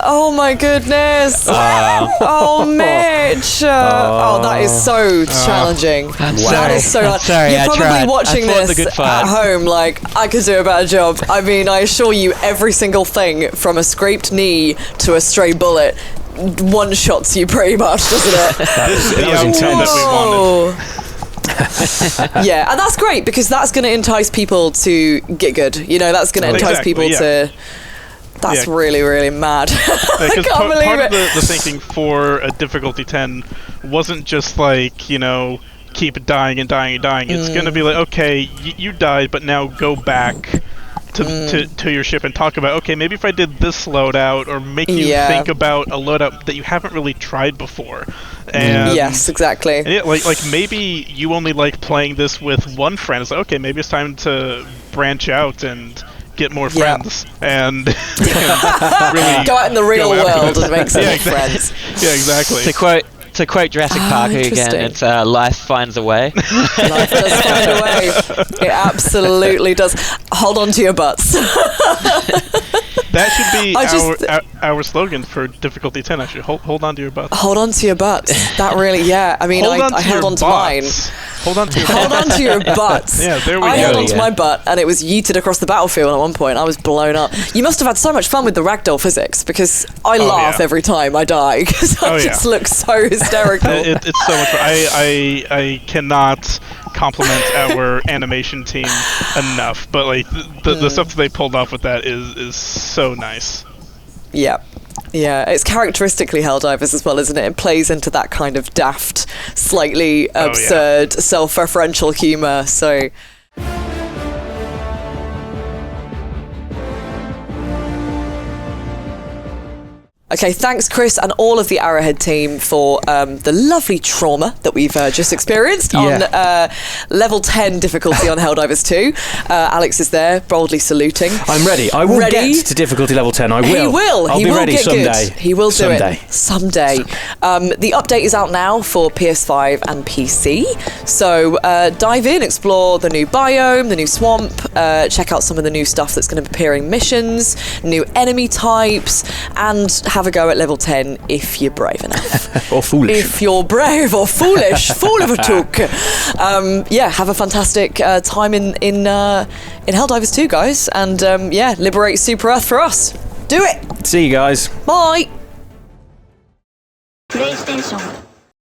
Oh my goodness. Oh, Mitch. That is so challenging. That is so hard.
Sorry,
You're
I
probably
tried.
watching
I fought
this
the good fight.
at home like, I could do a better job. I mean, I assure you, every single thing from a scraped knee to a stray bullet one-shots you pretty much, doesn't it?
This is the outcome that we wanted.
Yeah, and that's great because that's going to entice people to get good. You know, that's going to entice people to... That's really, really mad. I can't believe
part
it.
of the thinking for a difficulty 10 wasn't just like, keep dying and dying and dying. It's going to be like, okay, you died, but now go back to your ship and talk about, okay, maybe if I did this loadout, or make you think about a loadout that you haven't really tried before. And
yes, exactly.
And like maybe you only like playing this with one friend. It's like, okay, maybe it's time to branch out and get more friends and really
go out in the real world and make some friends.
Yeah, exactly.
To quote Jurassic Park again, it's life finds a way.
Life does find a way. It absolutely does. Hold on to your butts.
That should be our slogan for difficulty 10. Actually, hold on to your butts.
Hold on to your butts. That really, I mean, I held on to mine.
Hold on to your
Hold on to your butts.
Yeah, there we go.
I held on to my butt, and it was yeeted across the battlefield at one point. I was blown up. You must have had so much fun with the ragdoll physics, because I laugh every time I die, because I just look so hysterical.
It's so much fun. I cannot compliment our animation team enough, but like the stuff that they pulled off with that is so nice.
Yeah, it's characteristically Helldivers as well, isn't it? It plays into that kind of daft, slightly absurd, self-referential humour, so... Okay, thanks, Chris, and all of the Arrowhead team for the lovely trauma that we've just experienced on level 10 difficulty on Helldivers 2. Alex is there, boldly saluting.
I'm ready. I will get to difficulty level 10. I will.
He will.
I'll
he
be
will
ready
get
someday.
Good. He will do
someday.
it someday. The update is out now for PS5 and PC. So dive in, explore the new biome, the new swamp, check out some of the new stuff that's going to be appearing missions, new enemy types, and have a go at level 10 if you're brave enough.
Or foolish.
If you're brave or foolish, fool of a took. Have a fantastic time in Helldivers 2, guys, and liberate Super Earth for us. Do it.
See you guys.
Bye.
PlayStation